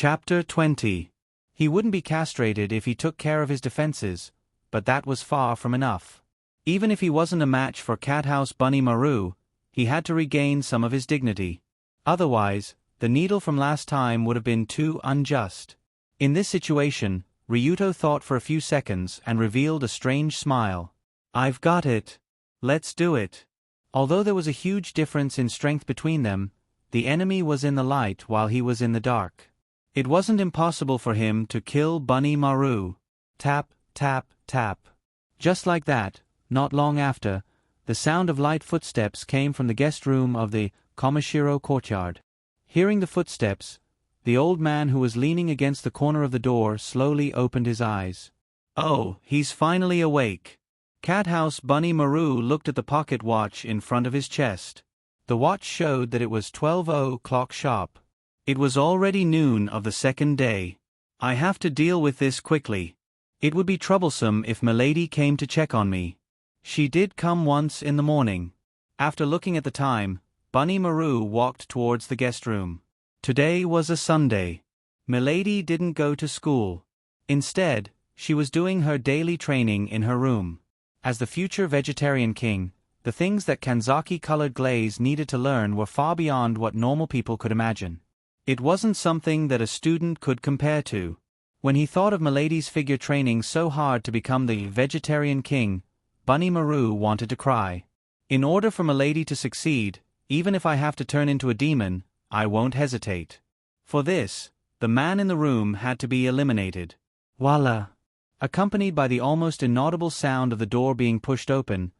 Chapter 20. He wouldn't be castrated if he took care of his defenses, but that was far from enough. Even if he wasn't a match for Cathouse Bunny Maru, he had to regain some of his dignity. Otherwise, the needle from last time would have been too unjust. In this situation, Ryuto thought for a few seconds and revealed a strange smile. "I've got it. Let's do it." Although there was a huge difference in strength between them, the enemy was in the light while he was in the dark. It wasn't impossible for him to kill Bunny Maru. Tap, tap, tap. Just like that, not long after, the sound of light footsteps came from the guest room of the Komishiro courtyard. Hearing the footsteps, the old man who was leaning against the corner of the door slowly opened his eyes. "Oh, he's finally awake." Cathouse Bunny Maru looked at the pocket watch in front of his chest. The watch showed that it was 12:00 sharp. It was already noon of the second day. "I have to deal with this quickly. It would be troublesome if Milady came to check on me. She did come once in the morning." After looking at the time, Bunny Maru walked towards the guest room. Today was a Sunday. Milady didn't go to school. Instead, she was doing her daily training in her room. As the future vegetarian king, the things that Kanzaki-colored glaze needed to learn were far beyond what normal people could imagine. It wasn't something that a student could compare to. When he thought of Milady's figure training so hard to become the vegetarian king, Bunny Maru wanted to cry. "In order for Milady to succeed, even if I have to turn into a demon, I won't hesitate." For this, the man in the room had to be eliminated. Voila! Accompanied by the almost inaudible sound of the door being pushed open,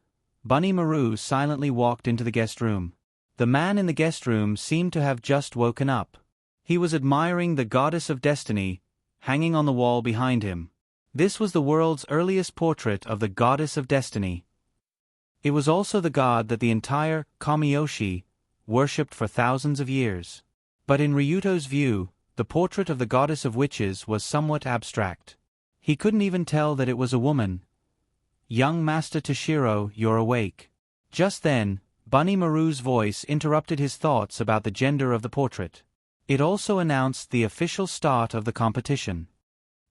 Bunny Maru silently walked into the guest room. The man in the guest room seemed to have just woken up. He was admiring the Goddess of Destiny, hanging on the wall behind him. This was the world's earliest portrait of the Goddess of Destiny. It was also the god that the entire Kamiyoshi worshipped for thousands of years. But in Ryuto's view, the portrait of the Goddess of Witches was somewhat abstract. He couldn't even tell that it was a woman. "Young Master Toshiro, you're awake." Just then, Bunny Maru's voice interrupted his thoughts about the gender of the portrait. It also announced the official start of the competition.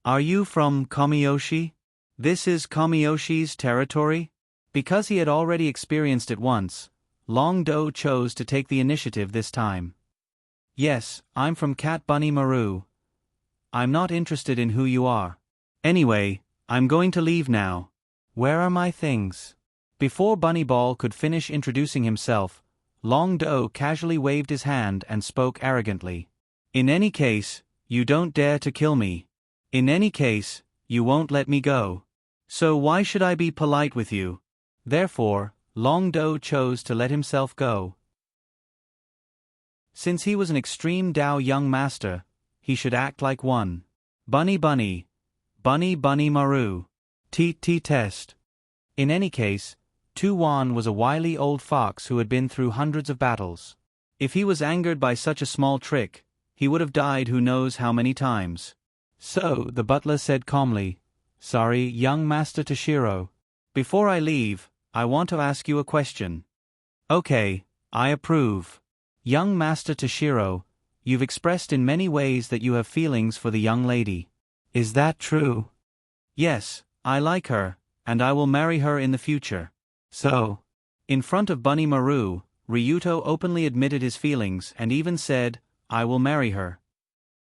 "Are you from Kamiyoshi? This is Kamiyoshi's territory?" Because he had already experienced it once, Long-Do chose to take the initiative this time. "Yes, I'm from Cat Bunny Maru. I'm not interested in who you are. Anyway, I'm going to leave now. Where are my things?" Before Bunny Ball could finish introducing himself, Long-Do casually waved his hand and spoke arrogantly. "In any case, you don't dare to kill me. In any case, you won't let me go. So why should I be polite with you?" Therefore, Long-Do chose to let himself go. Since he was an extreme Dao young master, he should act like one. Bunny Bunny. Bunny Bunny Maru. T test. In any case, Tu Wan was a wily old fox who had been through hundreds of battles. If he was angered by such a small trick, he would have died who knows how many times. So, the butler said calmly, "Sorry, young Master Toshiro. Before I leave, I want to ask you a question." "Okay, I approve." "Young Master Toshiro, you've expressed in many ways that you have feelings for the young lady. Is that true?" "Yes, I like her, and I will marry her in the future." "So?" In front of Bunny Maru, Ryuto openly admitted his feelings and even said, "I will marry her."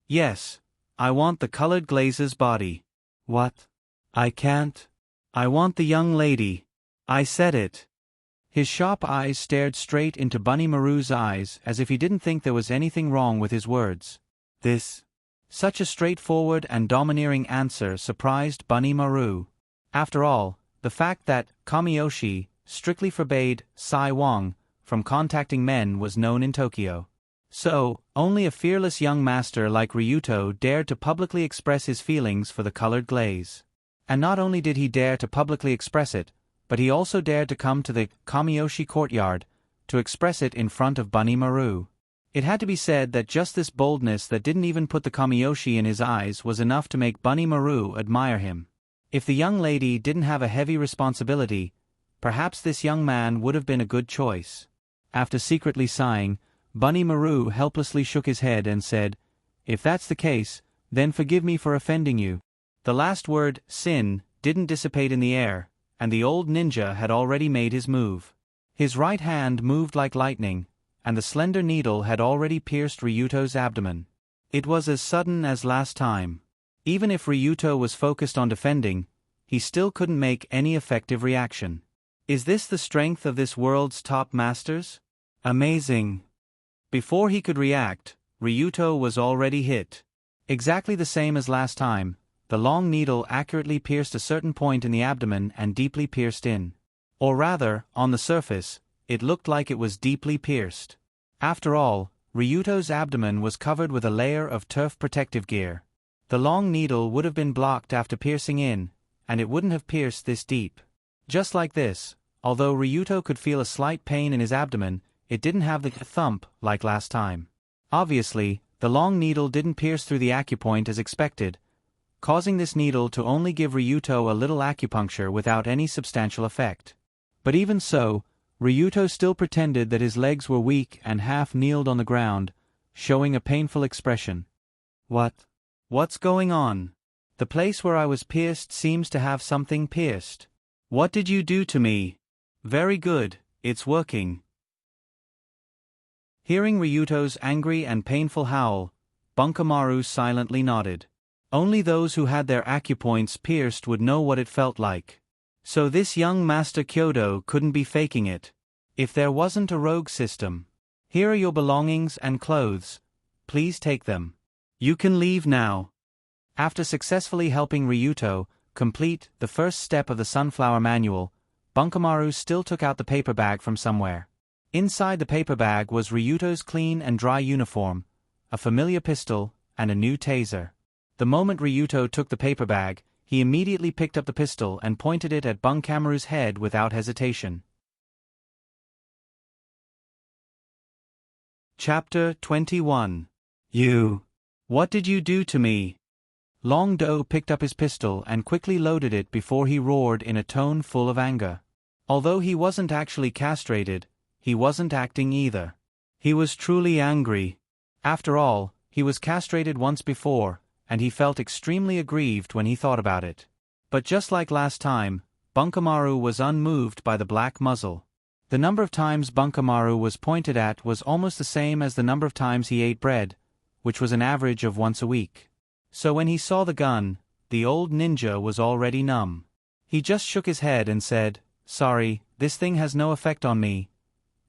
"Yes, I want the colored glaze's body." "What? I can't. I want the young lady. I said it." His sharp eyes stared straight into Bunny Maru's eyes as if he didn't think there was anything wrong with his words. Such a straightforward and domineering answer surprised Bunny Maru. After all, the fact that Kamiyoshi strictly forbade Sai Wang from contacting men was known in Tokyo. So, only a fearless young master like Ryuto dared to publicly express his feelings for the colored glaze. And not only did he dare to publicly express it, but he also dared to come to the Kamiyoshi courtyard to express it in front of Bunny Maru. It had to be said that just this boldness that didn't even put the Kamiyoshi in his eyes was enough to make Bunny Maru admire him. If the young lady didn't have a heavy responsibility, perhaps this young man would have been a good choice. After secretly sighing, Bunny Maru helplessly shook his head and said, If that's the case, then forgive me for offending you. The last word, sin, didn't dissipate in the air, and the old ninja had already made his move. His right hand moved like lightning, and the slender needle had already pierced Ryuto's abdomen. It was as sudden as last time. Even if Ryuto was focused on defending, he still couldn't make any effective reaction. Is this the strength of this world's top masters? Amazing. Before he could react, Ryuto was already hit. Exactly the same as last time, the long needle accurately pierced a certain point in the abdomen and deeply pierced in. Or rather, on the surface, it looked like it was deeply pierced. After all, Ryuto's abdomen was covered with a layer of turf protective gear. The long needle would have been blocked after piercing in, and it wouldn't have pierced this deep. Just like this, although Ryuto could feel a slight pain in his abdomen, it didn't have the thump like last time. Obviously, the long needle didn't pierce through the acupoint as expected, causing this needle to only give Ryuto a little acupuncture without any substantial effect. But even so, Ryuto still pretended that his legs were weak and half kneeled on the ground, showing a painful expression. What's going on? The place where I was pierced seems to have something pierced. What did you do to me? Very good, it's working. Hearing Ryuto's angry and painful howl, Bunkamaru silently nodded. Only those who had their acupoints pierced would know what it felt like. So this young Master Kyodo couldn't be faking it. If there wasn't a rogue system. Here are your belongings and clothes. Please take them. You can leave now. After successfully helping Ryuto complete the first step of the Sunflower Manual, Bunkamaru still took out the paper bag from somewhere. Inside the paper bag was Ryuto's clean and dry uniform, a familiar pistol, and a new taser. The moment Ryuto took the paper bag, he immediately picked up the pistol and pointed it at Bunkamaru's head without hesitation. Chapter 21. What did you do to me? Long Do picked up his pistol and quickly loaded it before he roared in a tone full of anger. Although he wasn't actually castrated, he wasn't acting either. He was truly angry. After all, he was castrated once before, and he felt extremely aggrieved when he thought about it. But just like last time, Bunkamaru was unmoved by the black muzzle. The number of times Bunkamaru was pointed at was almost the same as the number of times he ate bread, which was an average of once a week. So when he saw the gun, the old ninja was already numb. He just shook his head and said, "Sorry, this thing has no effect on me."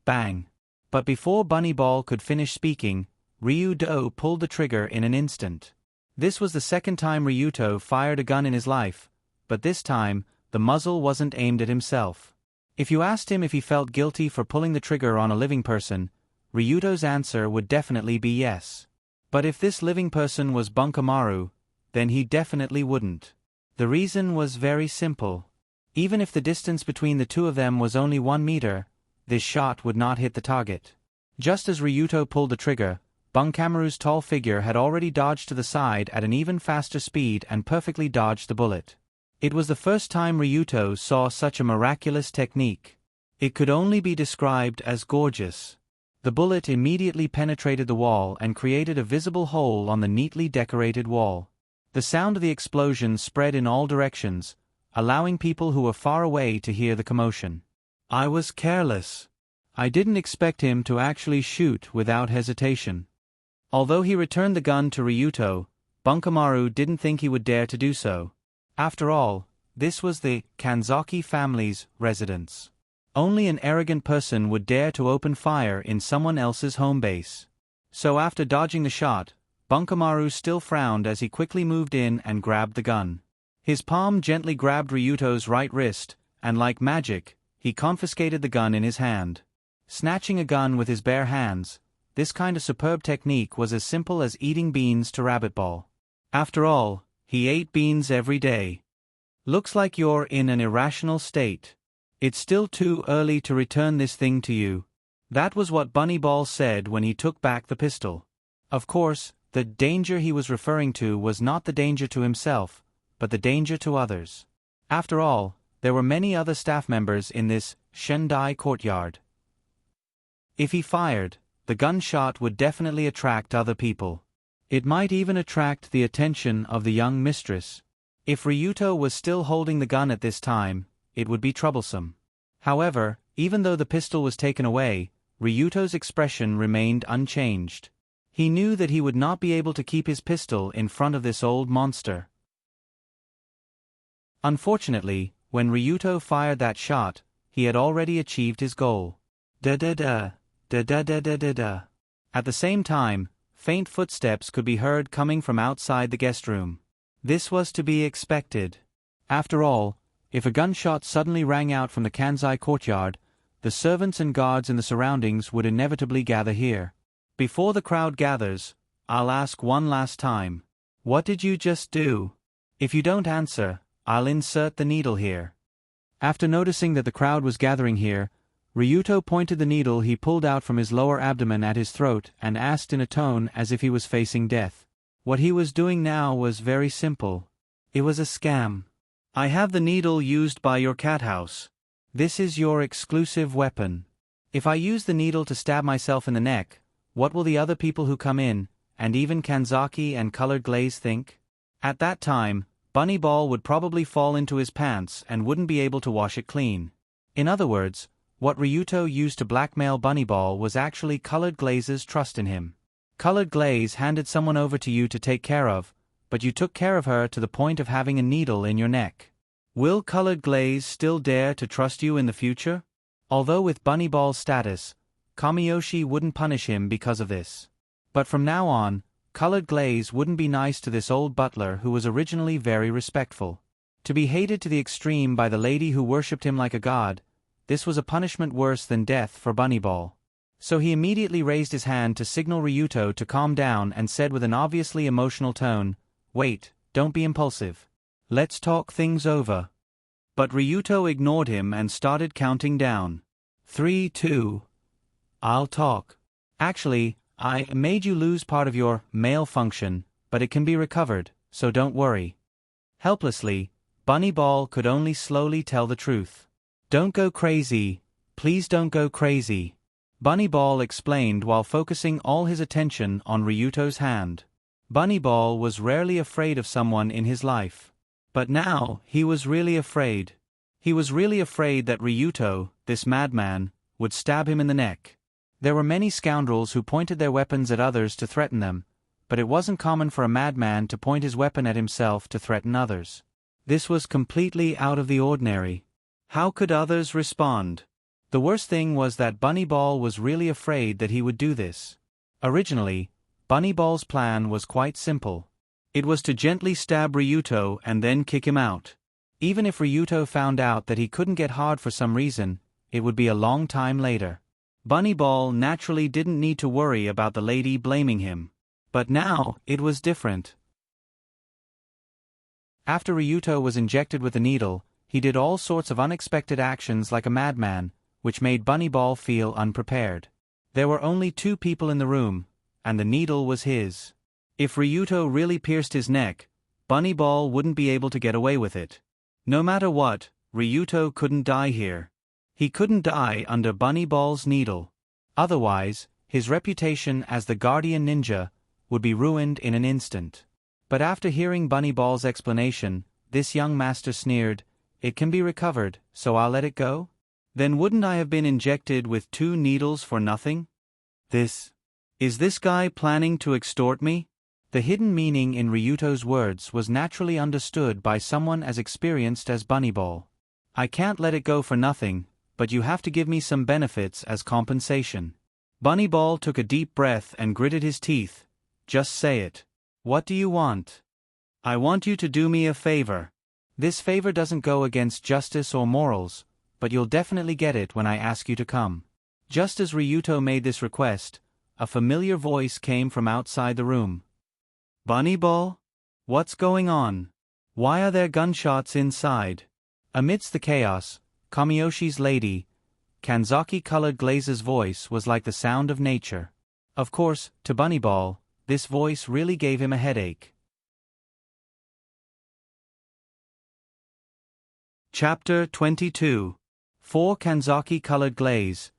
Bang. But before Bunny Ball could finish speaking, Ryuto pulled the trigger in an instant. This was the second time Ryuto fired a gun in his life, but this time, the muzzle wasn't aimed at himself. If you asked him if he felt guilty for pulling the trigger on a living person, Ryuto's answer would definitely be yes. But if this living person was Bunkamaru, then he definitely wouldn't. The reason was very simple. Even if the distance between the two of them was only 1 meter, this shot would not hit the target. Just as Ryuto pulled the trigger, Bunkamaru's tall figure had already dodged to the side at an even faster speed and perfectly dodged the bullet. It was the first time Ryuto saw such a miraculous technique. It could only be described as gorgeous. The bullet immediately penetrated the wall and created a visible hole on the neatly decorated wall. The sound of the explosion spread in all directions, allowing people who were far away to hear the commotion. I was careless. I didn't expect him to actually shoot without hesitation. Although he returned the gun to Ryuto, Bunkamaru didn't think he would dare to do so. After all, this was the Kanzaki family's residence. Only an arrogant person would dare to open fire in someone else's home base. So after dodging the shot, Bunkamaru still frowned as he quickly moved in and grabbed the gun. His palm gently grabbed Ryuto's right wrist, and like magic, he confiscated the gun in his hand. Snatching a gun with his bare hands, this kind of superb technique was as simple as eating beans to rabbit ball. After all, he ate beans every day. Looks like you're in an irrational state. It's still too early to return this thing to you. That was what Bunny Ball said when he took back the pistol. Of course, the danger he was referring to was not the danger to himself, but the danger to others. After all, there were many other staff members in this Shendai courtyard. If he fired, the gunshot would definitely attract other people. It might even attract the attention of the young mistress. If Ryuto was still holding the gun at this time, it would be troublesome. However, even though the pistol was taken away, Ryuto's expression remained unchanged. He knew that he would not be able to keep his pistol in front of this old monster. Unfortunately, when Ryuto fired that shot, he had already achieved his goal. Da-da-da, da-da-da-da-da-da. At the same time, faint footsteps could be heard coming from outside the guest room. This was to be expected. After all, if a gunshot suddenly rang out from the Kansai courtyard, the servants and guards in the surroundings would inevitably gather here. Before the crowd gathers, I'll ask one last time. What did you just do? If you don't answer, I'll insert the needle here. After noticing that the crowd was gathering here, Ryuto pointed the needle he pulled out from his lower abdomen at his throat and asked in a tone as if he was facing death. What he was doing now was very simple. It was a scam. I have the needle used by your cat house. This is your exclusive weapon. If I use the needle to stab myself in the neck, what will the other people who come in, and even Kanzaki and Colored Glaze think? At that time, Bunny Ball would probably fall into his pants and wouldn't be able to wash it clean. In other words, what Ryuto used to blackmail Bunny Ball was actually Colored Glaze's trust in him. Colored Glaze handed someone over to you to take care of, but you took care of her to the point of having a needle in your neck. Will Colored Glaze still dare to trust you in the future? Although with Bunny Ball's status, Kamiyoshi wouldn't punish him because of this. But from now on, Colored Glaze wouldn't be nice to this old butler who was originally very respectful. To be hated to the extreme by the lady who worshipped him like a god, this was a punishment worse than death for Bunny Ball. So he immediately raised his hand to signal Ryuto to calm down and said with an obviously emotional tone, "Wait, don't be impulsive. Let's talk things over." But Ryuto ignored him and started counting down. 3, 2. I'll talk. Actually, I made you lose part of your male function, but it can be recovered, so don't worry. Helplessly, Bunny Ball could only slowly tell the truth. Don't go crazy. Please don't go crazy. Bunny Ball explained while focusing all his attention on Ryuto's hand. Bunny Ball was rarely afraid of someone in his life. But now, he was really afraid. He was really afraid that Ryuto, this madman, would stab him in the neck. There were many scoundrels who pointed their weapons at others to threaten them, but it wasn't common for a madman to point his weapon at himself to threaten others. This was completely out of the ordinary. How could others respond? The worst thing was that Bunny Ball was really afraid that he would do this. Originally, Bunny Ball's plan was quite simple. It was to gently stab Ryuto and then kick him out. Even if Ryuto found out that he couldn't get hard for some reason, it would be a long time later. Bunny Ball naturally didn't need to worry about the lady blaming him. But now, it was different. After Ryuto was injected with the needle, he did all sorts of unexpected actions like a madman, which made Bunny Ball feel unprepared. There were only 2 people in the room, and the needle was his. If Ryuto really pierced his neck, Bunny Ball wouldn't be able to get away with it. No matter what, Ryuto couldn't die here. He couldn't die under Bunny Ball's needle. Otherwise, his reputation as the guardian ninja would be ruined in an instant. But after hearing Bunny Ball's explanation, this young master sneered, "It can be recovered, so I'll let it go? Then wouldn't I have been injected with 2 needles for nothing? Is this guy planning to extort me?" The hidden meaning in Ryuto's words was naturally understood by someone as experienced as Bunny Ball. "I can't let it go for nothing, but you have to give me some benefits as compensation." Bunny Ball took a deep breath and gritted his teeth. "Just say it. What do you want?" "I want you to do me a favor. This favor doesn't go against justice or morals, but you'll definitely get it when I ask you to come." Just as Ryuto made this request, a familiar voice came from outside the room. "Bunny Ball? What's going on? Why are there gunshots inside?" Amidst the chaos, Kamiyoshi's lady, Kanzaki Colored Glaze's voice was like the sound of nature. Of course, to Bunny Ball, this voice really gave him a headache. Chapter 22. For Kanzaki Colored Glaze.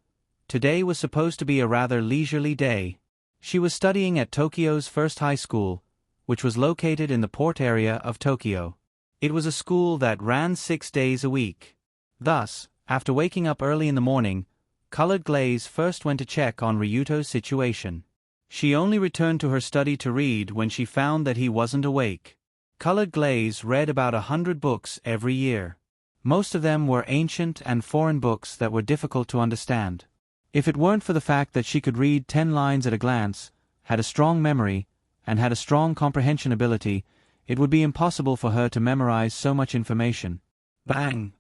Today was supposed to be a rather leisurely day. She was studying at Tokyo's first high school, which was located in the port area of Tokyo. It was a school that ran 6 days a week. Thus, after waking up early in the morning, Colored Glaze first went to check on Ryuto's situation. She only returned to her study to read when she found that he wasn't awake. Colored Glaze read about 100 books every year. Most of them were ancient and foreign books that were difficult to understand. If it weren't for the fact that she could read 10 lines at a glance, had a strong memory, and had a strong comprehension ability, it would be impossible for her to memorize so much information. Bang!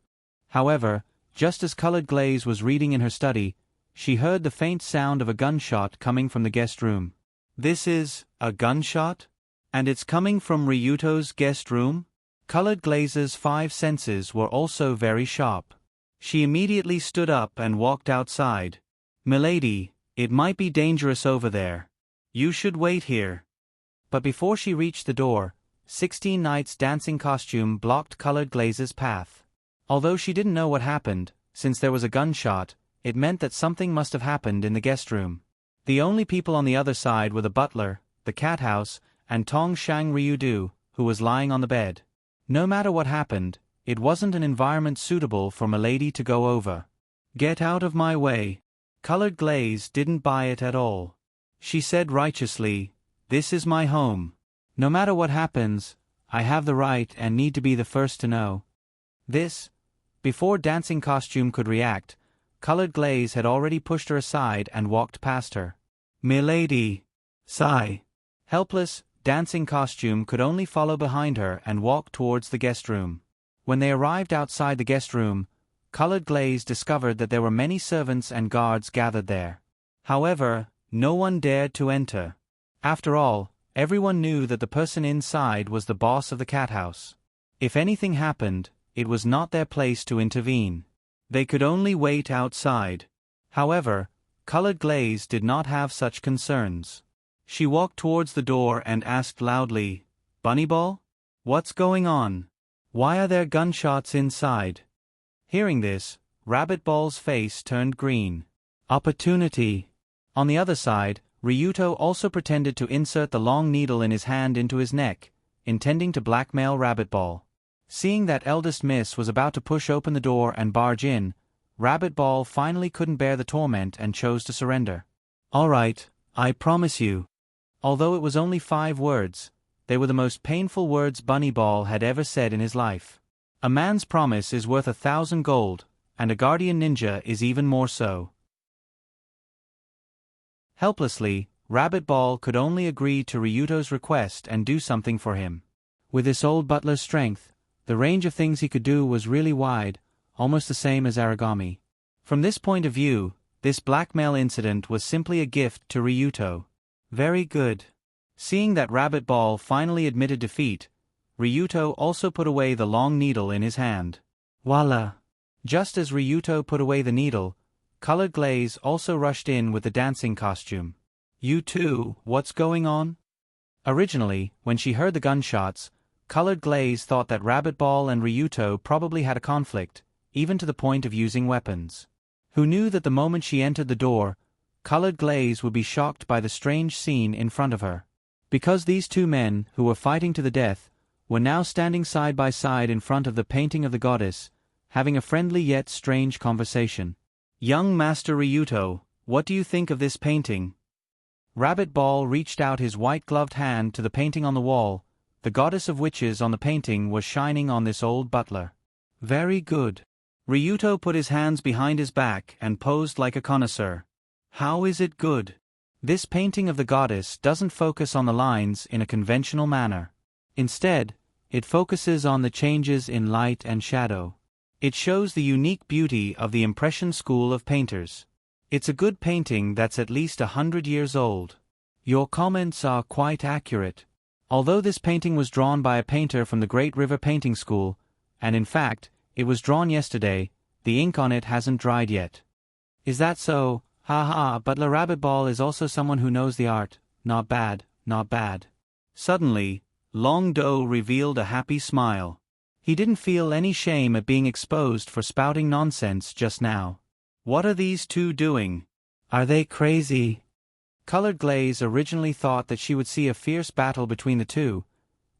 However, just as Colored Glaze was reading in her study, she heard the faint sound of a gunshot coming from the guest room. This is a gunshot? And it's coming from Ryuto's guest room? Colored Glaze's 5 senses were also very sharp. She immediately stood up and walked outside. "Milady, it might be dangerous over there. You should wait here." But before she reached the door, 16 Knights' dancing costume blocked Colored Glaze's path. Although she didn't know what happened, since there was a gunshot, it meant that something must have happened in the guest room. The only people on the other side were the butler, the cat house, and Tong Shang Ryudu, who was lying on the bed. No matter what happened, it wasn't an environment suitable for Milady to go over. "Get out of my way." Colored Glaze didn't buy it at all. She said righteously, "This is my home. No matter what happens, I have the right and need to be the first to know." Before Dancing Costume could react, Colored Glaze had already pushed her aside and walked past her. "Milady!" Sigh. Helpless, Dancing Costume could only follow behind her and walk towards the guest room. When they arrived outside the guest room, Colored Glaze discovered that there were many servants and guards gathered there. However, no one dared to enter. After all, everyone knew that the person inside was the boss of the cat house. If anything happened, it was not their place to intervene. They could only wait outside. However, Colored Glaze did not have such concerns. She walked towards the door and asked loudly, "Bunnyball? What's going on? Why are there gunshots inside?" Hearing this, Rabbitball's face turned green. Opportunity. On the other side, Ryuto also pretended to insert the long needle in his hand into his neck, intending to blackmail Rabbitball. Seeing that eldest miss was about to push open the door and barge in, Rabbitball finally couldn't bear the torment and chose to surrender. "All right, I promise you." Although it was only 5 words, they were the most painful words Bunnyball had ever said in his life. A man's promise is worth 1,000 gold, and a guardian ninja is even more so. Helplessly, Rabbitball could only agree to Ryuto's request and do something for him. With this old butler's strength, the range of things he could do was really wide, almost the same as origami. From this point of view, this blackmail incident was simply a gift to Ryuto. Very good. Seeing that Rabbitball finally admitted defeat, Ryuto also put away the long needle in his hand. Voila! Just as Ryuto put away the needle, Colored Glaze also rushed in with the dancing costume. "You two, what's going on?" Originally, when she heard the gunshots, Colored Glaze thought that Rabbitball and Ryuto probably had a conflict, even to the point of using weapons. Who knew that the moment she entered the door, Colored Glaze would be shocked by the strange scene in front of her. Because these 2 men, who were fighting to the death, were now standing side by side in front of the painting of the goddess, having a friendly yet strange conversation. "Young Master Ryuto, what do you think of this painting?" Rabbitball reached out his white-gloved hand to the painting on the wall. The goddess of witches on the painting was shining on this old butler. "Very good." Ryuto put his hands behind his back and posed like a connoisseur. "How is it good?" This painting of the goddess doesn't focus on the lines in a conventional manner. Instead, it focuses on the changes in light and shadow. It shows the unique beauty of the Impression school of painters. It's a good painting that's at least 100 years old. Your comments are quite accurate. Although this painting was drawn by a painter from the Great River Painting School, and in fact, it was drawn yesterday, the ink on it hasn't dried yet. Is that so? Ha, but La Rabbitball is also someone who knows the art. Not bad, not bad. Suddenly, Long Do revealed a happy smile. He didn't feel any shame at being exposed for spouting nonsense just now. What are these 2 doing? Are they crazy? Colored Glaze originally thought that she would see a fierce battle between the two,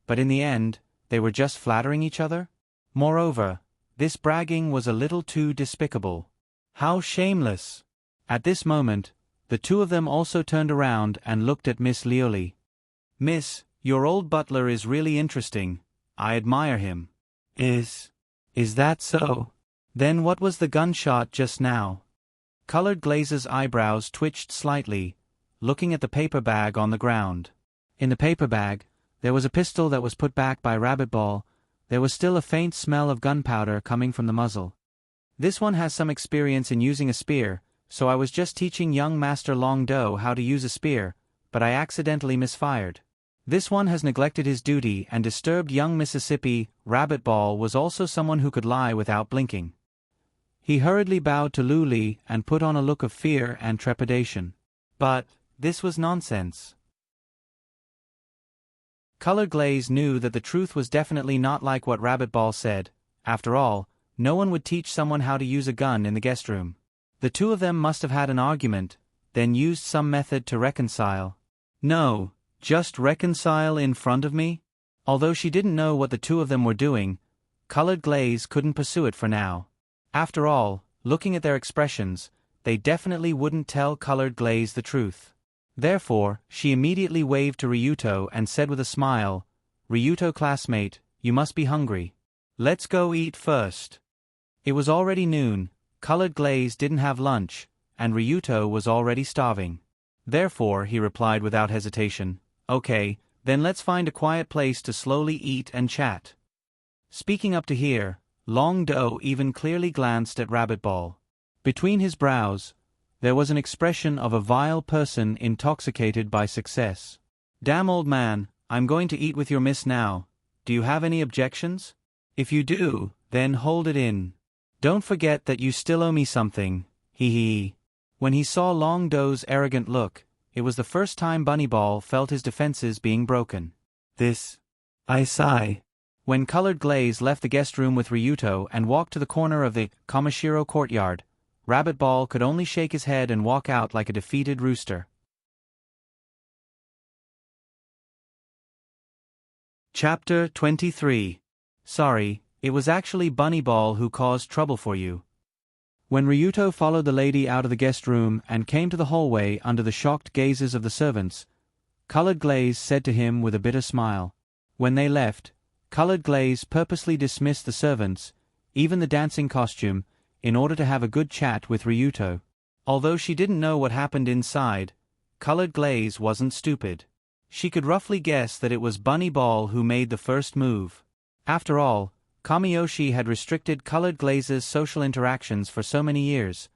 but in the end, they were just flattering each other? Moreover, this bragging was a little too despicable. How shameless! At this moment, the two of them also turned around and looked at Miss Leoli. "Miss, your old butler is really interesting. I admire him." Is that so? Then what was the gunshot just now?" Colored Glaze's eyebrows twitched slightly, looking at the paper bag on the ground. In the paper bag, there was a pistol that was put back by Rabbit Ball. There was still a faint smell of gunpowder coming from the muzzle. "This one has some experience in using a spear, so I was just teaching young Master Long Do how to use a spear, but I accidentally misfired. This one has neglected his duty and disturbed young Mississippi. Rabbit Ball was also someone who could lie without blinking." He hurriedly bowed to Luli and put on a look of fear and trepidation. But this was nonsense. Colored Glaze knew that the truth was definitely not like what Rabbit Ball said. After all, no one would teach someone how to use a gun in the guest room. The two of them must have had an argument, then used some method to reconcile. No, just reconcile in front of me? Although she didn't know what the two of them were doing, Colored Glaze couldn't pursue it for now. After all, looking at their expressions, they definitely wouldn't tell Colored Glaze the truth. Therefore, she immediately waved to Ryuto and said with a smile, "Ryuto classmate, you must be hungry. Let's go eat first." It was already noon, Colored Glaze didn't have lunch, and Ryuto was already starving. Therefore, he replied without hesitation, "Okay, then let's find a quiet place to slowly eat and chat." Speaking up to here, Long Do even clearly glanced at Rabbit Ball. Between his brows, there was an expression of a vile person intoxicated by success. "Damn old man, I'm going to eat with your miss now. Do you have any objections? If you do, then hold it in. Don't forget that you still owe me something, hee hee." When he saw Long Do's arrogant look, it was the first time Bunny Ball felt his defenses being broken. I sigh. When Colored Glaze left the guest room with Ryuto and walked to the corner of the Kamishiro courtyard, Rabbit Ball could only shake his head and walk out like a defeated rooster. Chapter 23. Sorry, it was actually Bunny Ball who caused trouble for you. When Ryuto followed the lady out of the guest room and came to the hallway under the shocked gazes of the servants, Colored Glaze said to him with a bitter smile. When they left, Colored Glaze purposely dismissed the servants, even the dancing costume, in order to have a good chat with Ryuto. Although she didn't know what happened inside, Colored Glaze wasn't stupid. She could roughly guess that it was Bunny Ball who made the first move. After all, Kamiyoshi had restricted Colored Glaze's social interactions for so many years,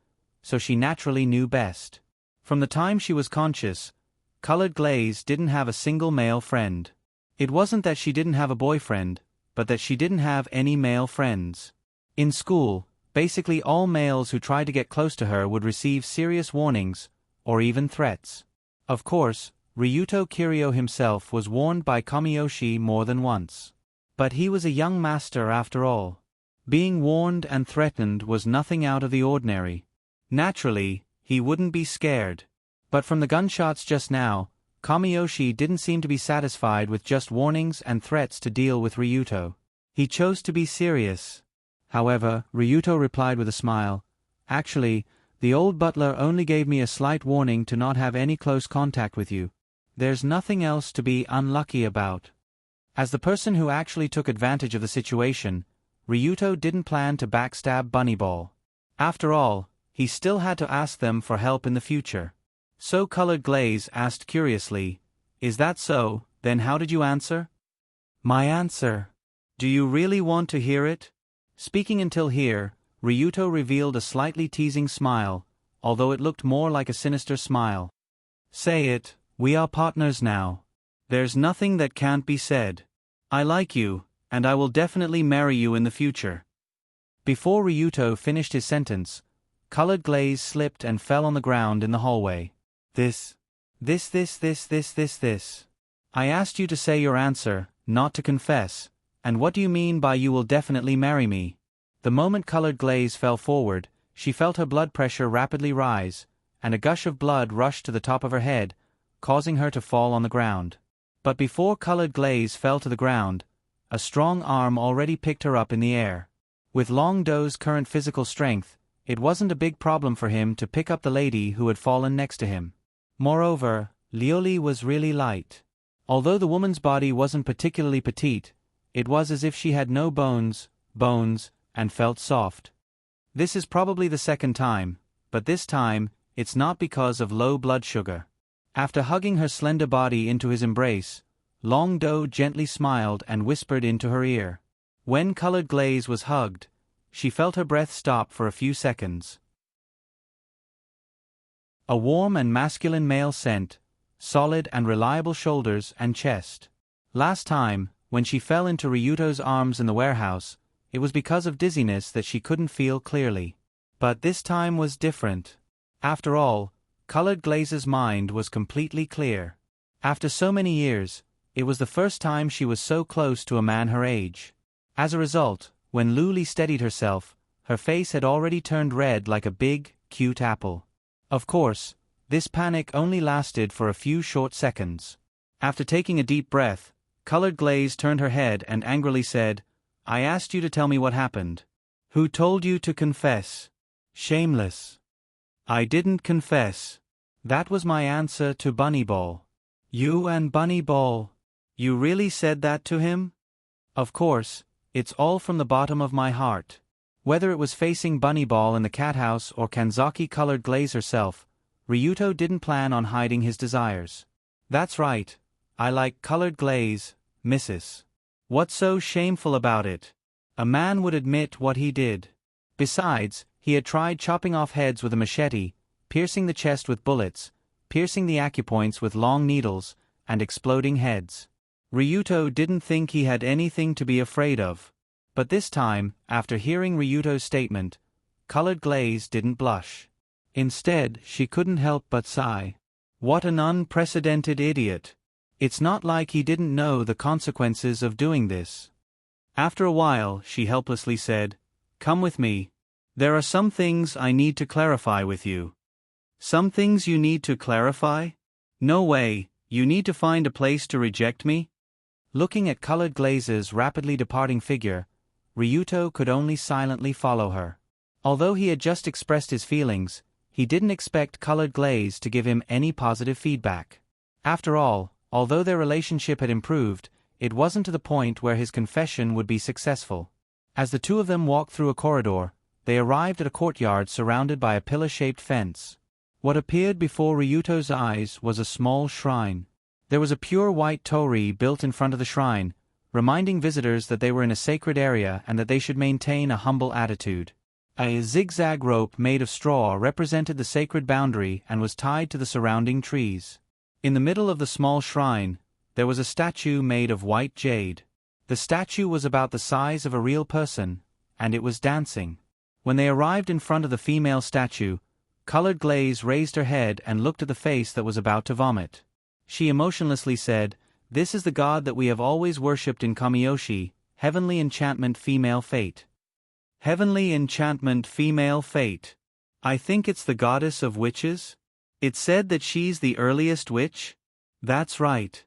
so she naturally knew best. From the time she was conscious, Colored Glaze didn't have a single male friend. It wasn't that she didn't have a boyfriend, but that she didn't have any male friends. In school, basically all males who tried to get close to her would receive serious warnings, or even threats. Of course, Ryuto Kiryu himself was warned by Kamiyoshi more than once. But he was a young master after all. Being warned and threatened was nothing out of the ordinary. Naturally, he wouldn't be scared. But from the gunshots just now, Kamiyoshi didn't seem to be satisfied with just warnings and threats to deal with Ryuto. He chose to be serious. However, Ryuto replied with a smile, "Actually, the old butler only gave me a slight warning to not have any close contact with you. There's nothing else to be unlucky about." As the person who actually took advantage of the situation, Ryuto didn't plan to backstab Bunny Ball. After all, he still had to ask them for help in the future. So Colored Glaze asked curiously, "Is that so, then how did you answer?" "My answer. Do you really want to hear it?" Speaking until here, Ryuto revealed a slightly teasing smile, although it looked more like a sinister smile. "Say it, we are partners now. There's nothing that can't be said. I like you, and I will definitely marry you in the future." Before Ryuto finished his sentence, Colored Glaze slipped and fell on the ground in the hallway. This. I asked you to say your answer, not to confess, and what do you mean by you will definitely marry me? The moment Colored Glaze fell forward, she felt her blood pressure rapidly rise, and a gush of blood rushed to the top of her head, causing her to fall on the ground. But before Colored Glaze fell to the ground, a strong arm already picked her up in the air. With Long Do's current physical strength, it wasn't a big problem for him to pick up the lady who had fallen next to him. Moreover, Lioli was really light. Although the woman's body wasn't particularly petite, it was as if she had no bones, and felt soft. This is probably the second time, but this time, it's not because of low blood sugar. After hugging her slender body into his embrace, Long Do gently smiled and whispered into her ear. When Colored Glaze was hugged, she felt her breath stop for a few seconds. A warm and masculine male scent, solid and reliable shoulders and chest. Last time, when she fell into Ryuto's arms in the warehouse, it was because of dizziness that she couldn't feel clearly. But this time was different. After all, Colored Glaze's mind was completely clear. After so many years, it was the first time she was so close to a man her age. As a result, when Luli steadied herself, her face had already turned red like a big, cute apple. Of course, this panic only lasted for a few short seconds. After taking a deep breath, Colored Glaze turned her head and angrily said, "I asked you to tell me what happened. Who told you to confess? Shameless." "I didn't confess. That was my answer to Bunnyball." "You and Bunnyball? You really said that to him?" "Of course, it's all from the bottom of my heart." Whether it was facing Bunnyball in the cat house or Kanzaki Colored Glaze herself, Ryuto didn't plan on hiding his desires. "That's right. I like Colored Glaze, Mrs. What's so shameful about it? A man would admit what he did. Besides, he had tried chopping off heads with a machete, piercing the chest with bullets, piercing the acupoints with long needles, and exploding heads. Ryuto didn't think he had anything to be afraid of. But this time, after hearing Ryuto's statement, Colored Glaze didn't blush. Instead, she couldn't help but sigh. What an unprecedented idiot. It's not like he didn't know the consequences of doing this. After a while, she helplessly said, "Come with me. There are some things I need to clarify with you." "Some things you need to clarify? No way, you need to find a place to reject me?" Looking at Colored Glaze's rapidly departing figure, Ryuto could only silently follow her. Although he had just expressed his feelings, he didn't expect Colored Glaze to give him any positive feedback. After all, although their relationship had improved, it wasn't to the point where his confession would be successful. As the two of them walked through a corridor, they arrived at a courtyard surrounded by a pillar-shaped fence. What appeared before Ryuto's eyes was a small shrine. There was a pure white torii built in front of the shrine, reminding visitors that they were in a sacred area and that they should maintain a humble attitude. A zigzag rope made of straw represented the sacred boundary and was tied to the surrounding trees. In the middle of the small shrine, there was a statue made of white jade. The statue was about the size of a real person, and it was dancing. When they arrived in front of the female statue, Colored Glaze raised her head and looked at the face that was about to vomit. She emotionlessly said, "This is the god that we have always worshipped in Kamiyoshi, Heavenly Enchantment Female Fate." Heavenly Enchantment Female Fate. I think it's the goddess of witches? It said that she's the earliest witch? That's right.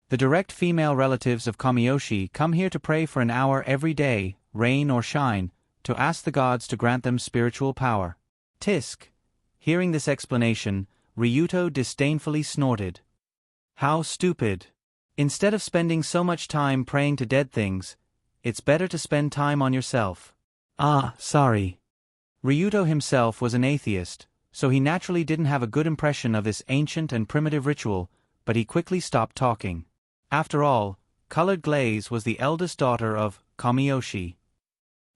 The direct female relatives of Kamiyoshi come here to pray for an hour every day, rain or shine, to ask the gods to grant them spiritual power. Tisk. Hearing this explanation, Ryuto disdainfully snorted. How stupid. Instead of spending so much time praying to dead things, it's better to spend time on yourself. Ah, sorry. Ryuto himself was an atheist, so he naturally didn't have a good impression of this ancient and primitive ritual, but he quickly stopped talking. After all, Colored Glaze was the eldest daughter of Kamiyoshi.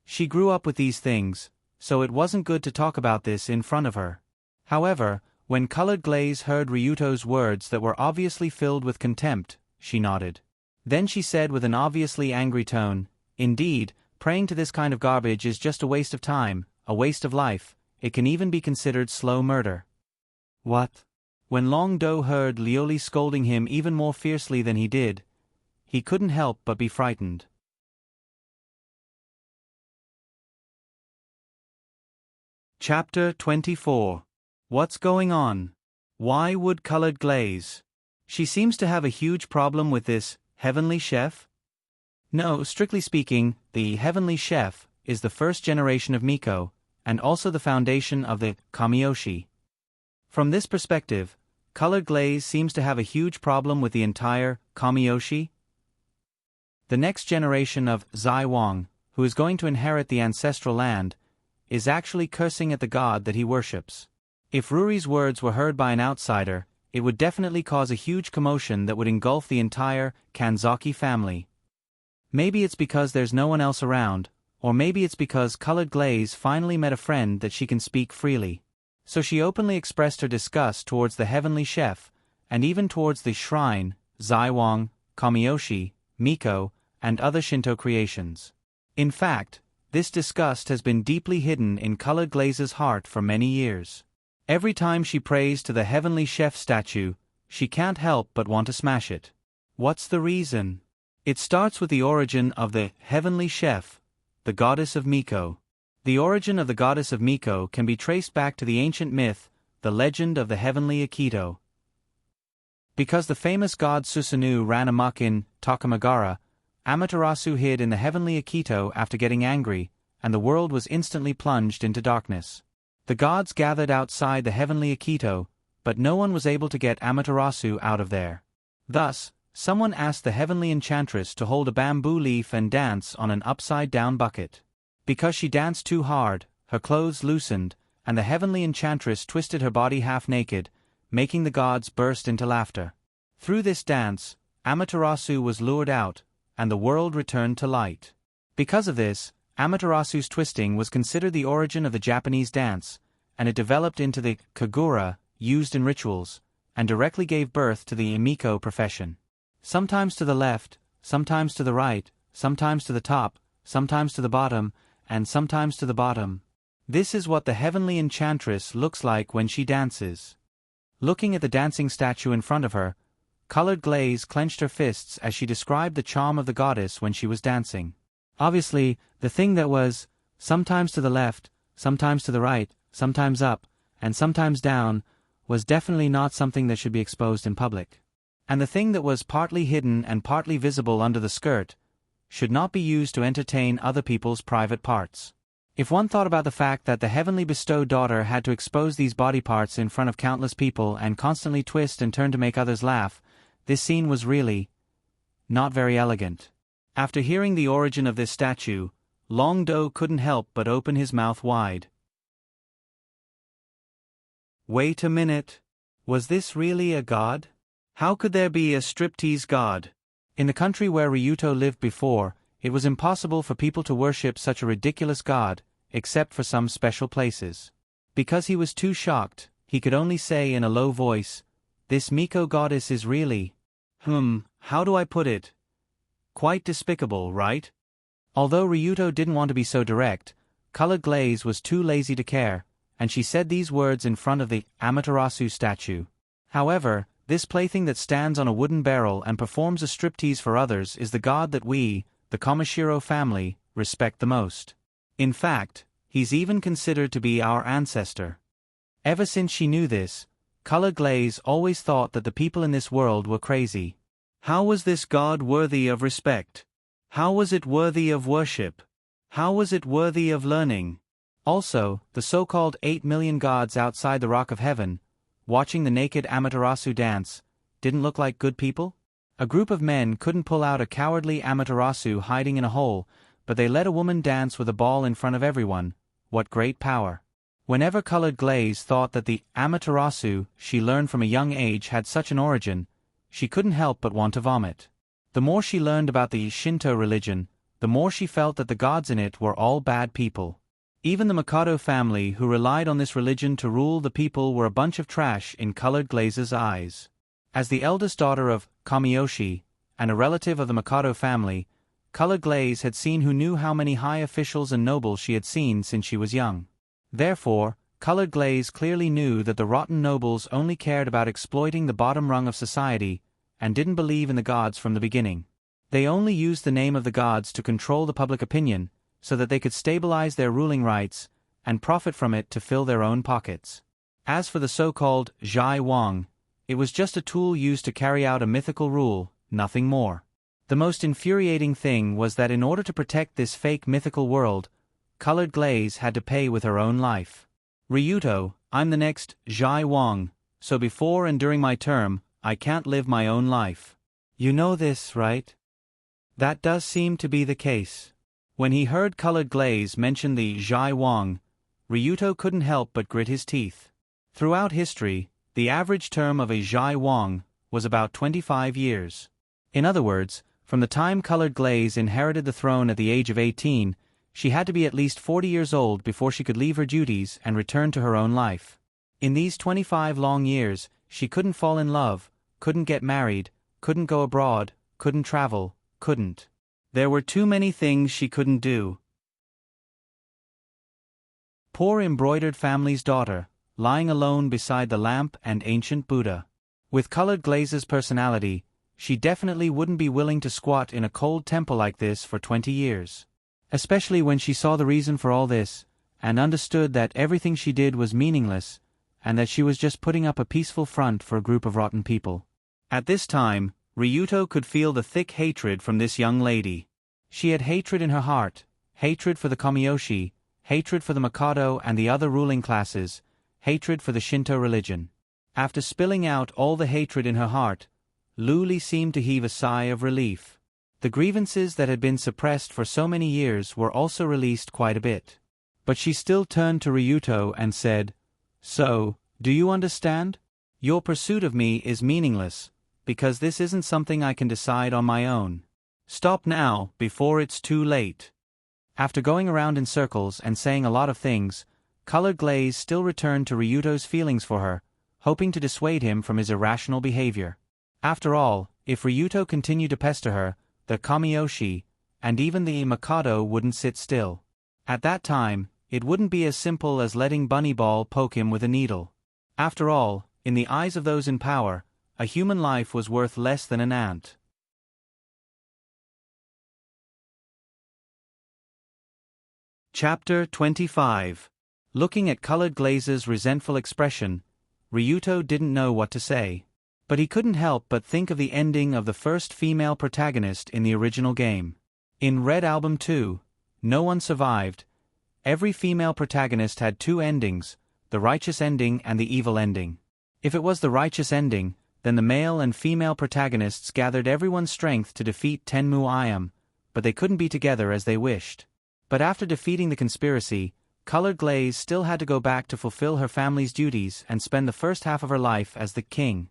She grew up with these things, so it wasn't good to talk about this in front of her. However, when Colored Glaze heard Ryuto's words that were obviously filled with contempt, she nodded. Then she said with an obviously angry tone, "Indeed, praying to this kind of garbage is just a waste of time, a waste of life. It can even be considered slow murder." What? When Long Do heard Lioli scolding him even more fiercely than he did, he couldn't help but be frightened. Chapter 24. What's going on? Why wood-colored glaze? She seems to have a huge problem with this heavenly chef? No, strictly speaking, the heavenly chef is the first generation of Miko, and also the foundation of the Kamiyoshi. From this perspective, colored glaze seems to have a huge problem with the entire Kamiyoshi. The next generation of Zai Wang, who is going to inherit the ancestral land, is actually cursing at the god that he worships. If Ruri's words were heard by an outsider, it would definitely cause a huge commotion that would engulf the entire Kanzaki family. Maybe it's because there's no one else around, or maybe it's because colored glaze finally met a friend that she can speak freely. So she openly expressed her disgust towards the heavenly chef, and even towards the shrine, Zaiwang, Kamiyoshi, Miko, and other Shinto creations. In fact, this disgust has been deeply hidden in colored glaze's heart for many years. Every time she prays to the heavenly chef statue, she can't help but want to smash it. What's the reason? It starts with the origin of the heavenly chef, the goddess of Miko. The origin of the goddess of Miko can be traced back to the ancient myth, the legend of the heavenly Akito. Because the famous god Susanoo ran amok in Takamagara, Amaterasu hid in the heavenly Akito after getting angry, and the world was instantly plunged into darkness. The gods gathered outside the heavenly Akito, but no one was able to get Amaterasu out of there. Thus, someone asked the heavenly enchantress to hold a bamboo leaf and dance on an upside-down bucket. Because she danced too hard, her clothes loosened, and the heavenly enchantress twisted her body half-naked, making the gods burst into laughter. Through this dance, Amaterasu was lured out, and the world returned to light. Because of this, Amaterasu's twisting was considered the origin of the Japanese dance, and it developed into the kagura, used in rituals, and directly gave birth to the Miko profession. Sometimes to the left, sometimes to the right, sometimes to the top, sometimes to the bottom, and sometimes to the bottom. This is what the heavenly enchantress looks like when she dances. Looking at the dancing statue in front of her, colored glaze clenched her fists as she described the charm of the goddess when she was dancing. Obviously, the thing that was sometimes to the left, sometimes to the right, sometimes up, and sometimes down, was definitely not something that should be exposed in public. And the thing that was partly hidden and partly visible under the skirt should not be used to entertain other people's private parts. If one thought about the fact that the heavenly bestowed daughter had to expose these body parts in front of countless people and constantly twist and turn to make others laugh, this scene was really not very elegant. After hearing the origin of this statue, Long Do couldn't help but open his mouth wide. Wait a minute. Was this really a god? How could there be a striptease god? In the country where Ryuto lived before, it was impossible for people to worship such a ridiculous god, except for some special places. Because he was too shocked, he could only say in a low voice, "This Miko goddess is really, how do I put it? Quite despicable, right?" Although Ryuto didn't want to be so direct, colored glaze was too lazy to care, and she said these words in front of the Amaterasu statue. However, this plaything that stands on a wooden barrel and performs a striptease for others is the god that we, the Komashiro family, respect the most. In fact, he's even considered to be our ancestor. Ever since she knew this, colored glaze always thought that the people in this world were crazy. How was this god worthy of respect? How was it worthy of worship? How was it worthy of learning? Also, the so-called 8 million gods outside the Rock of Heaven, watching the naked Amaterasu dance, didn't look like good people? A group of men couldn't pull out a cowardly Amaterasu hiding in a hole, but they let a woman dance with a ball in front of everyone. What great power. Whenever colored glaze thought that the Amaterasu she learned from a young age had such an origin, she couldn't help but want to vomit. The more she learned about the Shinto religion, the more she felt that the gods in it were all bad people. Even the Mikado family who relied on this religion to rule the people were a bunch of trash in colored glaze's eyes. As the eldest daughter of Kamiyoshi, and a relative of the Mikado family, colored glaze had seen who knew how many high officials and nobles she had seen since she was young. Therefore, colored glaze clearly knew that the rotten nobles only cared about exploiting the bottom rung of society, and didn't believe in the gods from the beginning. They only used the name of the gods to control the public opinion, so that they could stabilize their ruling rights, and profit from it to fill their own pockets. As for the so-called Zhai Wang, it was just a tool used to carry out a mythical rule, nothing more. The most infuriating thing was that in order to protect this fake mythical world, Colored Glaze had to pay with her own life. Ryuto, I'm the next Zhai Wang, so before and during my term, I can't live my own life. You know this, right? That does seem to be the case. When he heard Colored Glaze mention the Zhai Wang, Ryuto couldn't help but grit his teeth. Throughout history, the average term of a Zhai Wang was about 25 years. In other words, from the time Colored Glaze inherited the throne at the age of 18, she had to be at least 40 years old before she could leave her duties and return to her own life. In these 25 long years, she couldn't fall in love, couldn't get married, couldn't go abroad, couldn't travel, couldn't. There were too many things she couldn't do. Poor embroidered family's daughter, lying alone beside the lamp and ancient Buddha. With Colored Glaze's personality, she definitely wouldn't be willing to squat in a cold temple like this for 20 years. Especially when she saw the reason for all this, and understood that everything she did was meaningless, and that she was just putting up a peaceful front for a group of rotten people. At this time, Ryuto could feel the thick hatred from this young lady. She had hatred in her heart, hatred for the Kamiyoshi, hatred for the Mikado and the other ruling classes, hatred for the Shinto religion. After spilling out all the hatred in her heart, Luli seemed to heave a sigh of relief. The grievances that had been suppressed for so many years were also released quite a bit. But she still turned to Ryuto and said, "So, do you understand? Your pursuit of me is meaningless, because this isn't something I can decide on my own. Stop now, before it's too late." After going around in circles and saying a lot of things, Colored Glaze still returned to Ryuto's feelings for her, hoping to dissuade him from his irrational behavior. After all, if Ryuto continued to pester her, the Kamiyoshi, and even the Mikado wouldn't sit still. At that time, it wouldn't be as simple as letting Bunny Ball poke him with a needle. After all, in the eyes of those in power, a human life was worth less than an ant. Chapter 25. Looking at Colored Glaze's resentful expression, Ryuto didn't know what to say. But he couldn't help but think of the ending of the first female protagonist in the original game. In Red Album 2, no one survived. Every female protagonist had two endings, the righteous ending and the evil ending. If it was the righteous ending, then the male and female protagonists gathered everyone's strength to defeat Tenmu Iam, but they couldn't be together as they wished. But after defeating the conspiracy, Colored Glaze still had to go back to fulfill her family's duties and spend the first half of her life as the king.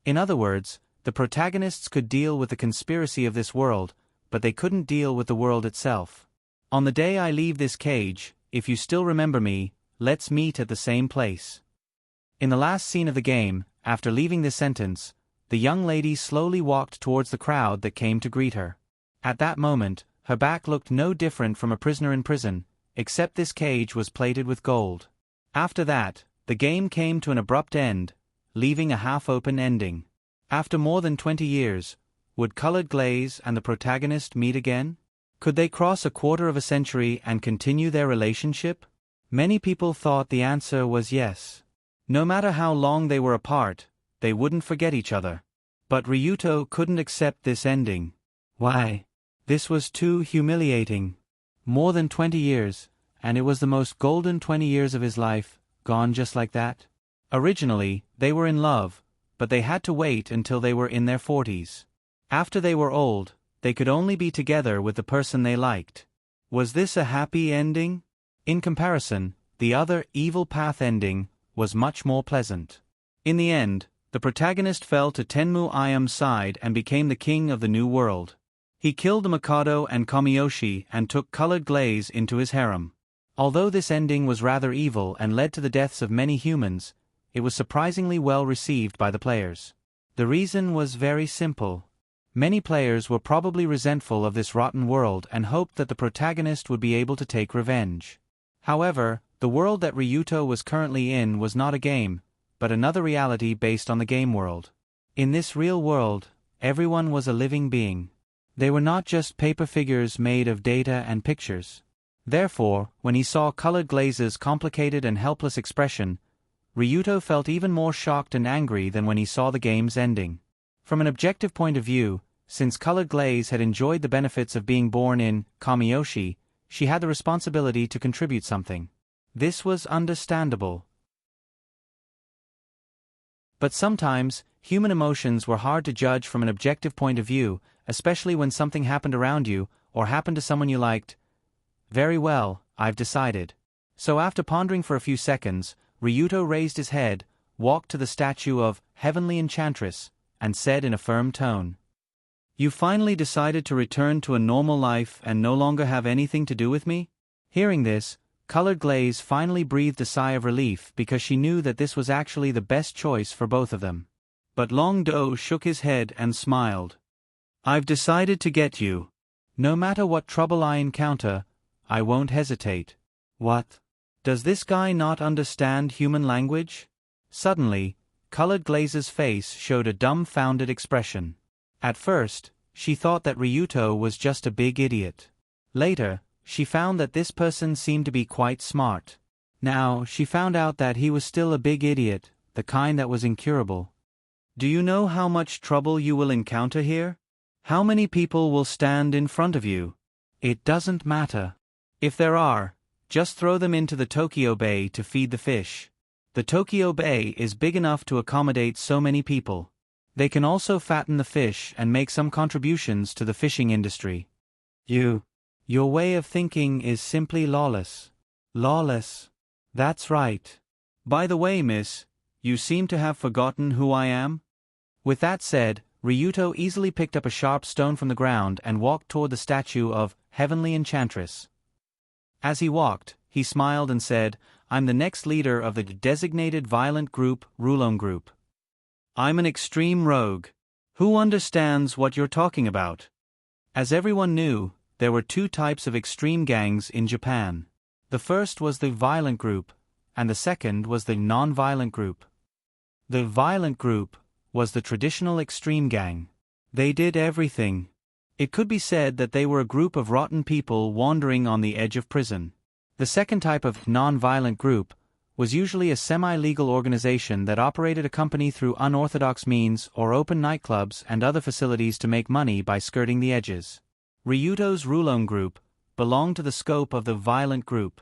In other words, the protagonists could deal with the conspiracy of this world, but they couldn't deal with the world itself. On the day I leave this cage, if you still remember me, let's meet at the same place. In the last scene of the game, after leaving this sentence, the young lady slowly walked towards the crowd that came to greet her. At that moment, her back looked no different from a prisoner in prison, except this cage was plated with gold. After that, the game came to an abrupt end, leaving a half-open ending. After more than 20 years, would Colored Glaze and the protagonist meet again? Could they cross a quarter of a century and continue their relationship? Many people thought the answer was yes. No matter how long they were apart, they wouldn't forget each other. But Ryuto couldn't accept this ending. Why? This was too humiliating. More than 20 years, and it was the most golden 20 years of his life, gone just like that. Originally, they were in love, but they had to wait until they were in their 40s. After they were old, they could only be together with the person they liked. Was this a happy ending? In comparison, the other Evil Path ending was much more pleasant. In the end, the protagonist fell to Tenmu Iam's side and became the king of the new world. He killed the Mikado and Kamiyoshi and took Colored Glaze into his harem. Although this ending was rather evil and led to the deaths of many humans, it was surprisingly well received by the players. The reason was very simple. Many players were probably resentful of this rotten world and hoped that the protagonist would be able to take revenge. However, the world that Ryuto was currently in was not a game, but another reality based on the game world. In this real world, everyone was a living being. They were not just paper figures made of data and pictures. Therefore, when he saw Colored Glaze's complicated and helpless expression, Ryuto felt even more shocked and angry than when he saw the game's ending. From an objective point of view, since Colored Glaze had enjoyed the benefits of being born in Kamiyoshi, she had the responsibility to contribute something. This was understandable. But sometimes, human emotions were hard to judge from an objective point of view, especially when something happened around you, or happened to someone you liked. Very well, I've decided. So after pondering for a few seconds, Ryuto raised his head, walked to the statue of Heavenly Enchantress, and said in a firm tone, "You finally decided to return to a normal life and no longer have anything to do with me?" Hearing this, Colored Glaze finally breathed a sigh of relief because she knew that this was actually the best choice for both of them. But Long Do shook his head and smiled. "I've decided to get you. No matter what trouble I encounter, I won't hesitate." What? Does this guy not understand human language? Suddenly, Colored Glaze's face showed a dumbfounded expression. At first, she thought that Ryuto was just a big idiot. Later, she found that this person seemed to be quite smart. Now, she found out that he was still a big idiot, the kind that was incurable. Do you know how much trouble you will encounter here? How many people will stand in front of you? It doesn't matter. If there are, just throw them into the Tokyo Bay to feed the fish. The Tokyo Bay is big enough to accommodate so many people. They can also fatten the fish and make some contributions to the fishing industry. Your way of thinking is simply lawless. Lawless? That's right. By the way, miss, you seem to have forgotten who I am? With that said, Ryuto easily picked up a sharp stone from the ground and walked toward the statue of Heavenly Enchantress. As he walked, he smiled and said, "I'm the next leader of the designated violent group, Rulon Group. I'm an extreme rogue. Who understands what you're talking about?" As everyone knew, there were two types of extreme gangs in Japan. The first was the violent group, and the second was the non-violent group. The violent group was the traditional extreme gang. They did everything. It could be said that they were a group of rotten people wandering on the edge of prison. The second type of non-violent group was usually a semi-legal organization that operated a company through unorthodox means or open nightclubs and other facilities to make money by skirting the edges. Ryuto's Rulon Group belonged to the scope of the violent group.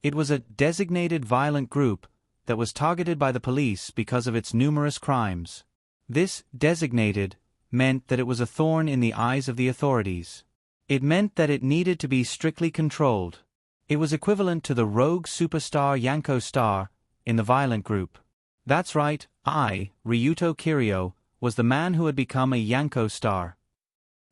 It was a designated violent group that was targeted by the police because of its numerous crimes. This designated meant that it was a thorn in the eyes of the authorities. It meant that it needed to be strictly controlled. It was equivalent to the rogue superstar Yanko Star in the violent group. That's right, Ryuto Kiryu, was the man who had become a Yanko Star.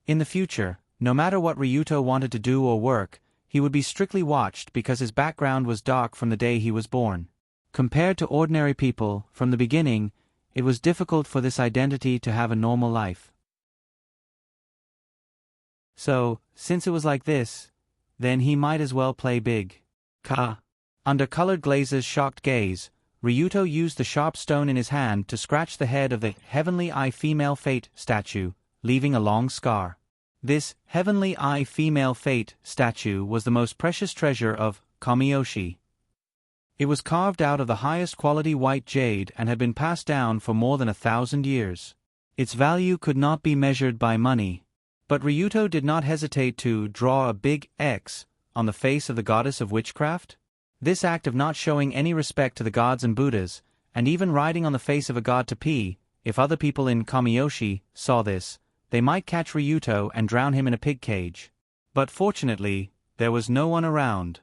In the future, no matter what Ryuto wanted to do or work, he would be strictly watched because his background was dark from the day he was born. Compared to ordinary people, from the beginning, it was difficult for this identity to have a normal life. So, since it was like this, then he might as well play big. Under Colored Glaze's shocked gaze, Ryuto used the sharp stone in his hand to scratch the head of the Heavenly Eye Female Fate statue, leaving a long scar. This Heavenly Eye Female Fate statue was the most precious treasure of Kamiyoshi. It was carved out of the highest quality white jade and had been passed down for more than 1,000 years. Its value could not be measured by money. But Ryuto did not hesitate to draw a big X on the face of the goddess of witchcraft. This act of not showing any respect to the gods and Buddhas, and even writing on the face of a god to pee, if other people in Kamiyoshi saw this, they might catch Ryuto and drown him in a pig cage. But fortunately, there was no one around.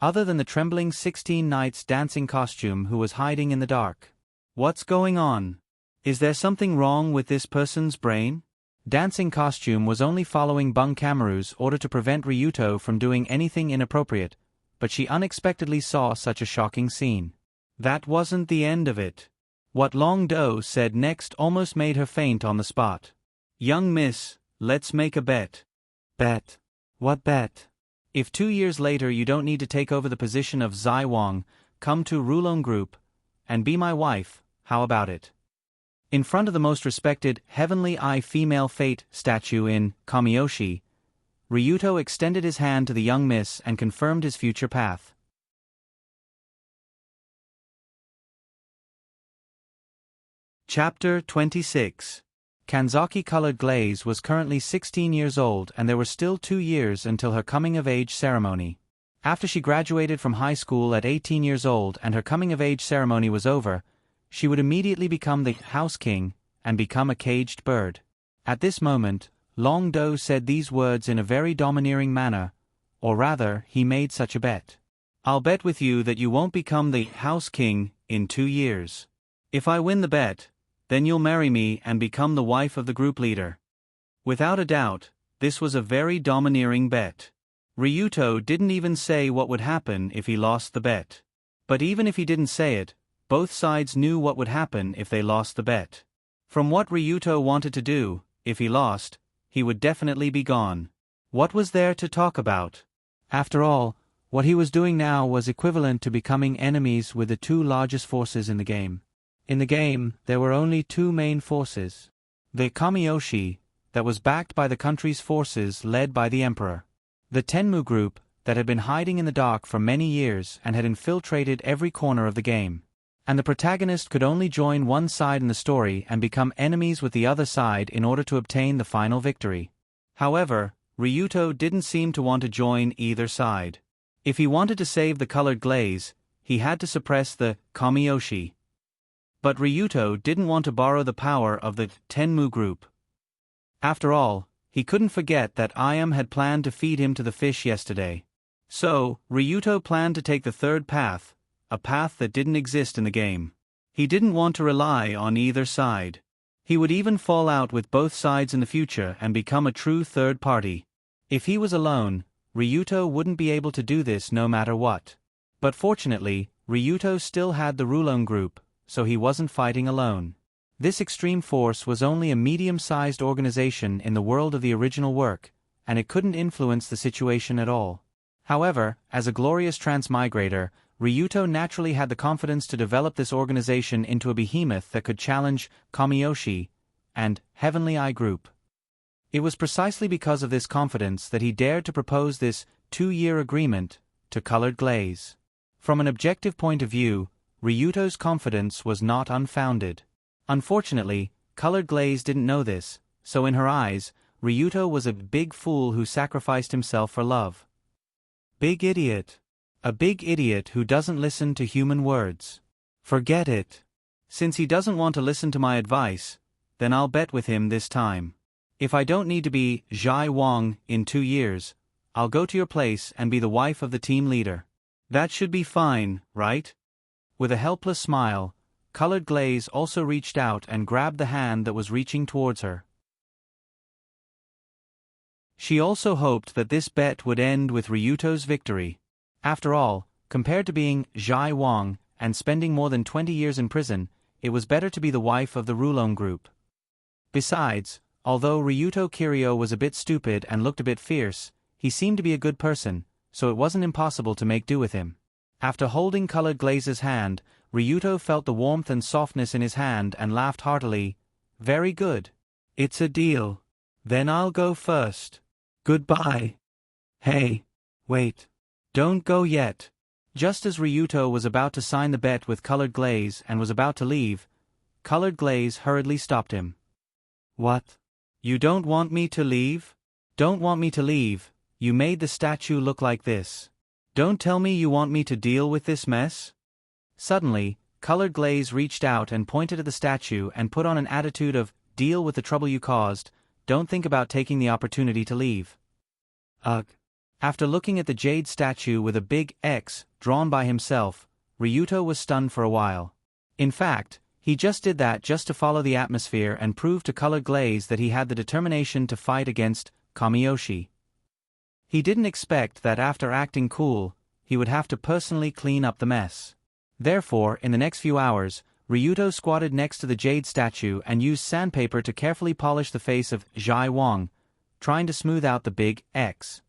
Other than the trembling 16 Knights dancing costume who was hiding in the dark. What's going on? Is there something wrong with this person's brain? Dancing Costume was only following Bunkamuru's order to prevent Ryuto from doing anything inappropriate, but she unexpectedly saw such a shocking scene. That wasn't the end of it. What Long Do said next almost made her faint on the spot. "Young miss, let's make a bet." "Bet? What bet?" "If 2 years later you don't need to take over the position of Zai Wang, come to Rulon Group and be my wife, how about it?" In front of the most respected Heavenly Eye Female Fate statue in Kamiyoshi, Ryuto extended his hand to the young miss and confirmed his future path. Chapter 26. Kanzaki-colored glaze was currently 16 years old and there were still 2 years until her coming-of-age ceremony. After she graduated from high school at 18 years old and her coming-of-age ceremony was over, she would immediately become the House King and become a caged bird. At this moment, Long Do said these words in a very domineering manner, or rather, he made such a bet. "I'll bet with you that you won't become the House King in 2 years. If I win the bet, then you'll marry me and become the wife of the group leader." Without a doubt, this was a very domineering bet. Ryuto didn't even say what would happen if he lost the bet. But even if he didn't say it, both sides knew what would happen if they lost the bet. From what Ryuto wanted to do, if he lost, he would definitely be gone. What was there to talk about? After all, what he was doing now was equivalent to becoming enemies with the 2 largest forces in the game. In the game, there were only 2 main forces. The Kamiyoshi, that was backed by the country's forces led by the emperor. The Tenmu group, that had been hiding in the dark for many years and had infiltrated every corner of the game. And the protagonist could only join one side in the story and become enemies with the other side in order to obtain the final victory. However, Ryuto didn't seem to want to join either side. If he wanted to save the colored glaze, he had to suppress the Kamiyoshi. But Ryuto didn't want to borrow the power of the Tenmu group. After all, he couldn't forget that Ayam had planned to feed him to the fish yesterday. So, Ryuto planned to take the third path, a path that didn't exist in the game. He didn't want to rely on either side. He would even fall out with both sides in the future and become a true third party. If he was alone, Ryuto wouldn't be able to do this no matter what. But fortunately, Ryuto still had the Rulon group, so he wasn't fighting alone. This extreme force was only a medium-sized organization in the world of the original work, and it couldn't influence the situation at all. However, as a glorious transmigrator, Ryuto naturally had the confidence to develop this organization into a behemoth that could challenge Kamiyoshi and Heavenly Eye Group. It was precisely because of this confidence that he dared to propose this 2-year agreement to Colored Glaze. From an objective point of view, Ryuto's confidence was not unfounded. Unfortunately, Colored Glaze didn't know this, so in her eyes, Ryuto was a big fool who sacrificed himself for love. Big idiot. A big idiot who doesn't listen to human words. Forget it. Since he doesn't want to listen to my advice, then I'll bet with him this time. If I don't need to be Zhai Wang in 2 years, I'll go to your place and be the wife of the team leader. That should be fine, right? With a helpless smile, Colored Glaze also reached out and grabbed the hand that was reaching towards her. She also hoped that this bet would end with Ryuto's victory. After all, compared to being Zhai Wang and spending more than 20 years in prison, it was better to be the wife of the Rulon group. Besides, although Ryuto Kiryu was a bit stupid and looked a bit fierce, he seemed to be a good person, so it wasn't impossible to make do with him. After holding Colored Glaze's hand, Ryuto felt the warmth and softness in his hand and laughed heartily. Very good. It's a deal. Then I'll go first. Goodbye. Hey. Wait. Don't go yet. Just as Ryuto was about to sign the bet with Colored Glaze and was about to leave, Colored Glaze hurriedly stopped him. What? You don't want me to leave? Don't want me to leave. You made the statue look like this. Don't tell me you want me to deal with this mess? Suddenly, Colored Glaze reached out and pointed at the statue and put on an attitude of, deal with the trouble you caused, don't think about taking the opportunity to leave. Ugh. After looking at the jade statue with a big X drawn by himself, Ryuto was stunned for a while. In fact, he just did that just to follow the atmosphere and prove to Colored Glaze that he had the determination to fight against Kamiyoshi. He didn't expect that after acting cool, he would have to personally clean up the mess. Therefore, in the next few hours, Ryuto squatted next to the jade statue and used sandpaper to carefully polish the face of Zhai Wang, trying to smooth out the big X.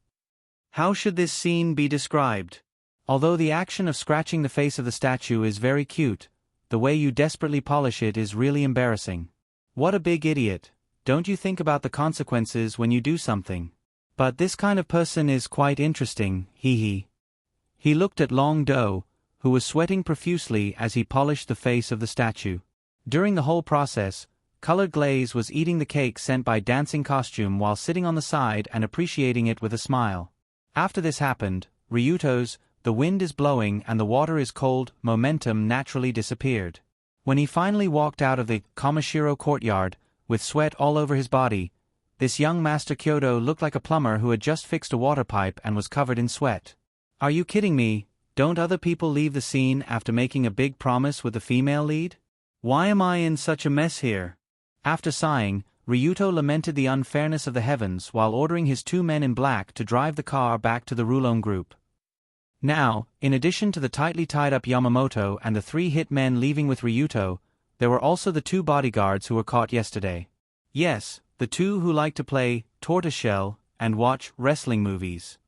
How should this scene be described? Although the action of scratching the face of the statue is very cute, the way you desperately polish it is really embarrassing. What a big idiot. Don't you think about the consequences when you do something? But this kind of person is quite interesting, hee. He looked at Long Do, who was sweating profusely as he polished the face of the statue. During the whole process, Colored Glaze was eating the cake sent by Dancing Costume while sitting on the side and appreciating it with a smile. After this happened, Ryuto's "the wind is blowing and the water is cold" momentum naturally disappeared. When he finally walked out of the Kamishiro courtyard, with sweat all over his body, this young Master Kyoto looked like a plumber who had just fixed a water pipe and was covered in sweat. Are you kidding me? Don't other people leave the scene after making a big promise with the female lead? Why am I in such a mess here? After sighing, Ryuto lamented the unfairness of the heavens while ordering his 2 men in black to drive the car back to the Rulon group. Now, in addition to the tightly tied-up Yamamoto and the 3 hit men leaving with Ryuto, there were also the 2 bodyguards who were caught yesterday. Yes, the 2 who like to play tortoiseshell and watch wrestling movies.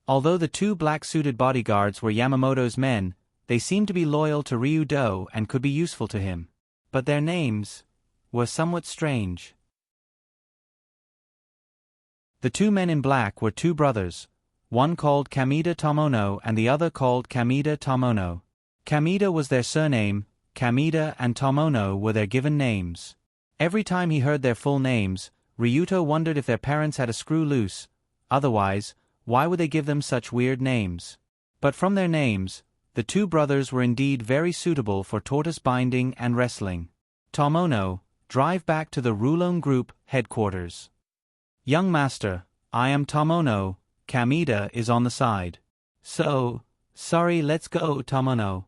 Although the 2 black-suited bodyguards were Yamamoto's men, they seemed to be loyal to Ryudo and could be useful to him. But their names were somewhat strange. The 2 men in black were 2 brothers, one called Kamida Tomono and the other called Kamida Tomono. Kamida was their surname, Kamida and Tomono were their given names. Every time he heard their full names, Ryuto wondered if their parents had a screw loose, otherwise, why would they give them such weird names? But from their names, the 2 brothers were indeed very suitable for tortoise binding and wrestling. Tomono, drive back to the Rulon Group headquarters. Young master, I am Tomono, Kamida is on the side. Sorry, let's go, Tomono.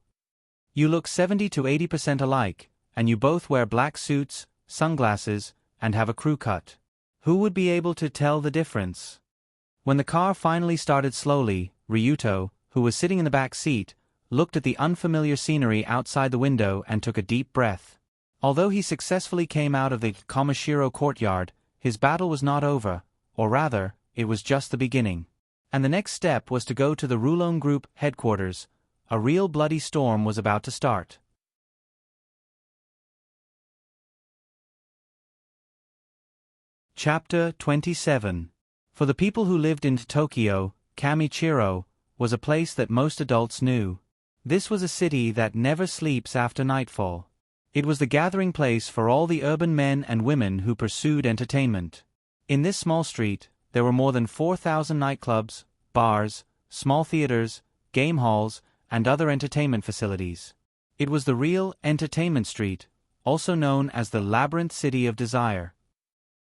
You look 70 to 80% alike, and you both wear black suits, sunglasses, and have a crew cut. Who would be able to tell the difference? When the car finally started slowly, Ryuto, who was sitting in the back seat, looked at the unfamiliar scenery outside the window and took a deep breath. Although he successfully came out of the Kamishiro courtyard, his battle was not over, or rather, it was just the beginning. And the next step was to go to the Rulon Group headquarters. A real bloody storm was about to start. Chapter 27. For the people who lived in Tokyo, Kamichiro was a place that most adults knew. This was a city that never sleeps after nightfall. It was the gathering place for all the urban men and women who pursued entertainment. In this small street, there were more than 4,000 nightclubs, bars, small theaters, game halls, and other entertainment facilities. It was the real entertainment street, also known as the Labyrinth City of Desire.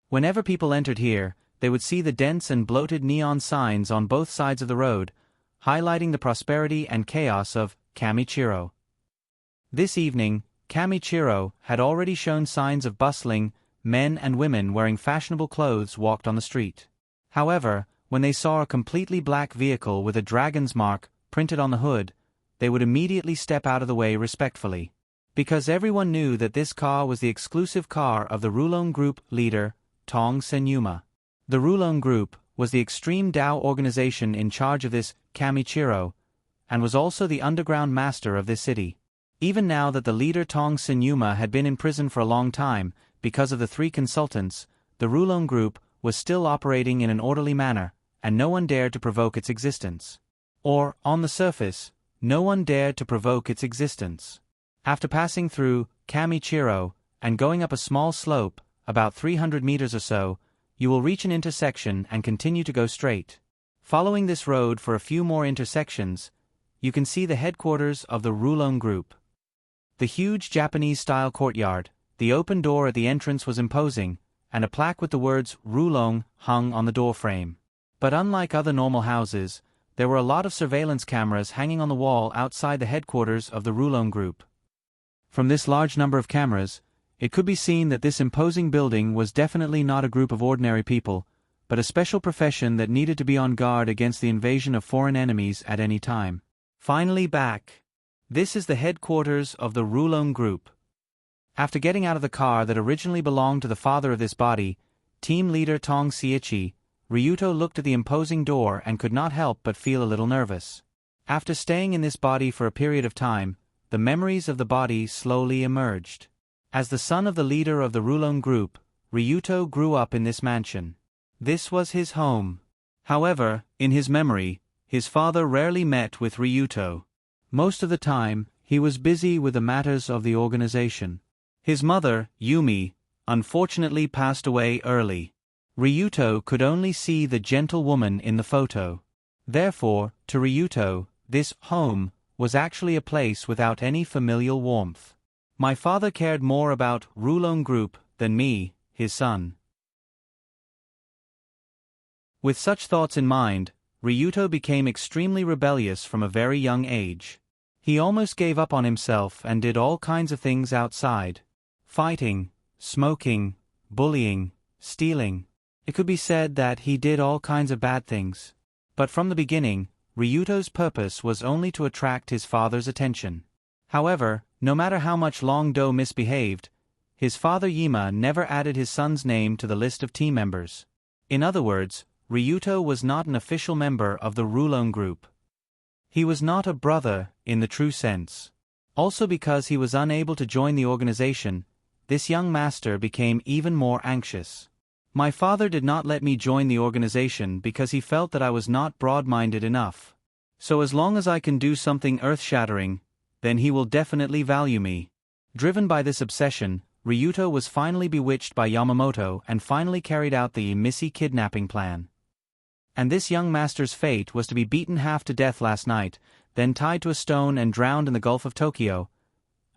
Whenever people entered here, they would see the dense and bloated neon signs on both sides of the road, highlighting the prosperity and chaos of Kamichiro. This evening, Kamichiro had already shown signs of bustling. Men and women wearing fashionable clothes walked on the street. However, when they saw a completely black vehicle with a dragon's mark printed on the hood, they would immediately step out of the way respectfully. Because everyone knew that this car was the exclusive car of the Rulon Group leader, Tong Senyuma. The Rulon Group was the extreme Dao organization in charge of this Kamichiro, and was also the underground master of this city. Even now that the leader Tong Senyuma had been in prison for a long time, because of the 3 consultants, the Rulon Group was still operating in an orderly manner, and no one dared to provoke its existence. Or, on the surface, no one dared to provoke its existence. After passing through Kamichiro, and going up a small slope, about 300 meters or so, you will reach an intersection and continue to go straight. Following this road for a few more intersections, you can see the headquarters of the Rulon Group. The huge Japanese-style courtyard, the open door at the entrance was imposing, and a plaque with the words Rulon hung on the doorframe. But unlike other normal houses, there were a lot of surveillance cameras hanging on the wall outside the headquarters of the Rulon Group. From this large number of cameras, it could be seen that this imposing building was definitely not a group of ordinary people, but a special profession that needed to be on guard against the invasion of foreign enemies at any time. Finally back. This is the headquarters of the Rulon Group. After getting out of the car that originally belonged to the father of this body, team leader Tong Seiichi, Ryuto looked at the imposing door and could not help but feel a little nervous. After staying in this body for a period of time, the memories of the body slowly emerged. As the son of the leader of the Rulon Group, Ryuto grew up in this mansion. This was his home. However, in his memory, his father rarely met with Ryuto. Most of the time, he was busy with the matters of the organization. His mother, Yumi, unfortunately passed away early. Ryuto could only see the gentle woman in the photo. Therefore, to Ryuto, this home was actually a place without any familial warmth. My father cared more about Rulon Group than me, his son. With such thoughts in mind, Ryuto became extremely rebellious from a very young age. He almost gave up on himself and did all kinds of things outside. Fighting, smoking, bullying, stealing. It could be said that he did all kinds of bad things. But from the beginning, Ryuto's purpose was only to attract his father's attention. However, no matter how much Long Do misbehaved, his father Yima never added his son's name to the list of team members. In other words, Ryuto was not an official member of the Rulon Group. He was not a brother in the true sense. Also because he was unable to join the organization, this young master became even more anxious. My father did not let me join the organization because he felt that I was not broad-minded enough. So as long as I can do something earth-shattering, then he will definitely value me. Driven by this obsession, Ryuto was finally bewitched by Yamamoto and finally carried out the Missy kidnapping plan. And this young master's fate was to be beaten half to death last night, then tied to a stone and drowned in the Gulf of Tokyo.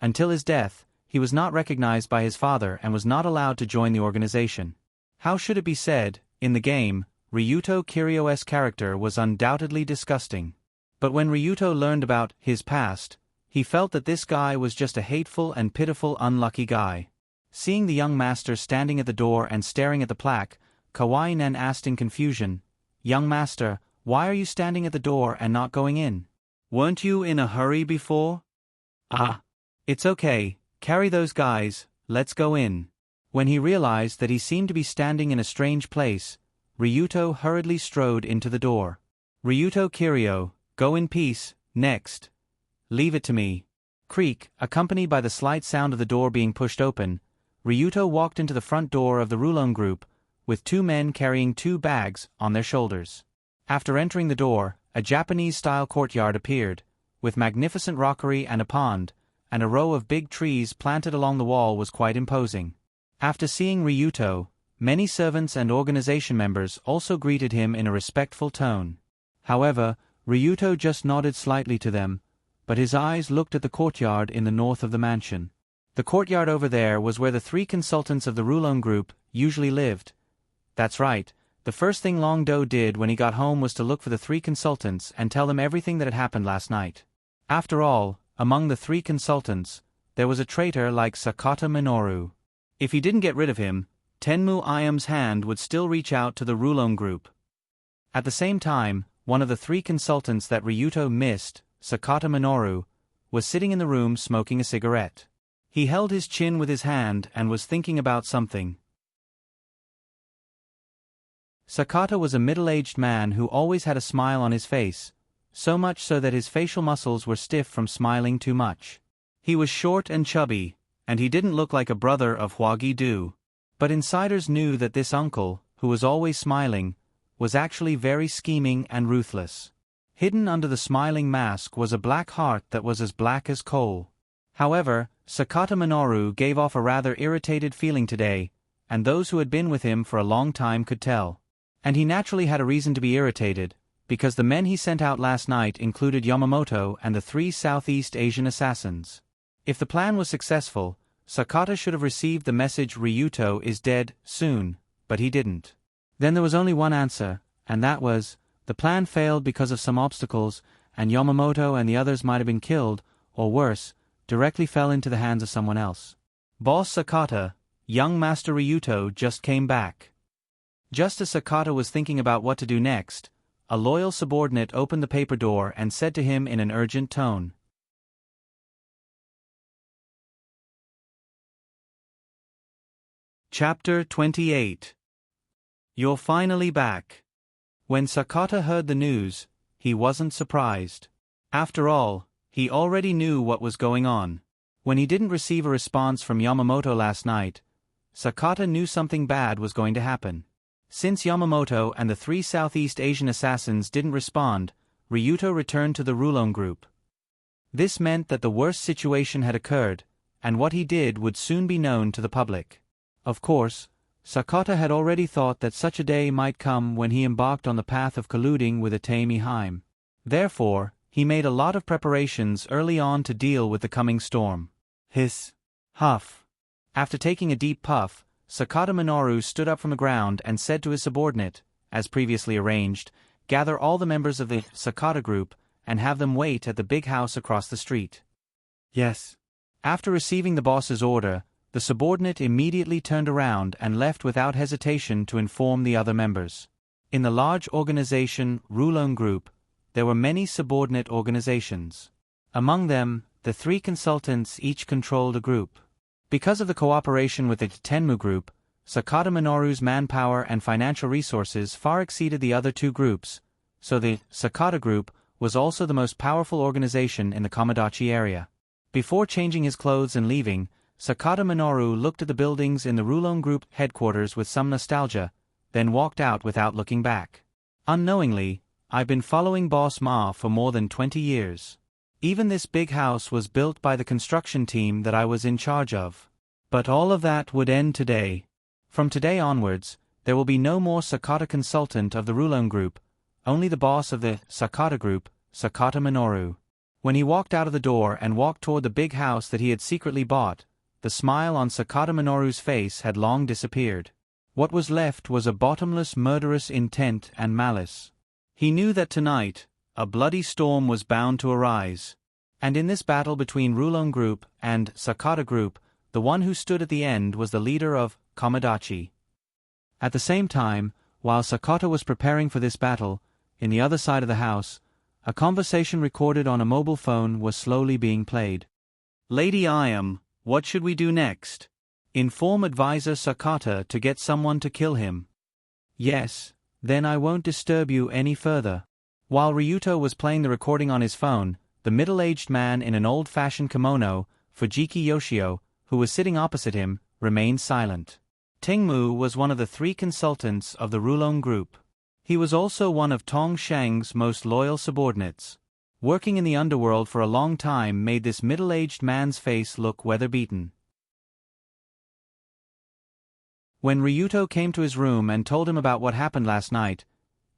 Until his death, he was not recognized by his father and was not allowed to join the organization. How should it be said, in the game, Ryuto Kiryo's character was undoubtedly disgusting. But when Ryuto learned about his past, he felt that this guy was just a hateful and pitiful unlucky guy. Seeing the young master standing at the door and staring at the plaque, Kawaii-nen asked in confusion, "Young master, why are you standing at the door and not going in? Weren't you in a hurry before?" "Ah. It's okay, carry those guys, let's go in." When he realized that he seemed to be standing in a strange place, Ryuto hurriedly strode into the door. "Ryuto Kiryo, go in peace, next. Leave it to me." Creak, accompanied by the slight sound of the door being pushed open, Ryuto walked into the front door of the Rulon Group, with two men carrying 2 bags on their shoulders. After entering the door, a Japanese-style courtyard appeared, with magnificent rockery and a pond, and a row of big trees planted along the wall was quite imposing. After seeing Ryuto, many servants and organization members also greeted him in a respectful tone. However, Ryuto just nodded slightly to them, but his eyes looked at the courtyard in the north of the mansion. The courtyard over there was where the 3 consultants of the Rulon Group usually lived. That's right, the first thing Long Do did when he got home was to look for the 3 consultants and tell them everything that had happened last night. After all, among the 3 consultants, there was a traitor like Sakata Minoru. If he didn't get rid of him, Tenmu Iam's hand would still reach out to the Rulon Group. At the same time, one of the 3 consultants that Ryuto missed, Sakata Minoru, was sitting in the room smoking a cigarette. He held his chin with his hand and was thinking about something. Sakata was a middle-aged man who always had a smile on his face, so much so that his facial muscles were stiff from smiling too much. He was short and chubby, and he didn't look like a brother of Hwagi-do. But insiders knew that this uncle, who was always smiling, was actually very scheming and ruthless. Hidden under the smiling mask was a black heart that was as black as coal. However, Sakata Minoru gave off a rather irritated feeling today, and those who had been with him for a long time could tell. And he naturally had a reason to be irritated, because the men he sent out last night included Yamamoto and the 3 Southeast Asian assassins. If the plan was successful, Sakata should have received the message Ryuto is dead soon, but he didn't. Then there was only one answer, and that was, the plan failed because of some obstacles, and Yamamoto and the others might have been killed, or worse, directly fell into the hands of someone else. Boss Sakata, young Master Ryuto just came back. Just as Sakata was thinking about what to do next, a loyal subordinate opened the paper door and said to him in an urgent tone. Chapter 28. You're finally back. When Sakata heard the news, he wasn't surprised. After all, he already knew what was going on. When he didn't receive a response from Yamamoto last night, Sakata knew something bad was going to happen. Since Yamamoto and the 3 Southeast Asian assassins didn't respond, Ryuto returned to the Rulon Group. This meant that the worst situation had occurred, and what he did would soon be known to the public. Of course, Sakata had already thought that such a day might come when he embarked on the path of colluding with Atami Heim. Therefore, he made a lot of preparations early on to deal with the coming storm. Hiss. Huff. After taking a deep puff, Sakata Minoru stood up from the ground and said to his subordinate, as previously arranged, gather all the members of the Sakata group and have them wait at the big house across the street. Yes. After receiving the boss's order, the subordinate immediately turned around and left without hesitation to inform the other members. In the large organization Rulon Group, there were many subordinate organizations. Among them, the 3 consultants each controlled a group. Because of the cooperation with the Tenmu Group, Sakata Minoru's manpower and financial resources far exceeded the other 2 groups, so the Sakata Group was also the most powerful organization in the Komodachi area. Before changing his clothes and leaving, Sakata Minoru looked at the buildings in the Rulon Group headquarters with some nostalgia, then walked out without looking back. Unknowingly, I've been following Boss Ma for more than 20 years. Even this big house was built by the construction team that I was in charge of. But all of that would end today. From today onwards, there will be no more Sakata consultant of the Rulon Group, only the boss of the Sakata Group, Sakata Minoru. When he walked out of the door and walked toward the big house that he had secretly bought, the smile on Sakata Minoru's face had long disappeared. What was left was a bottomless murderous intent and malice. He knew that tonight, a bloody storm was bound to arise. And in this battle between Rulon Group and Sakata Group, the one who stood at the end was the leader of Komodachi. At the same time, while Sakata was preparing for this battle, in the other side of the house, a conversation recorded on a mobile phone was slowly being played. Lady Ayam, what should we do next? Inform advisor Sakata to get someone to kill him. Yes, then I won't disturb you any further. While Ryuto was playing the recording on his phone, the middle-aged man in an old-fashioned kimono, Fujiki Yoshio, who was sitting opposite him, remained silent. Tingmu was one of the 3 consultants of the Rulon Group. He was also one of Tong Sheng's most loyal subordinates. Working in the underworld for a long time made this middle-aged man's face look weather-beaten. When Ryuto came to his room and told him about what happened last night,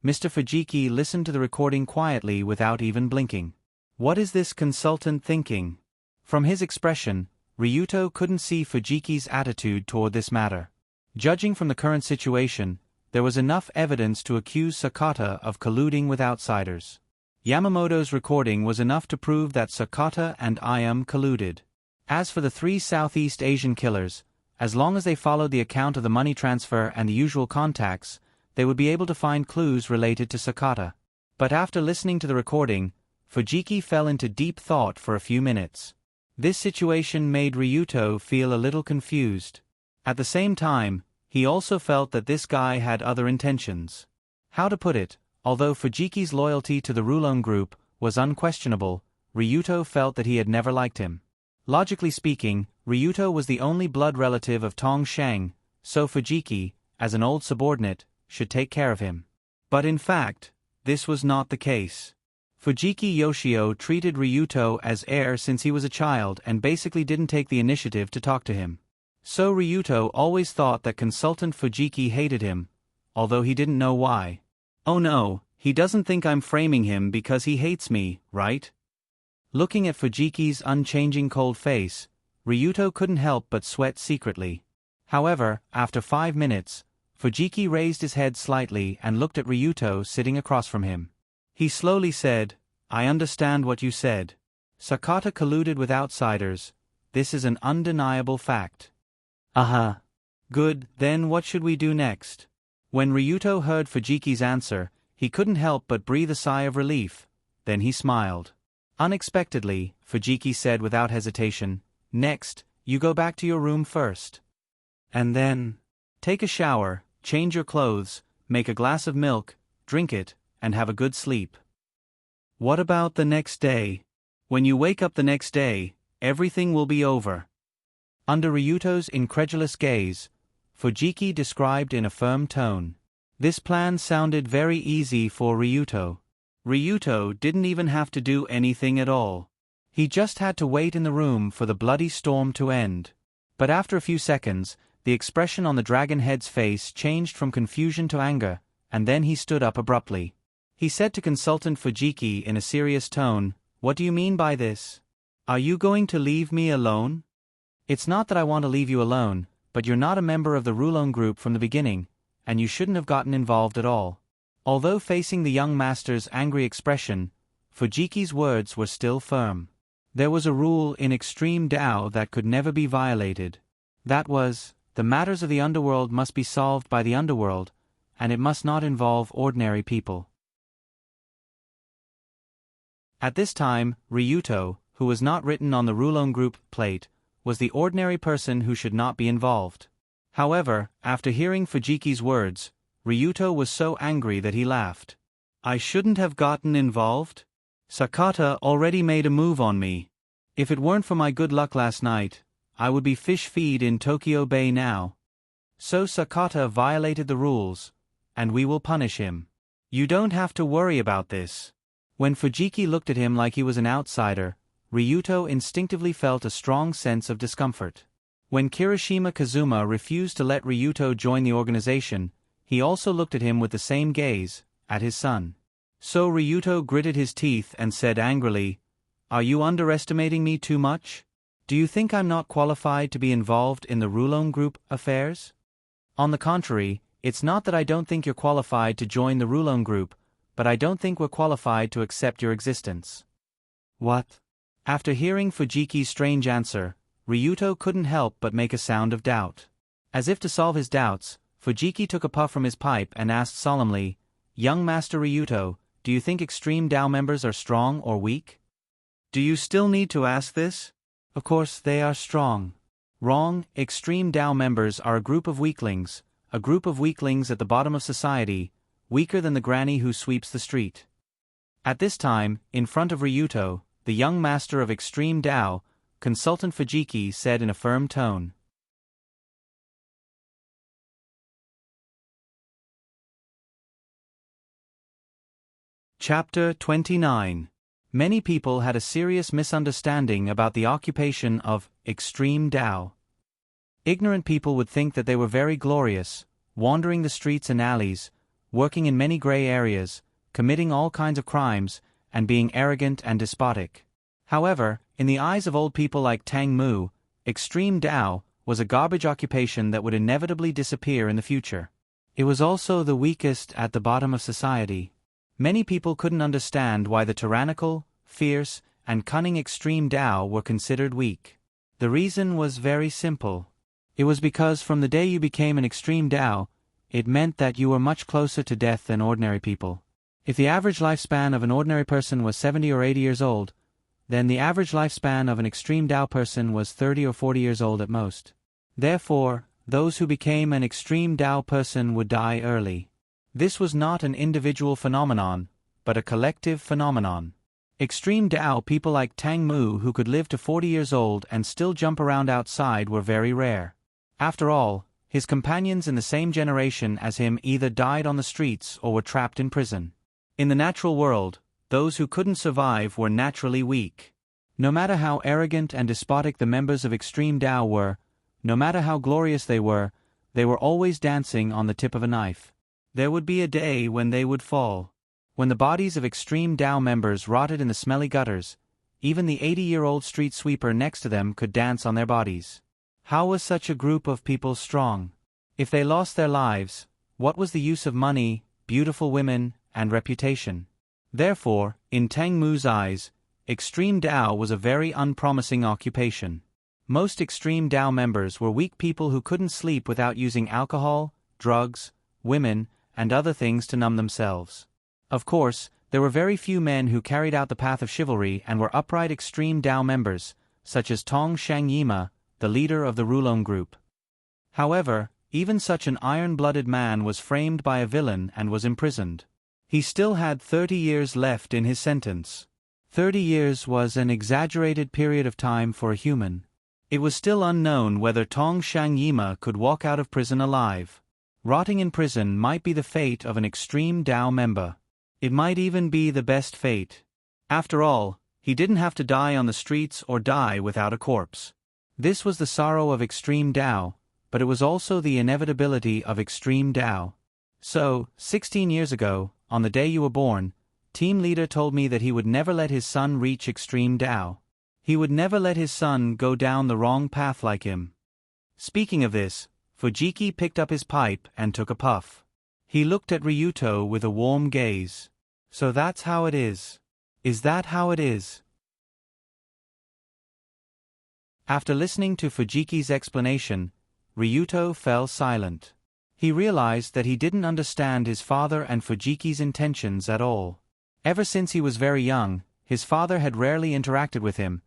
Mr. Fujiki listened to the recording quietly without even blinking. What is this consultant thinking? From his expression, Ryuto couldn't see Fujiki's attitude toward this matter. Judging from the current situation, there was enough evidence to accuse Sakata of colluding with outsiders. Yamamoto's recording was enough to prove that Sakata and Ayam colluded. As for the 3 Southeast Asian killers, as long as they followed the account of the money transfer and the usual contacts, they would be able to find clues related to Sakata. But after listening to the recording, Fujiki fell into deep thought for a few minutes. This situation made Ryuto feel a little confused. At the same time, he also felt that this guy had other intentions. How to put it, although Fujiki's loyalty to the Rulon Group was unquestionable, Ryuto felt that he had never liked him. Logically speaking, Ryuto was the only blood relative of Tong Sheng, so Fujiki, as an old subordinate, should take care of him. But in fact, this was not the case. Fujiki Yoshio treated Ryuto as heir since he was a child and basically didn't take the initiative to talk to him. So Ryuto always thought that consultant Fujiki hated him, although he didn't know why. Oh no, he doesn't think I'm framing him because he hates me, right? Looking at Fujiki's unchanging cold face, Ryuto couldn't help but sweat secretly. However, after 5 minutes, Fujiki raised his head slightly and looked at Ryuto sitting across from him. He slowly said, I understand what you said. Sakata colluded with outsiders. This is an undeniable fact. Aha. Good, then what should we do next? When Ryuto heard Fujiki's answer, he couldn't help but breathe a sigh of relief. Then he smiled. Unexpectedly, Fujiki said without hesitation, Next, you go back to your room first. And then, take a shower, change your clothes, make a glass of milk, drink it, and have a good sleep. What about the next day? When you wake up the next day, everything will be over. Under Ryuto's incredulous gaze, Fujiki described in a firm tone. This plan sounded very easy for Ryuto. Ryuto didn't even have to do anything at all. He just had to wait in the room for the bloody storm to end. But after a few seconds, the expression on the dragon head's face changed from confusion to anger, and then he stood up abruptly. He said to Consultant Fujiki in a serious tone, "What do you mean by this? Are you going to leave me alone?" "It's not that I want to leave you alone, but you're not a member of the Rulon group from the beginning, and you shouldn't have gotten involved at all." Although facing the young master's angry expression, Fujiki's words were still firm. There was a rule in extreme Tao that could never be violated. That was, the matters of the underworld must be solved by the underworld, and it must not involve ordinary people. At this time, Ryuto, who was not written on the Rulon group plate, was the ordinary person who should not be involved. However, after hearing Fujiki's words, Ryuto was so angry that he laughed. "I shouldn't have gotten involved? Sakata already made a move on me. If it weren't for my good luck last night, I would be fish feed in Tokyo Bay now. So Sakata violated the rules, and we will punish him. You don't have to worry about this." When Fujiki looked at him like he was an outsider, Ryuto instinctively felt a strong sense of discomfort. When Kirishima Kazuma refused to let Ryuto join the organization, he also looked at him with the same gaze, at his son. So Ryuto gritted his teeth and said angrily, "Are you underestimating me too much? Do you think I'm not qualified to be involved in the Rulon group affairs? On the contrary, it's not that I don't think you're qualified to join the Rulon group, but I don't think we're qualified to accept your existence." "What?" After hearing Fujiki's strange answer, Ryuto couldn't help but make a sound of doubt. As if to solve his doubts, Fujiki took a puff from his pipe and asked solemnly, "Young Master Ryuto, do you think extreme Tao members are strong or weak?" "Do you still need to ask this?" "Of course they are strong." "Wrong, extreme Tao members are a group of weaklings at the bottom of society, weaker than the granny who sweeps the street." At this time, in front of Ryuto, the young master of extreme Tao, Consultant Fujiki said in a firm tone. Chapter 29. Many people had a serious misunderstanding about the occupation of extreme Tao. Ignorant people would think that they were very glorious, wandering the streets and alleys, working in many gray areas, committing all kinds of crimes, and being arrogant and despotic. However, in the eyes of old people like Tang Mu, extreme Tao was a garbage occupation that would inevitably disappear in the future. It was also the weakest at the bottom of society. Many people couldn't understand why the tyrannical, fierce, and cunning extreme Tao were considered weak. The reason was very simple. It was because from the day you became an extreme Tao, it meant that you were much closer to death than ordinary people. If the average lifespan of an ordinary person was 70 or 80 years old, then the average lifespan of an extreme Tao person was 30 or 40 years old at most. Therefore, those who became an extreme Tao person would die early. This was not an individual phenomenon, but a collective phenomenon. Extreme Tao people like Tang Mu who could live to 40 years old and still jump around outside were very rare. After all, his companions in the same generation as him either died on the streets or were trapped in prison. In the natural world, those who couldn't survive were naturally weak. No matter how arrogant and despotic the members of extreme Tao were, no matter how glorious they were always dancing on the tip of a knife. There would be a day when they would fall. When the bodies of extreme Tao members rotted in the smelly gutters, even the 80-year-old street sweeper next to them could dance on their bodies. How was such a group of people strong? If they lost their lives, what was the use of money, beautiful women, and reputation? Therefore, in Tang Mu's eyes, extreme Tao was a very unpromising occupation. Most extreme Tao members were weak people who couldn't sleep without using alcohol, drugs, women, and other things to numb themselves. Of course, there were very few men who carried out the path of chivalry and were upright extreme Tao members, such as Tong Shangyima, the leader of the Rulon group. However, even such an iron-blooded man was framed by a villain and was imprisoned. He still had 30 years left in his sentence. 30 years was an exaggerated period of time for a human. It was still unknown whether Tong Shangyima could walk out of prison alive. Rotting in prison might be the fate of an extreme Tao member. It might even be the best fate. After all, He didn't have to die on the streets or die without a corpse. This was the sorrow of extreme Tao, but it was also the inevitability of extreme Tao. So, 16 years ago, on the day you were born, Team Leader told me that he would never let his son reach extreme Tao. He would never let his son go down the wrong path like him. Speaking of this, Fujiki picked up his pipe and took a puff. He looked at Ryuto with a warm gaze. So that's how it is. Is that how it is? After listening to Fujiki's explanation, Ryuto fell silent. He realized that he didn't understand his father and Fujiki's intentions at all. Ever since he was very young, his father had rarely interacted with him,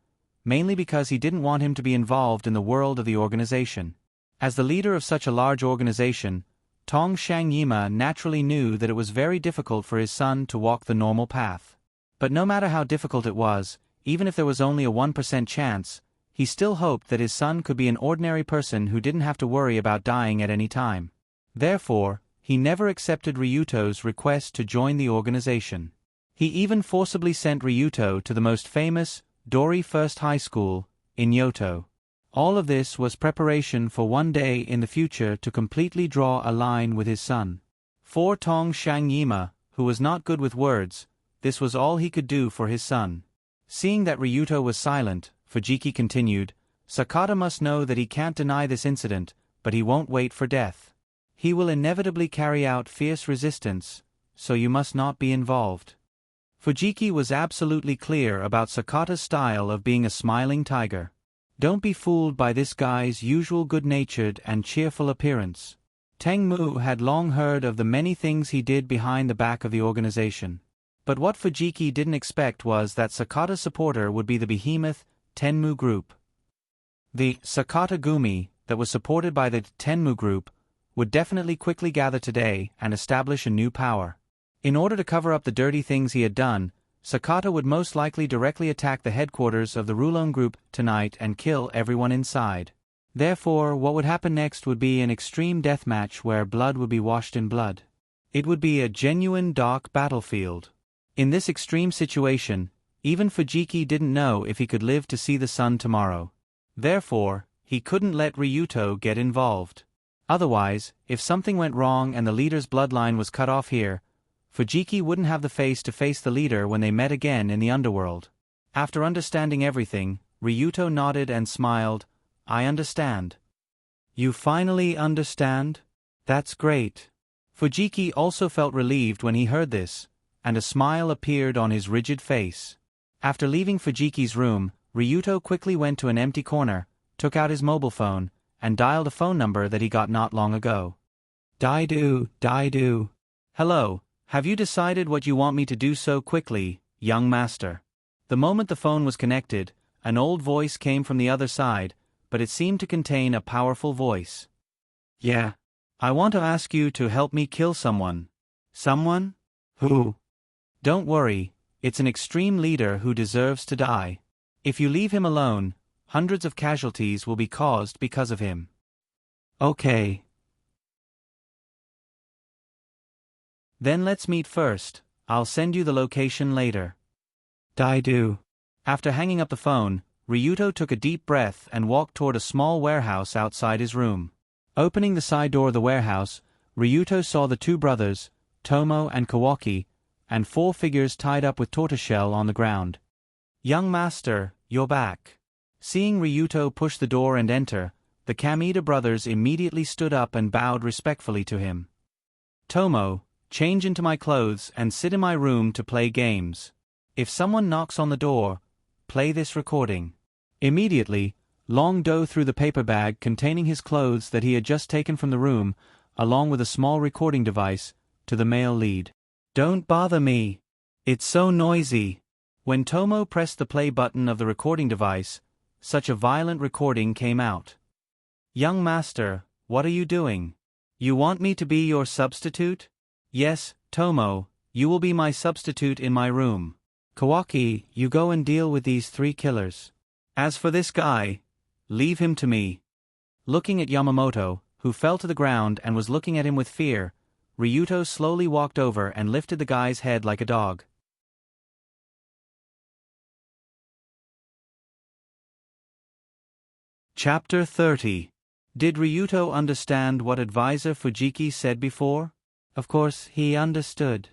mainly because he didn't want him to be involved in the world of the organization. As the leader of such a large organization, Tong Shangyima naturally knew that it was very difficult for his son to walk the normal path. But no matter how difficult it was, even if there was only a 1% chance, he still hoped that his son could be an ordinary person who didn't have to worry about dying at any time. Therefore, he never accepted Ryuto's request to join the organization. He even forcibly sent Ryuto to the most famous Dori First High School in Kyoto. All of this was preparation for one day in the future to completely draw a line with his son. For Tong Shangyima, who was not good with words, this was all he could do for his son. Seeing that Ryuto was silent, Fujiki continued, "Sakata must know that he can't deny this incident, but he won't wait for death. He will inevitably carry out fierce resistance, so you must not be involved." Fujiki was absolutely clear about Sakata's style of being a smiling tiger. Don't be fooled by this guy's usual good-natured and cheerful appearance. Tengmu had long heard of the many things he did behind the back of the organization. But what Fujiki didn't expect was that Sakata's supporter would be the behemoth Tenmu Group. The Sakata Gumi, that was supported by the Tenmu Group, would definitely quickly gather today and establish a new power. In order to cover up the dirty things he had done, Sakata would most likely directly attack the headquarters of the Rulon Group tonight and kill everyone inside. Therefore, what would happen next would be an extreme deathmatch where blood would be washed in blood. It would be a genuine dark battlefield. In this extreme situation, even Fujiki didn't know if he could live to see the sun tomorrow. Therefore, he couldn't let Ryuto get involved. Otherwise, if something went wrong and the leader's bloodline was cut off here, Fujiki wouldn't have the face to face the leader when they met again in the underworld. After understanding everything, Ryuto nodded and smiled. "I understand." "You finally understand? That's great." Fujiki also felt relieved when he heard this, and a smile appeared on his rigid face. After leaving Fujiki's room, Ryuto quickly went to an empty corner, took out his mobile phone, and dialed a phone number that he got not long ago. Daidu. "Hello, have you decided what you want me to do so quickly, young master?" The moment the phone was connected, an old voice came from the other side, but it seemed to contain a powerful voice. "Yeah. I want to ask you to help me kill someone." "Someone? Who?" "Don't worry, it's an extreme leader who deserves to die. If you leave him alone, hundreds of casualties will be caused because of him." "Okay. Then let's meet first. I'll send you the location later." Daidu. After hanging up the phone, Ryuto took a deep breath and walked toward a small warehouse outside his room. Opening the side door of the warehouse, Ryuto saw the two brothers, Tomo and Kawaki, and 4 figures tied up with tortoiseshell on the ground. "Young master, you're back." Seeing Ryuto push the door and enter, the Kameda brothers immediately stood up and bowed respectfully to him. "Tomo, change into my clothes and sit in my room to play games. If someone knocks on the door, play this recording." Immediately, Long Do threw the paper bag containing his clothes that he had just taken from the room, along with a small recording device, to the male lead. "Don't bother me. It's so noisy." When Tomo pressed the play button of the recording device, such a violent recording came out. "Young master, what are you doing? You want me to be your substitute?" "Yes, Tomo, you will be my substitute in my room. Kawaki, you go and deal with these 3 killers. As for this guy, leave him to me." Looking at Yamamoto, who fell to the ground and was looking at him with fear, Ryuto slowly walked over and lifted the guy's head like a dog. Chapter 30. Did Ryuto understand what Advisor Fujiki said before? Of course, he understood.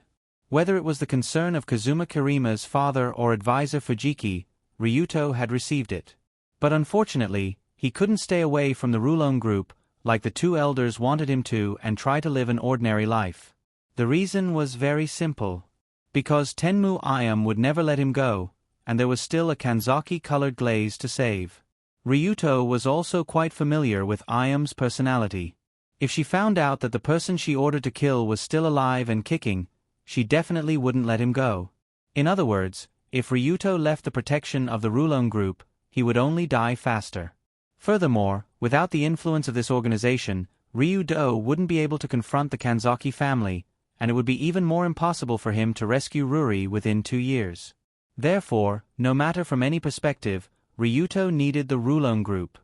Whether it was the concern of Kazuma Kirima's father or Advisor Fujiki, Ryuto had received it. But unfortunately, he couldn't stay away from the Rulon group, like the two elders wanted him to, and try to live an ordinary life. The reason was very simple. Because Tenmu Ayam would never let him go, and there was still a Kanzaki-colored glaze to save. Ryuto was also quite familiar with Ayam's personality. If she found out that the person she ordered to kill was still alive and kicking, she definitely wouldn't let him go. In other words, if Ryuto left the protection of the Rulon group, he would only die faster. Furthermore, without the influence of this organization, Ryudo wouldn't be able to confront the Kanzaki family, and it would be even more impossible for him to rescue Ruri within 2 years. Therefore, no matter from any perspective, Ryuto needed the Rulon group.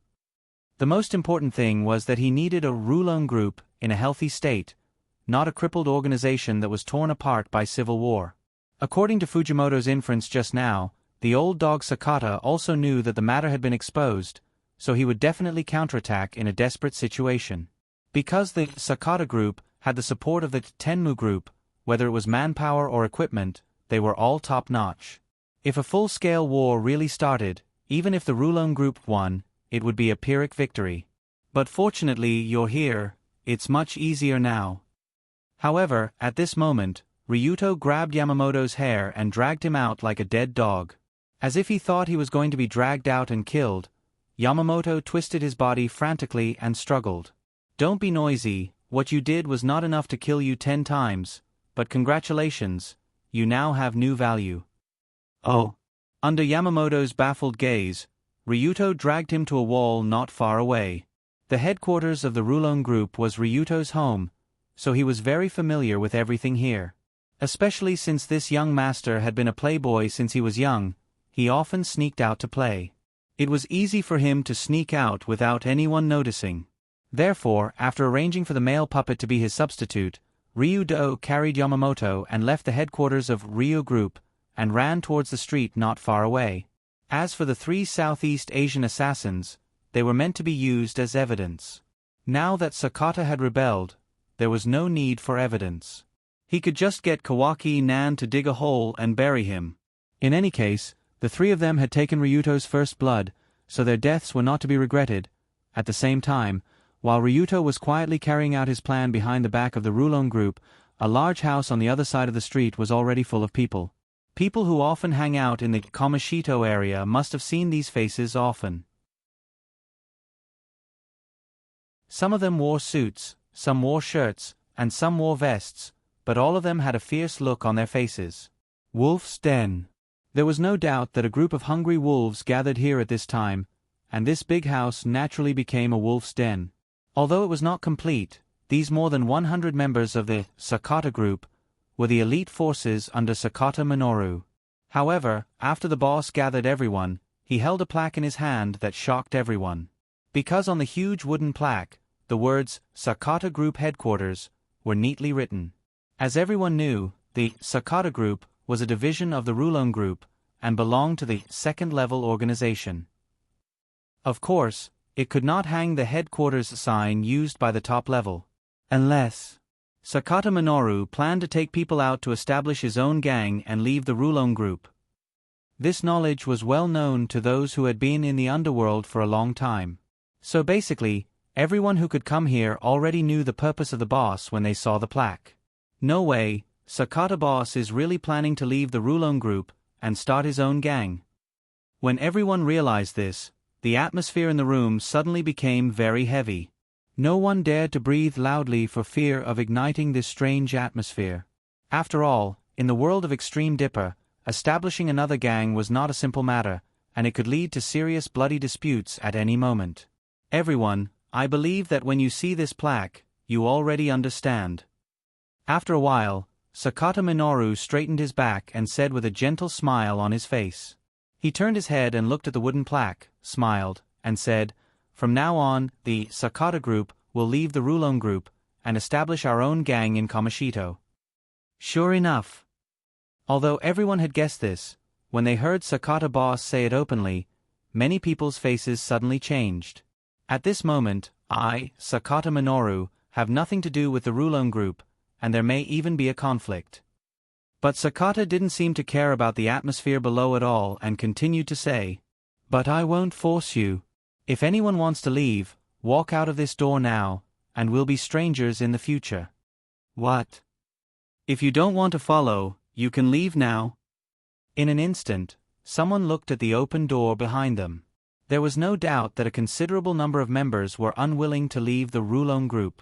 The most important thing was that he needed a Rulon group in a healthy state, not a crippled organization that was torn apart by civil war. According to Fujimoto's inference just now, the old dog Sakata also knew that the matter had been exposed, so he would definitely counterattack in a desperate situation. Because the Sakata group had the support of the Tenmu group, whether it was manpower or equipment, they were all top-notch. If a full-scale war really started, even if the Rulon group won, it would be a Pyrrhic victory. But fortunately you're here, it's much easier now. However, at this moment, Ryuto grabbed Yamamoto's hair and dragged him out like a dead dog. As if he thought he was going to be dragged out and killed, Yamamoto twisted his body frantically and struggled. Don't be noisy, what you did was not enough to kill you 10 times, but congratulations, you now have new value. Oh. Under Yamamoto's baffled gaze, Ryuto dragged him to a wall not far away. The headquarters of the Rulon group was Ryuto's home, so he was very familiar with everything here. Especially since this young master had been a playboy since he was young, he often sneaked out to play. It was easy for him to sneak out without anyone noticing. Therefore, after arranging for the male puppet to be his substitute, Ryudo carried Yamamoto and left the headquarters of Ryu Group, and ran towards the street not far away. As for the 3 Southeast Asian assassins, they were meant to be used as evidence. Now that Sakata had rebelled, there was no need for evidence. He could just get Kawaki Nan to dig a hole and bury him. In any case, the 3 of them had taken Ryuto's first blood, so their deaths were not to be regretted. At the same time, while Ryuto was quietly carrying out his plan behind the back of the Rulon group, a large house on the other side of the street was already full of people. People who often hang out in the Kamishito area must have seen these faces often. Some of them wore suits, some wore shirts, and some wore vests, but all of them had a fierce look on their faces. Wolf's Den. There was no doubt that a group of hungry wolves gathered here at this time, and this big house naturally became a wolf's den. Although it was not complete, these more than 100 members of the Sakata group were the elite forces under Sakata Minoru. However, after the boss gathered everyone, he held a plaque in his hand that shocked everyone. Because on the huge wooden plaque, the words Sakata Group Headquarters were neatly written. As everyone knew, the Sakata Group was a division of the Rulon Group and belonged to the second-level organization. Of course, it could not hang the headquarters sign used by the top level. Unless Sakata Minoru planned to take people out to establish his own gang and leave the Rulon Group. This knowledge was well known to those who had been in the underworld for a long time. So basically, everyone who could come here already knew the purpose of the boss when they saw the plaque. No way, Sakata boss is really planning to leave the Rulon Group and start his own gang. When everyone realized this, the atmosphere in the room suddenly became very heavy. No one dared to breathe loudly for fear of igniting this strange atmosphere. After all, in the world of Extreme Dipper, establishing another gang was not a simple matter, and it could lead to serious bloody disputes at any moment. Everyone, I believe that when you see this plaque, you already understand. After a while, Sakata Minoru straightened his back and said with a gentle smile on his face. He turned his head and looked at the wooden plaque, smiled, and said, "From now on, the Sakata Group will leave the Rulon Group and establish our own gang in Kamishito." Sure enough. Although everyone had guessed this, when they heard Sakata boss say it openly, many people's faces suddenly changed. At this moment, I, Sakata Minoru, have nothing to do with the Rulon group, and there may even be a conflict. But Sakata didn't seem to care about the atmosphere below at all and continued to say, "But I won't force you. If anyone wants to leave, walk out of this door now, and we'll be strangers in the future." "What? If you don't want to follow, you can leave now." In an instant, someone looked at the open door behind them. There was no doubt that a considerable number of members were unwilling to leave the Rulon group.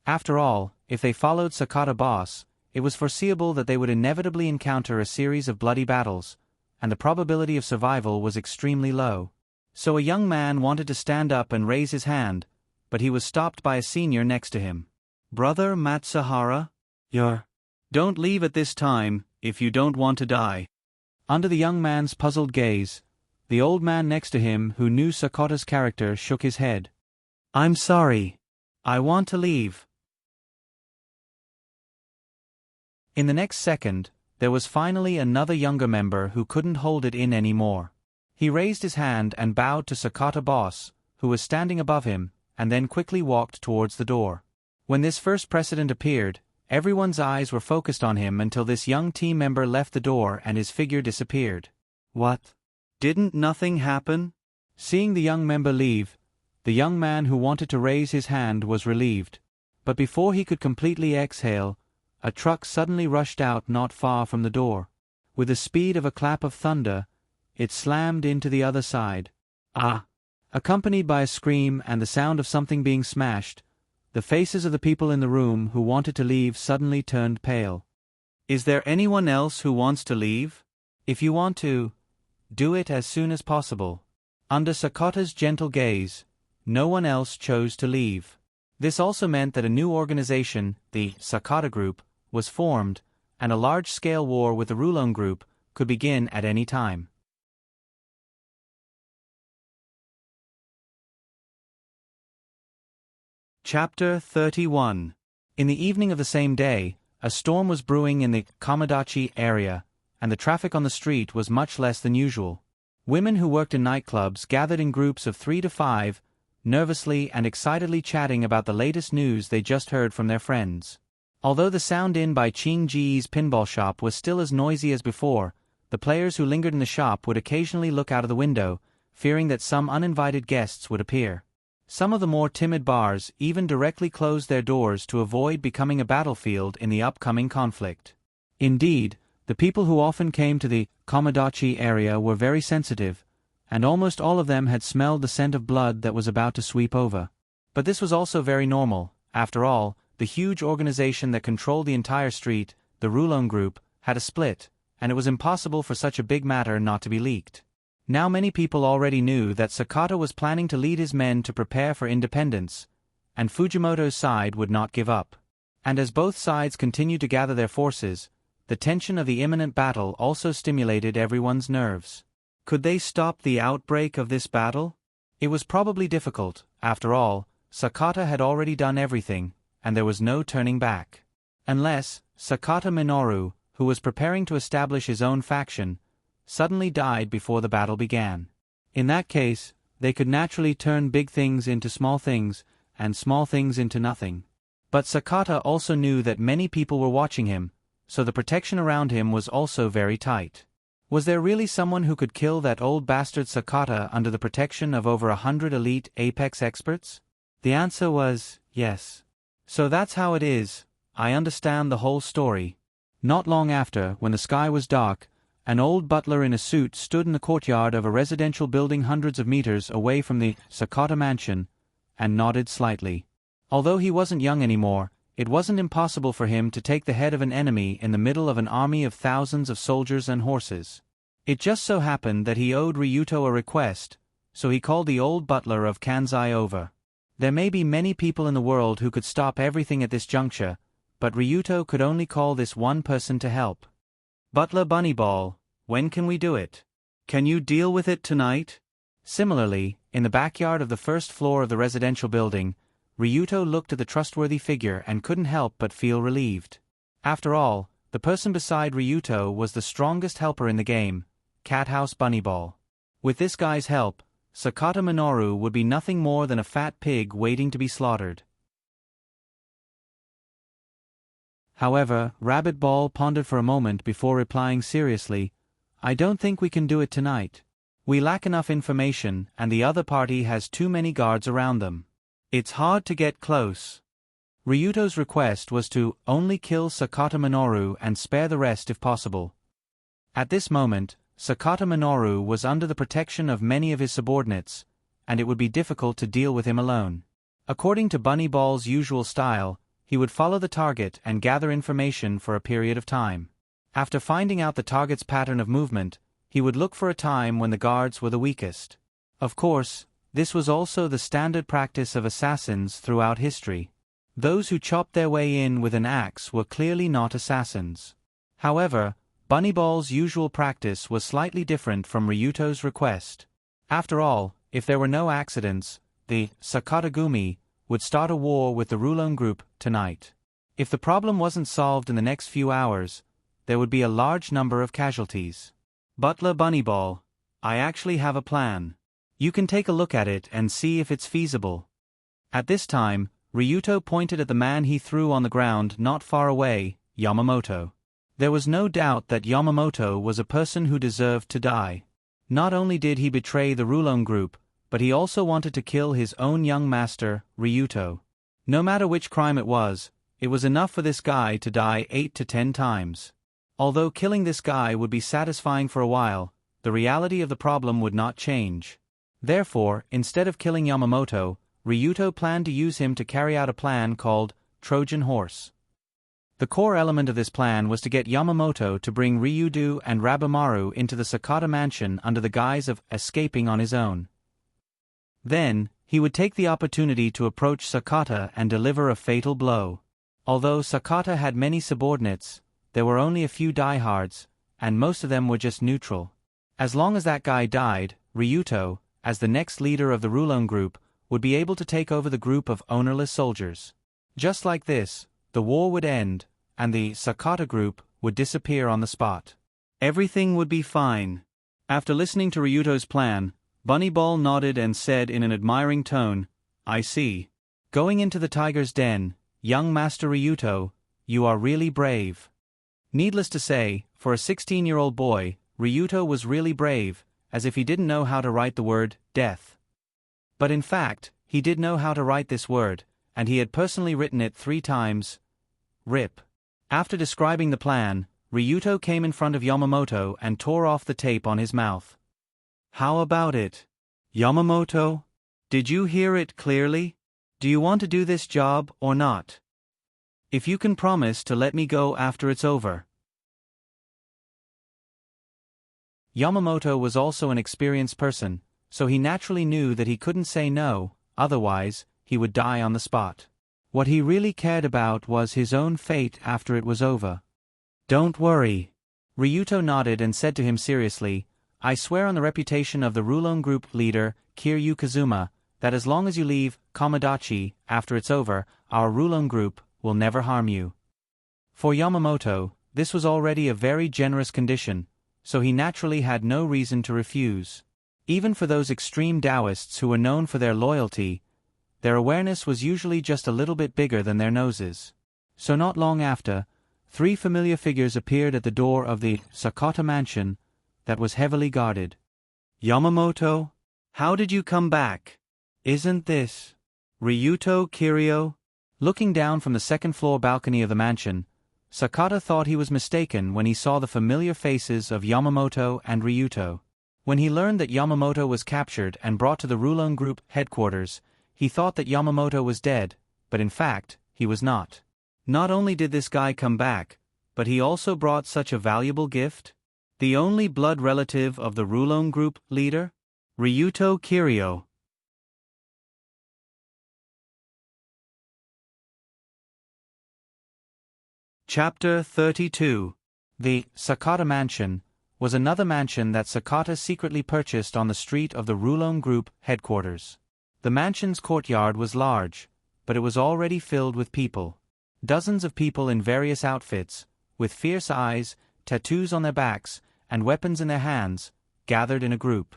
After all, if they followed Sakata Boss, it was foreseeable that they would inevitably encounter a series of bloody battles, and the probability of survival was extremely low. So a young man wanted to stand up and raise his hand, but he was stopped by a senior next to him. "Brother Matsuhara? Don't leave at this time, if you don't want to die." Under the young man's puzzled gaze, the old man next to him who knew Sakata's character shook his head. "I'm sorry. I want to leave." In the next second, there was finally another younger member who couldn't hold it in anymore. He raised his hand and bowed to Sakata Boss, who was standing above him, and then quickly walked towards the door. When this first precedent appeared, everyone's eyes were focused on him until this young team member left the door and his figure disappeared. "What? Didn't nothing happen?" Seeing the young member leave, the young man who wanted to raise his hand was relieved. But before he could completely exhale, a truck suddenly rushed out not far from the door. With the speed of a clap of thunder, it slammed into the other side. "Ah!" Accompanied by a scream and the sound of something being smashed, the faces of the people in the room who wanted to leave suddenly turned pale. "Is there anyone else who wants to leave? If you want to, do it as soon as possible." Under Sakata's gentle gaze, no one else chose to leave. This also meant that a new organization, the Sakata Group, was formed, and a large-scale war with the Rulon Group could begin at any time. Chapter 31. In the evening of the same day, a storm was brewing in the Komodachi area, and the traffic on the street was much less than usual. Women who worked in nightclubs gathered in groups of 3 to 5, nervously and excitedly chatting about the latest news they just heard from their friends. Although the sound in by Ching Ji's pinball shop was still as noisy as before, the players who lingered in the shop would occasionally look out of the window, fearing that some uninvited guests would appear. Some of the more timid bars even directly closed their doors to avoid becoming a battlefield in the upcoming conflict. Indeed, the people who often came to the Komodachi area were very sensitive, and almost all of them had smelled the scent of blood that was about to sweep over. But this was also very normal. After all, the huge organization that controlled the entire street, the Rulon Group, had a split, and it was impossible for such a big matter not to be leaked. Now many people already knew that Sakata was planning to lead his men to prepare for independence, and Fujimoto's side would not give up. And as both sides continued to gather their forces, the tension of the imminent battle also stimulated everyone's nerves. Could they stop the outbreak of this battle? It was probably difficult. After all, Sakata had already done everything, and there was no turning back. Unless Sakata Minoru, who was preparing to establish his own faction, suddenly died before the battle began. In that case, they could naturally turn big things into small things, and small things into nothing. But Sakata also knew that many people were watching him, so the protection around him was also very tight. Was there really someone who could kill that old bastard Sakata under the protection of over 100 elite Apex experts? The answer was yes. So that's how it is. I understand the whole story. Not long after, when the sky was dark, an old butler in a suit stood in the courtyard of a residential building hundreds of meters away from the Sakata mansion, and nodded slightly. Although he wasn't young anymore, it wasn't impossible for him to take the head of an enemy in the middle of an army of thousands of soldiers and horses. It just so happened that he owed Ryuto a request, so he called the old butler of Kanzai over. There may be many people in the world who could stop everything at this juncture, but Ryuto could only call this one person to help. "Butler Bunnyball, when can we do it? Can you deal with it tonight?" Similarly, in the backyard of the first floor of the residential building, Ryuto looked at the trustworthy figure and couldn't help but feel relieved. After all, the person beside Ryuto was the strongest helper in the game, Cat House Bunnyball. With this guy's help, Sakata Minoru would be nothing more than a fat pig waiting to be slaughtered. However, Rabbit Ball pondered for a moment before replying seriously, "I don't think we can do it tonight. We lack enough information, and the other party has too many guards around them. It's hard to get close." Ryuto's request was to only kill Sakata Minoru and spare the rest if possible. At this moment, Sakata Minoru was under the protection of many of his subordinates, and it would be difficult to deal with him alone. According to Bunny Ball's usual style, he would follow the target and gather information for a period of time. After finding out the target's pattern of movement, he would look for a time when the guards were the weakest. Of course, this was also the standard practice of assassins throughout history. Those who chopped their way in with an axe were clearly not assassins. However, Bunny Ball's usual practice was slightly different from Ryuto's request. After all, if there were no accidents, the Sakatagumi would start a war with the Rulon group tonight. If the problem wasn't solved in the next few hours, there would be a large number of casualties. "Butler Bunny Ball, I actually have a plan. You can take a look at it and see if it's feasible." At this time, Ryuto pointed at the man he threw on the ground not far away, Yamamoto. There was no doubt that Yamamoto was a person who deserved to die. Not only did he betray the Rulon group, but he also wanted to kill his own young master, Ryuto. No matter which crime it was enough for this guy to die 8 to 10 times. Although killing this guy would be satisfying for a while, the reality of the problem would not change. Therefore, instead of killing Yamamoto, Ryuto planned to use him to carry out a plan called Trojan Horse. The core element of this plan was to get Yamamoto to bring Ryudo and Rabimaru into the Sakata mansion under the guise of escaping on his own. Then, he would take the opportunity to approach Sakata and deliver a fatal blow. Although Sakata had many subordinates, there were only a few diehards, and most of them were just neutral. As long as that guy died, Ryuto, as the next leader of the Rulon group, would be able to take over the group of ownerless soldiers. Just like this, the war would end, and the Sakata group would disappear on the spot. Everything would be fine. After listening to Ryuto's plan, Bunny Ball nodded and said in an admiring tone, "I see. Going into the tiger's den, young Master Ryuto, you are really brave." Needless to say, for a 16-year-old boy, Ryuto was really brave, as if he didn't know how to write the word death. But in fact, he did know how to write this word, and he had personally written it 3 times. RIP. After describing the plan, Ryuto came in front of Yamamoto and tore off the tape on his mouth. "How about it? Yamamoto? Did you hear it clearly? Do you want to do this job or not? If you can promise to let me go after it's over." Yamamoto was also an experienced person, so he naturally knew that he couldn't say no, otherwise, he would die on the spot. What he really cared about was his own fate after it was over. "Don't worry." Ryuto nodded and said to him seriously, "I swear on the reputation of the Rulon group leader, Kiryu Kazuma, that as long as you leave Komodachi after it's over, our Rulon group will never harm you." For Yamamoto, this was already a very generous condition, so he naturally had no reason to refuse. Even for those extreme Taoists who were known for their loyalty, their awareness was usually just a little bit bigger than their noses. So not long after, 3 familiar figures appeared at the door of the Sakata mansion that was heavily guarded. "Yamamoto, how did you come back? Isn't this Ryuto Kiryu?" Looking down from the second-floor balcony of the mansion, Sakata thought he was mistaken when he saw the familiar faces of Yamamoto and Ryuto. When he learned that Yamamoto was captured and brought to the Rulon Group headquarters, he thought that Yamamoto was dead, but in fact, he was not. Not only did this guy come back, but he also brought such a valuable gift. The only blood relative of the Rulon Group leader? Ryuto Kiryu. Chapter 32. The Sakata Mansion was another mansion that Sakata secretly purchased on the street of the Rulon Group headquarters. The mansion's courtyard was large, but it was already filled with people. Dozens of people in various outfits, with fierce eyes, tattoos on their backs, and weapons in their hands, gathered in a group.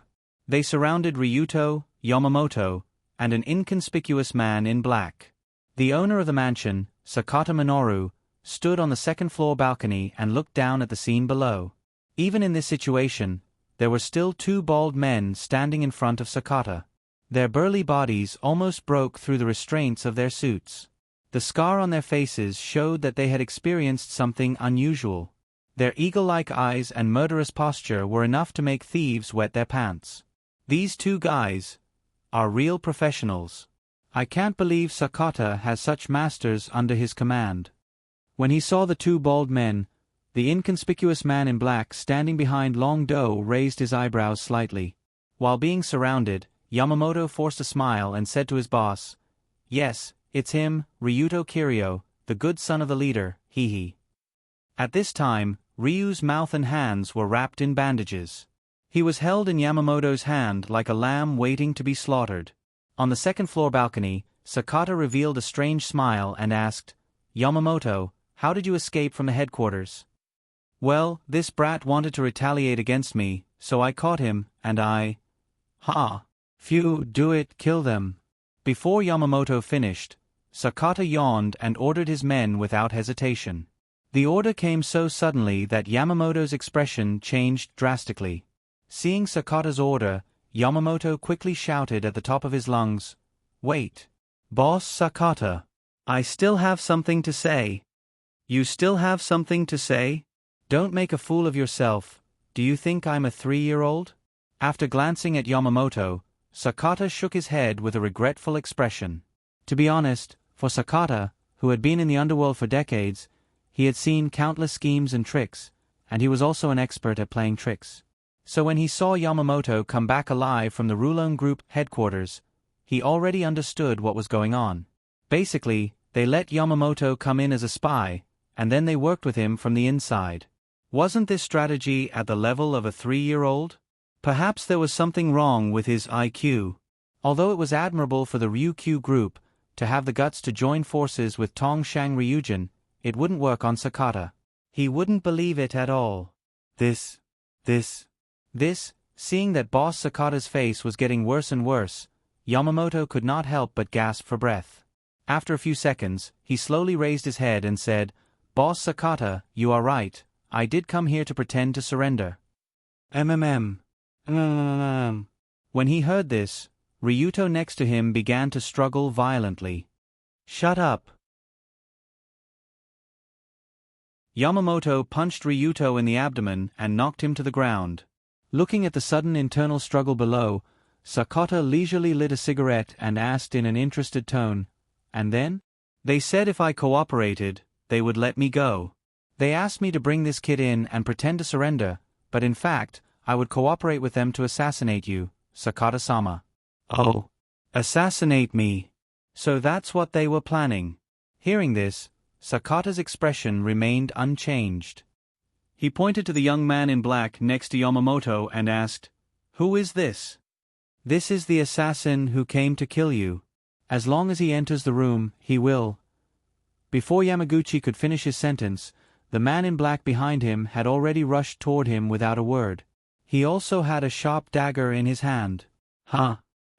They surrounded Ryuto, Yamamoto, and an inconspicuous man in black. The owner of the mansion, Sakata Minoru, stood on the second-floor balcony and looked down at the scene below. Even in this situation, there were still two bald men standing in front of Sakata. Their burly bodies almost broke through the restraints of their suits. The scar on their faces showed that they had experienced something unusual. Their eagle-like eyes and murderous posture were enough to make thieves wet their pants. These two guys are real professionals. I can't believe Sakata has such masters under his command. When he saw the two bald men, the inconspicuous man in black standing behind Long Do raised his eyebrows slightly. While being surrounded, Yamamoto forced a smile and said to his boss, "Yes, it's him, Ryuto Kiryu, the good son of the leader, hee." At this time, Ryu's mouth and hands were wrapped in bandages. He was held in Yamamoto's hand like a lamb waiting to be slaughtered. On the second-floor balcony, Sakata revealed a strange smile and asked, "Yamamoto, how did you escape from the headquarters?" "Well, this brat wanted to retaliate against me, so I caught him, and I... Ha! Phew, do it, kill them." Before Yamamoto finished, Sakata yawned and ordered his men without hesitation. The order came so suddenly that Yamamoto's expression changed drastically. Seeing Sakata's order, Yamamoto quickly shouted at the top of his lungs, "Wait! Boss Sakata! I still have something to say." "You still have something to say? Don't make a fool of yourself. Do you think I'm a 3-year-old? After glancing at Yamamoto, Sakata shook his head with a regretful expression. To be honest, for Sakata, who had been in the underworld for decades, he had seen countless schemes and tricks, and he was also an expert at playing tricks. So when he saw Yamamoto come back alive from the Rulon Group headquarters, he already understood what was going on. Basically, they let Yamamoto come in as a spy, and then they worked with him from the inside. Wasn't this strategy at the level of a 3-year-old? Perhaps there was something wrong with his IQ. Although it was admirable for the Ryukyu Group to have the guts to join forces with Tongshang Ryujin, it wouldn't work on Sakata. He wouldn't believe it at all. This, seeing that Boss Sakata's face was getting worse and worse, Yamamoto could not help but gasp for breath. After a few seconds, he slowly raised his head and said, "Boss Sakata, you are right. I did come here to pretend to surrender." When he heard this, Ryuto next to him began to struggle violently. "Shut up." Yamamoto punched Ryuto in the abdomen and knocked him to the ground. Looking at the sudden internal struggle below, Sakata leisurely lit a cigarette and asked in an interested tone, "And then?" "They said if I cooperated, they would let me go. They asked me to bring this kid in and pretend to surrender, but in fact, I would cooperate with them to assassinate you, Sakata-sama." "Oh, assassinate me. So that's what they were planning." Hearing this, Sakata's expression remained unchanged. He pointed to the young man in black next to Yamamoto and asked, "Who is this?" "This is the assassin who came to kill you. As long as he enters the room, he will." Before Yamaguchi could finish his sentence, the man in black behind him had already rushed toward him without a word. He also had a sharp dagger in his hand.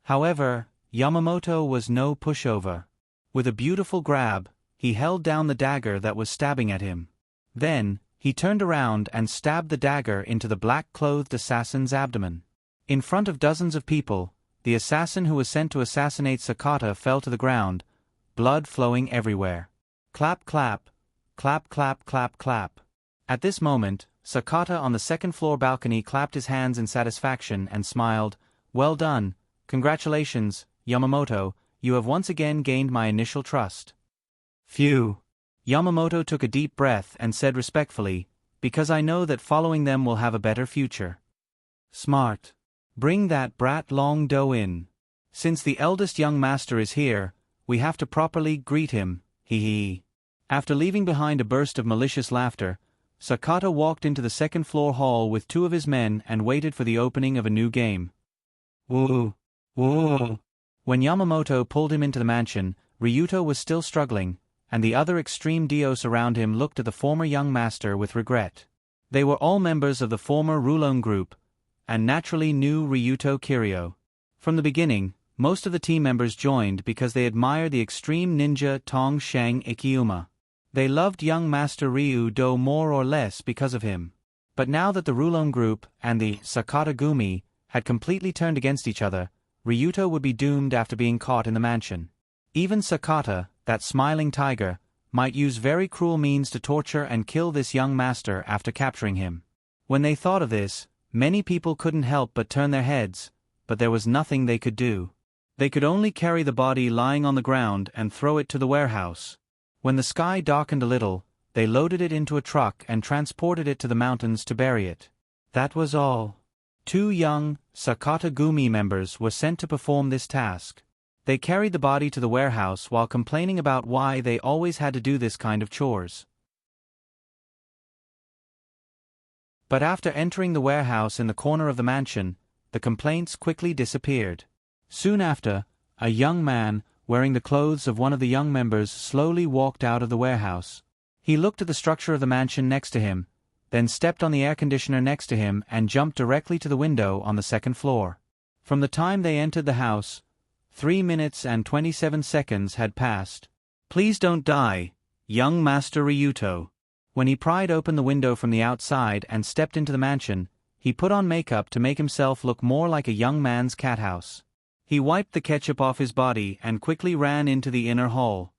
However, Yamamoto was no pushover. With a beautiful grab, he held down the dagger that was stabbing at him. Then, he turned around and stabbed the dagger into the black-clothed assassin's abdomen. In front of dozens of people, the assassin who was sent to assassinate Sakata fell to the ground, blood flowing everywhere. Clap clap, clap clap clap clap. At this moment, Sakata on the second-floor balcony clapped his hands in satisfaction and smiled. "Well done. Congratulations, Yamamoto, you have once again gained my initial trust." "Phew." Yamamoto took a deep breath and said respectfully, "Because I know that following them will have a better future." "Smart. Bring that brat Long Do in. Since the eldest young master is here, we have to properly greet him, hee." After leaving behind a burst of malicious laughter, Sakata walked into the second-floor hall with two of his men and waited for the opening of a new game. Woo! Woo! When Yamamoto pulled him into the mansion, Ryuto was still struggling, and the other extreme dios around him looked at the former young master with regret. They were all members of the former Rulon group, and naturally knew Ryuto Kiryu. From the beginning, most of the team members joined because they admired the extreme ninja Tong Sheng Ikiuma. They loved young Master Ryu-Do more or less because of him. But now that the Rulon group and the Sakata Gumi had completely turned against each other, Ryuto would be doomed after being caught in the mansion. Even Sakata, that smiling tiger, might use very cruel means to torture and kill this young master after capturing him. When they thought of this, many people couldn't help but turn their heads, but there was nothing they could do. They could only carry the body lying on the ground and throw it to the warehouse. When the sky darkened a little, they loaded it into a truck and transported it to the mountains to bury it. That was all. 2 young Sakata Gumi members were sent to perform this task. They carried the body to the warehouse while complaining about why they always had to do this kind of chores. But after entering the warehouse in the corner of the mansion, the complaints quickly disappeared. Soon after, a young man, wearing the clothes of one of the young members, slowly walked out of the warehouse. He looked at the structure of the mansion next to him, then stepped on the air conditioner next to him and jumped directly to the window on the 2nd floor. From the time they entered the house, 3 minutes and 27 seconds had passed. Please don't die, young Master Ryuto. When he pried open the window from the outside and stepped into the mansion, he put on makeup to make himself look more like a young man's cat house. He wiped the ketchup off his body and quickly ran into the inner hall.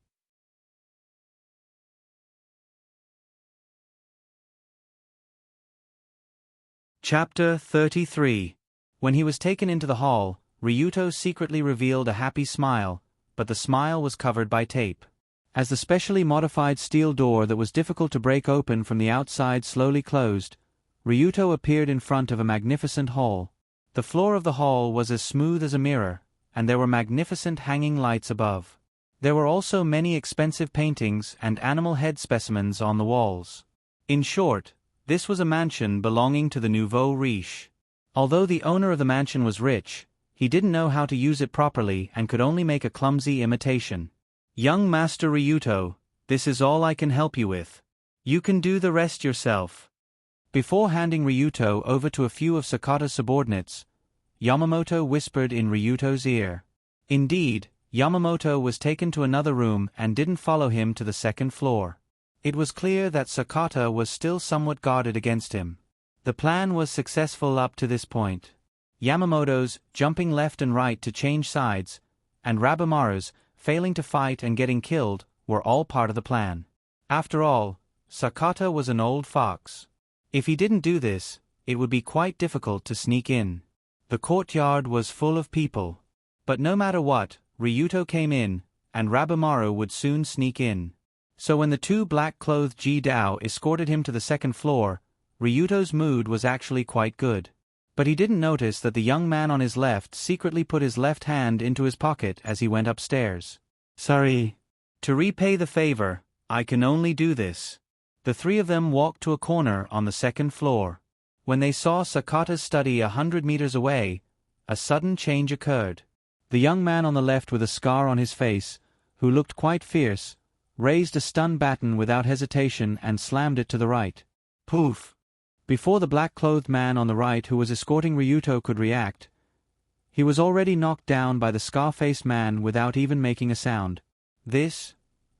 Chapter 33. When he was taken into the hall, Ryuto secretly revealed a happy smile, but the smile was covered by tape. As the specially modified steel door that was difficult to break open from the outside slowly closed, Ryuto appeared in front of a magnificent hall. The floor of the hall was as smooth as a mirror, and there were magnificent hanging lights above. There were also many expensive paintings and animal head specimens on the walls. In short, this was a mansion belonging to the nouveau riche. Although the owner of the mansion was rich, he didn't know how to use it properly and could only make a clumsy imitation. Young Master Ryuto, this is all I can help you with. You can do the rest yourself. Before handing Ryuto over to a few of Sakata's subordinates, Yamamoto whispered in Ryuto's ear. Indeed, Yamamoto was taken to another room and didn't follow him to the 2nd floor. It was clear that Sakata was still somewhat guarded against him. The plan was successful up to this point. Yamamoto's jumping left and right to change sides, and Rabimaru's failing to fight and getting killed, were all part of the plan. After all, Sakata was an old fox. If he didn't do this, it would be quite difficult to sneak in. The courtyard was full of people. But no matter what, Ryuto came in, and Rabimaru would soon sneak in. So when the 2 black-clothed Ji-Dao escorted him to the 2nd floor, Ryuto's mood was actually quite good. But he didn't notice that the young man on his left secretly put his left hand into his pocket as he went upstairs. Sorry. To repay the favor, I can only do this. The 3 of them walked to a corner on the 2nd floor. When they saw Sakata's study 100 meters away, a sudden change occurred. The young man on the left with a scar on his face, who looked quite fierce, raised a stun baton without hesitation and slammed it to the right. Poof! Before the black-clothed man on the right who was escorting Ryuto could react, he was already knocked down by the scar-faced man without even making a sound.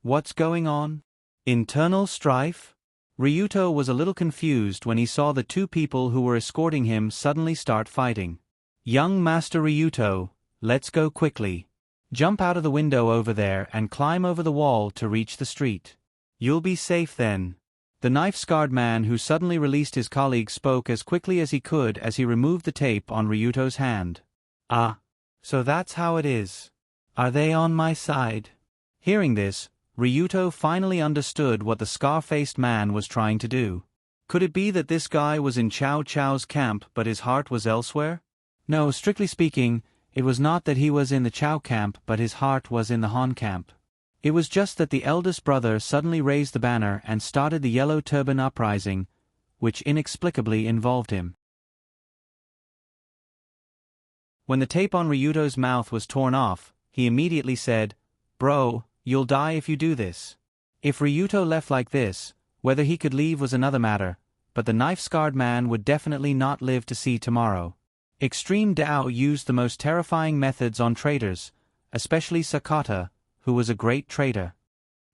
What's going on? Internal strife? Ryuto was a little confused when he saw the 2 people who were escorting him suddenly start fighting. Young Master Ryuto, let's go quickly. Jump out of the window over there and climb over the wall to reach the street. You'll be safe then. The knife-scarred man who suddenly released his colleague spoke as quickly as he could as he removed the tape on Ryuto's hand. Ah, so that's how it is. Are they on my side? Hearing this, Ryuto finally understood what the scar-faced man was trying to do. Could it be that this guy was in Chow Chow's camp but his heart was elsewhere? No, strictly speaking, it was not that he was in the Chow camp but his heart was in the Han camp. It was just that the eldest brother suddenly raised the banner and started the Yellow Turban Uprising, which inexplicably involved him. When the tape on Ryuto's mouth was torn off, he immediately said, "Bro, you'll die if you do this." If Ryuto left like this, whether he could leave was another matter, but the knife-scarred man would definitely not live to see tomorrow. Extreme Dao used the most terrifying methods on traders, especially Sakata, who was a great trader.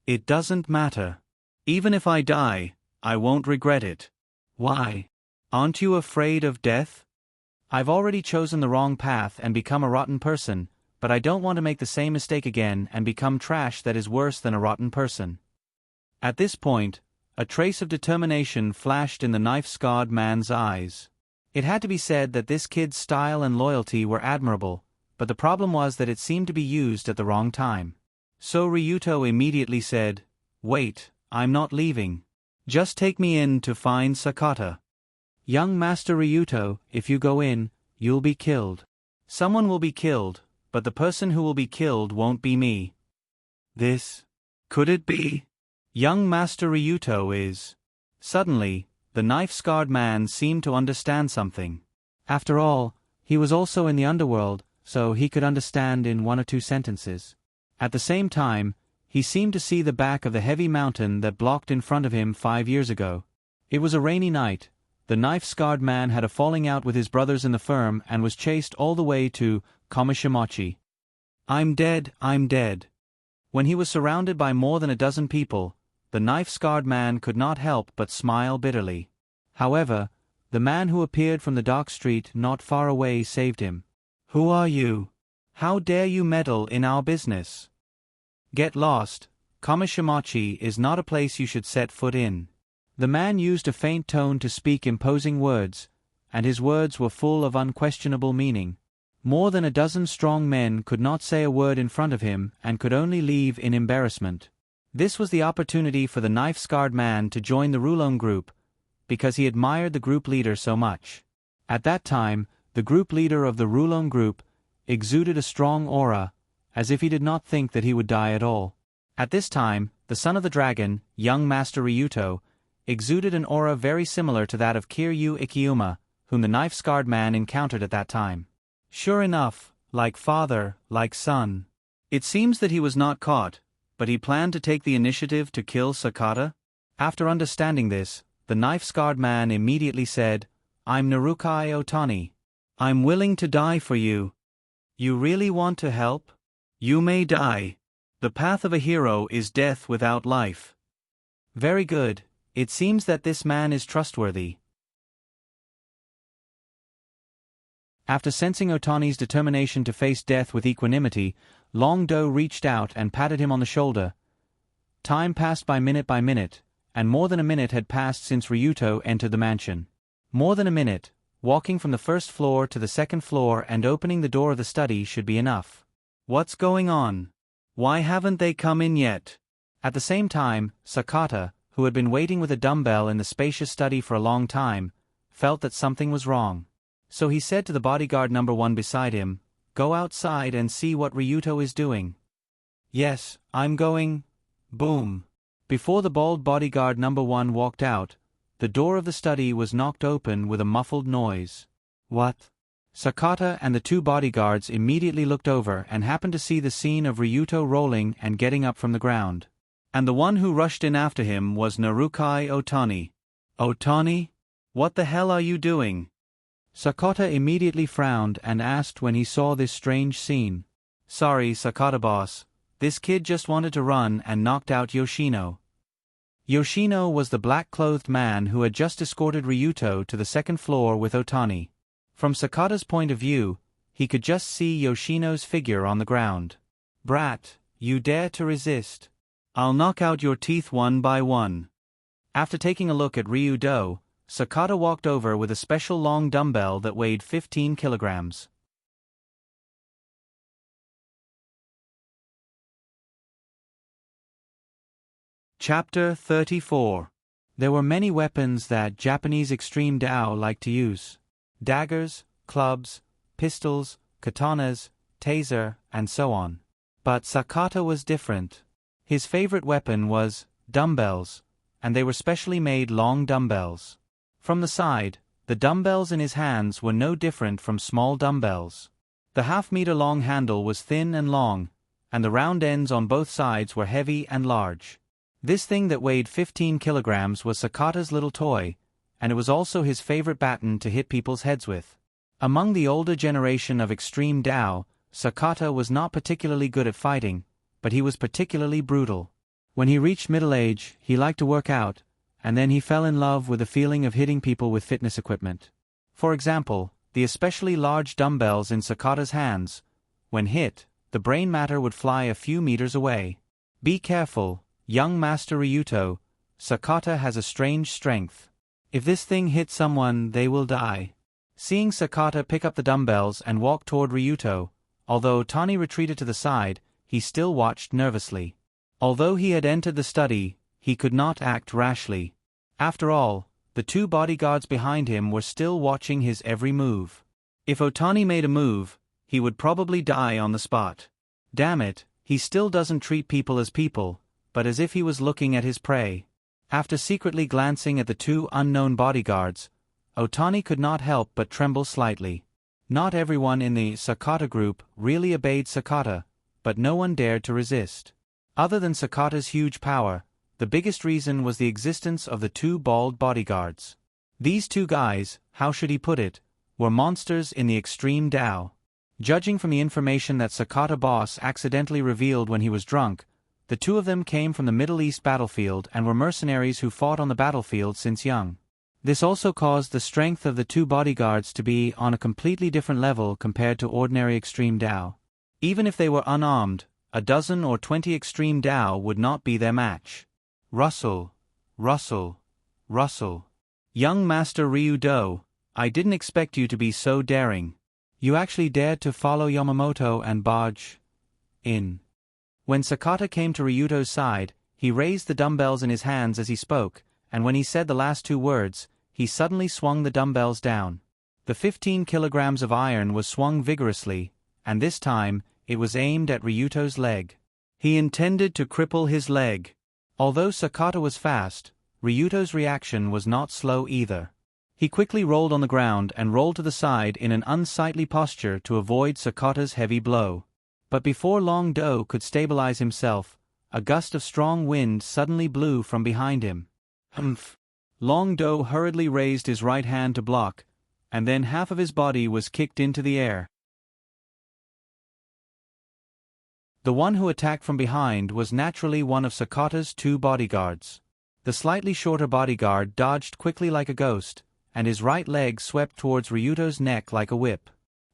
It doesn't matter. Even if I die, I won't regret it. Why? Aren't you afraid of death? I've already chosen the wrong path and become a rotten person, but I don't want to make the same mistake again and become trash that is worse than a rotten person. At this point, a trace of determination flashed in the knife-scarred man's eyes. It had to be said that this kid's style and loyalty were admirable, but the problem was that it seemed to be used at the wrong time. So Ryuto immediately said, "Wait, I'm not leaving. Just take me in to find Sakata." "Young Master Ryuto, if you go in, you'll be killed." "Someone will be killed, but the person who will be killed won't be me." "This? Could it be? Young Master Ryuto is..." Suddenly, the knife-scarred man seemed to understand something. After all, he was also in the underworld, so he could understand in 1 or 2 sentences. At the same time, he seemed to see the back of the heavy mountain that blocked in front of him 5 years ago. It was a rainy night. The knife-scarred man had a falling out with his brothers in the firm and was chased all the way to Komishimachi. I'm dead. When he was surrounded by more than a dozen people, the knife-scarred man could not help but smile bitterly. However, the man who appeared from the dark street not far away saved him. "Who are you? How dare you meddle in our business? Get lost. Komishimachi is not a place you should set foot in." The man used a faint tone to speak imposing words, and his words were full of unquestionable meaning. More than a dozen strong men could not say a word in front of him and could only leave in embarrassment. This was the opportunity for the knife-scarred man to join the Rulon group, because he admired the group leader so much. At that time, the group leader of the Rulon group exuded a strong aura, as if he did not think that he would die at all. At this time, the son of the dragon, young Master Ryuto, exuded an aura very similar to that of Kiryu Ikiuma, whom the knife-scarred man encountered at that time. Sure enough, like father, like son. It seems that he was not caught, but he planned to take the initiative to kill Sakata? After understanding this, the knife-scarred man immediately said, "I'm Narukai Otani. I'm willing to die for you. You really want to help? You may die. The path of a hero is death without life." Very good. It seems that this man is trustworthy. After sensing Otani's determination to face death with equanimity, Long Do reached out and patted him on the shoulder. Time passed by minute, and more than a minute had passed since Ryuto entered the mansion. More than a minute, walking from the first floor to the second floor and opening the door of the study should be enough. What's going on? Why haven't they come in yet? At the same time, Sakata, who had been waiting with a dumbbell in the spacious study for a long time, felt that something was wrong. So he said to the bodyguard number 1 beside him, "Go outside and see what Ryuto is doing." "Yes, I'm going." Boom. Before the bald bodyguard number 1 walked out, the door of the study was knocked open with a muffled noise. What? Sakata and the 2 bodyguards immediately looked over and happened to see the scene of Ryuto rolling and getting up from the ground. And the one who rushed in after him was Narukai Otani. "Otani? What the hell are you doing?" Sakata immediately frowned and asked when he saw this strange scene. "Sorry, Sakata boss. This kid just wanted to run and knocked out Yoshino." Yoshino was the black-clothed man who had just escorted Ryuto to the second floor with Otani. From Sakata's point of view, he could just see Yoshino's figure on the ground. "Brat, you dare to resist? I'll knock out your teeth one by one." After taking a look at Ryudo, Sakata walked over with a special long dumbbell that weighed 15 kilograms. Chapter 34. There were many weapons that Japanese extreme Dao liked to use. Daggers, clubs, pistols, katanas, taser, and so on. But Sakata was different. His favorite weapon was dumbbells, and they were specially made long dumbbells. From the side, the dumbbells in his hands were no different from small dumbbells. The half-meter-long handle was thin and long, and the round ends on both sides were heavy and large. This thing that weighed 15 kilograms was Sakata's little toy, and it was also his favorite baton to hit people's heads with. Among the older generation of extreme Tao, Sakata was not particularly good at fighting, but he was particularly brutal. When he reached middle age, he liked to work out, and then he fell in love with the feeling of hitting people with fitness equipment. For example, the especially large dumbbells in Sakata's hands. When hit, the brain matter would fly a few meters away. Be careful, young Master Ryuto. Sakata has a strange strength. If this thing hits someone, they will die. Seeing Sakata pick up the dumbbells and walk toward Ryuto, although Otani retreated to the side, he still watched nervously. Although he had entered the study, he could not act rashly. After all, the two bodyguards behind him were still watching his every move. If Otani made a move, he would probably die on the spot. Damn it, he still doesn't treat people as people, but as if he was looking at his prey. After secretly glancing at the two unknown bodyguards, Otani could not help but tremble slightly. Not everyone in the Sakata group really obeyed Sakata, but no one dared to resist. Other than Sakata's huge power, the biggest reason was the existence of the two bald bodyguards. These two guys, how should he put it, were monsters in the extreme Tao. Judging from the information that Sakata boss accidentally revealed when he was drunk, the two of them came from the Middle East battlefield and were mercenaries who fought on the battlefield since young. This also caused the strength of the two bodyguards to be on a completely different level compared to ordinary extreme Tao. Even if they were unarmed, a dozen or 20 extreme Tao would not be their match. Rustle, rustle, rustle. Young Master Ryudo, I didn't expect you to be so daring. You actually dared to follow Yamamoto and barge in. When Sakata came to Ryuto's side, he raised the dumbbells in his hands as he spoke, and when he said the last two words, he suddenly swung the dumbbells down. The 15 kilograms of iron was swung vigorously, and this time, it was aimed at Ryuto's leg. He intended to cripple his leg. Although Sakata was fast, Ryuto's reaction was not slow either. He quickly rolled on the ground and rolled to the side in an unsightly posture to avoid Sakata's heavy blow. But before Long Do could stabilize himself, a gust of strong wind suddenly blew from behind him. Humph! Long Do hurriedly raised his right hand to block, and then half of his body was kicked into the air. The one who attacked from behind was naturally one of Sakata's two bodyguards. The slightly shorter bodyguard dodged quickly like a ghost, and his right leg swept towards Ryuto's neck like a whip.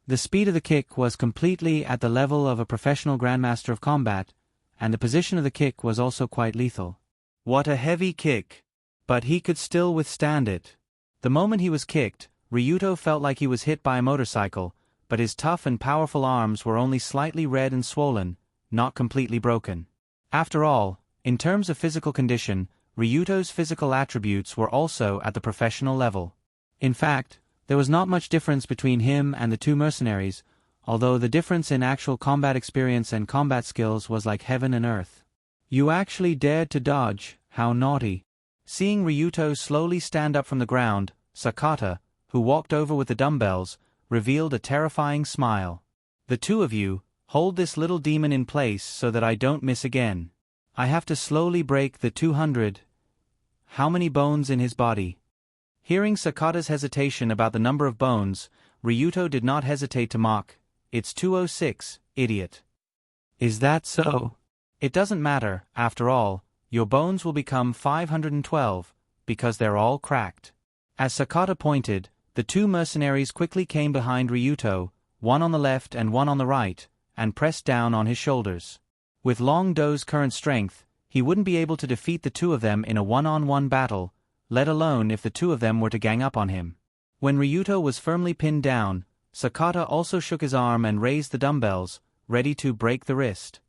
The speed of the kick was completely at the level of a professional grandmaster of combat, and the position of the kick was also quite lethal. What a heavy kick! But he could still withstand it. The moment he was kicked, Ryuto felt like he was hit by a motorcycle, but his tough and powerful arms were only slightly red and swollen, not completely broken. After all, in terms of physical condition, Ryuto's physical attributes were also at the professional level. In fact, there was not much difference between him and the two mercenaries, although the difference in actual combat experience and combat skills was like heaven and earth. You actually dared to dodge, how naughty. Seeing Ryuto slowly stand up from the ground, Sakata, who walked over with the dumbbells, revealed a terrifying smile. The two of you, hold this little demon in place so that I don't miss again. I have to slowly break the 200. How many bones in his body? Hearing Sakata's hesitation about the number of bones, Ryuto did not hesitate to mock. It's 206, idiot. Is that so? It doesn't matter, after all, your bones will become 512, because they're all cracked. As Sakata pointed, the two mercenaries quickly came behind Ryuto, one on the left and one on the right, and pressed down on his shoulders. With Long Do's current strength, he wouldn't be able to defeat the two of them in a one-on-one battle, let alone if the two of them were to gang up on him. When Ryuto was firmly pinned down, Sakata also shook his arm and raised the dumbbells, ready to break the wrist.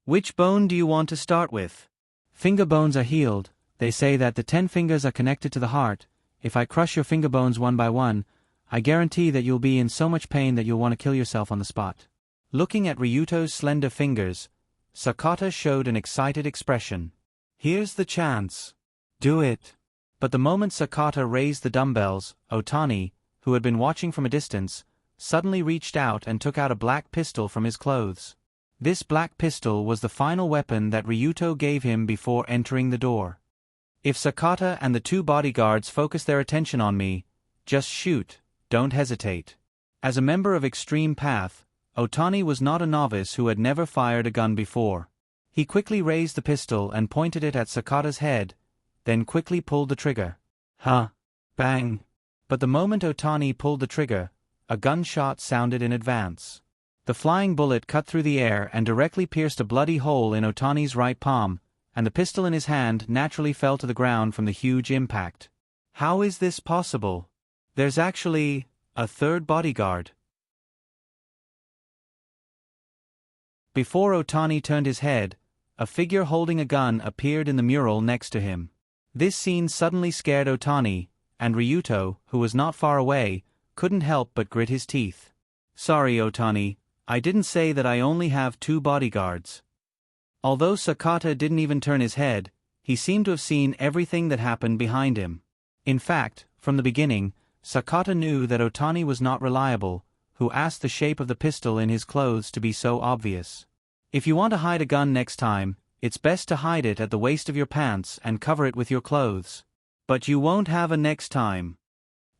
Which bone do you want to start with? Finger bones are healed. They say that the 10 fingers are connected to the heart. If I crush your finger bones one by one, I guarantee that you'll be in so much pain that you'll want to kill yourself on the spot. Looking at Ryuto's slender fingers, Sakata showed an excited expression. Here's the chance. Do it. But the moment Sakata raised the dumbbells, Otani, who had been watching from a distance, suddenly reached out and took out a black pistol from his clothes. This black pistol was the final weapon that Ryuto gave him before entering the door. If Sakata and the two bodyguards focus their attention on me, just shoot, don't hesitate. As a member of Extreme Path, Otani was not a novice who had never fired a gun before. He quickly raised the pistol and pointed it at Sakata's head, then quickly pulled the trigger. Huh! Bang! But the moment Otani pulled the trigger, a gunshot sounded in advance. The flying bullet cut through the air and directly pierced a bloody hole in Otani's right palm, and the pistol in his hand naturally fell to the ground from the huge impact. How is this possible? There's actually a third bodyguard. Before Otani turned his head, a figure holding a gun appeared in the mural next to him. This scene suddenly scared Otani, and Ryuto, who was not far away, couldn't help but grit his teeth. Sorry, Otani, I didn't say that I only have 2 bodyguards. Although Sakata didn't even turn his head, he seemed to have seen everything that happened behind him. In fact, from the beginning, Sakata knew that Otani was not reliable, who asked the shape of the pistol in his clothes to be so obvious. If you want to hide a gun next time, it's best to hide it at the waist of your pants and cover it with your clothes. But you won't have a next time.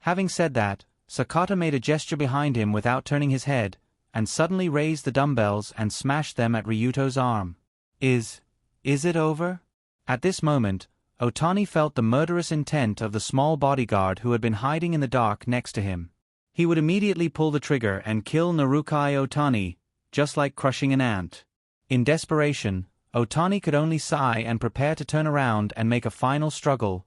Having said that, Sakata made a gesture behind him without turning his head, and suddenly raised the dumbbells and smashed them at Ryuto's arm. Is it over? At this moment, Otani felt the murderous intent of the small bodyguard who had been hiding in the dark next to him. He would immediately pull the trigger and kill Narukai Otani, just like crushing an ant. In desperation, Otani could only sigh and prepare to turn around and make a final struggle.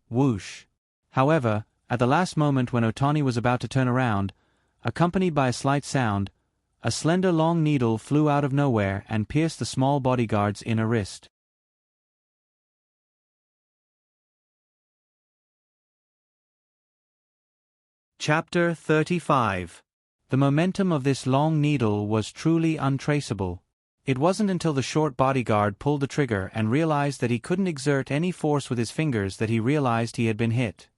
Whoosh! However, at the last moment when Otani was about to turn around, accompanied by a slight sound, a slender long needle flew out of nowhere and pierced the small bodyguard's inner wrist. Chapter 35. The momentum of this long needle was truly untraceable. It wasn't until the short bodyguard pulled the trigger and realized that he couldn't exert any force with his fingers that he realized he had been hit.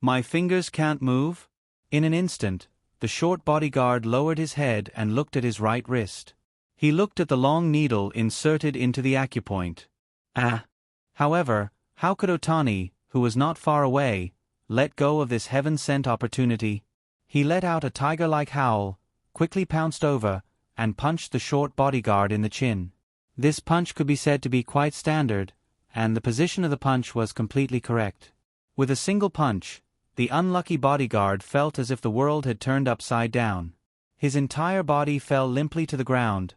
My fingers can't move? In an instant, the short bodyguard lowered his head and looked at his right wrist. He looked at the long needle inserted into the acupoint. However, how could Otani, who was not far away, let go of this heaven-sent opportunity? He let out a tiger-like howl, quickly pounced over, and punched the short bodyguard in the chin. This punch could be said to be quite standard, and the position of the punch was completely correct. With a single punch, the unlucky bodyguard felt as if the world had turned upside down. His entire body fell limply to the ground.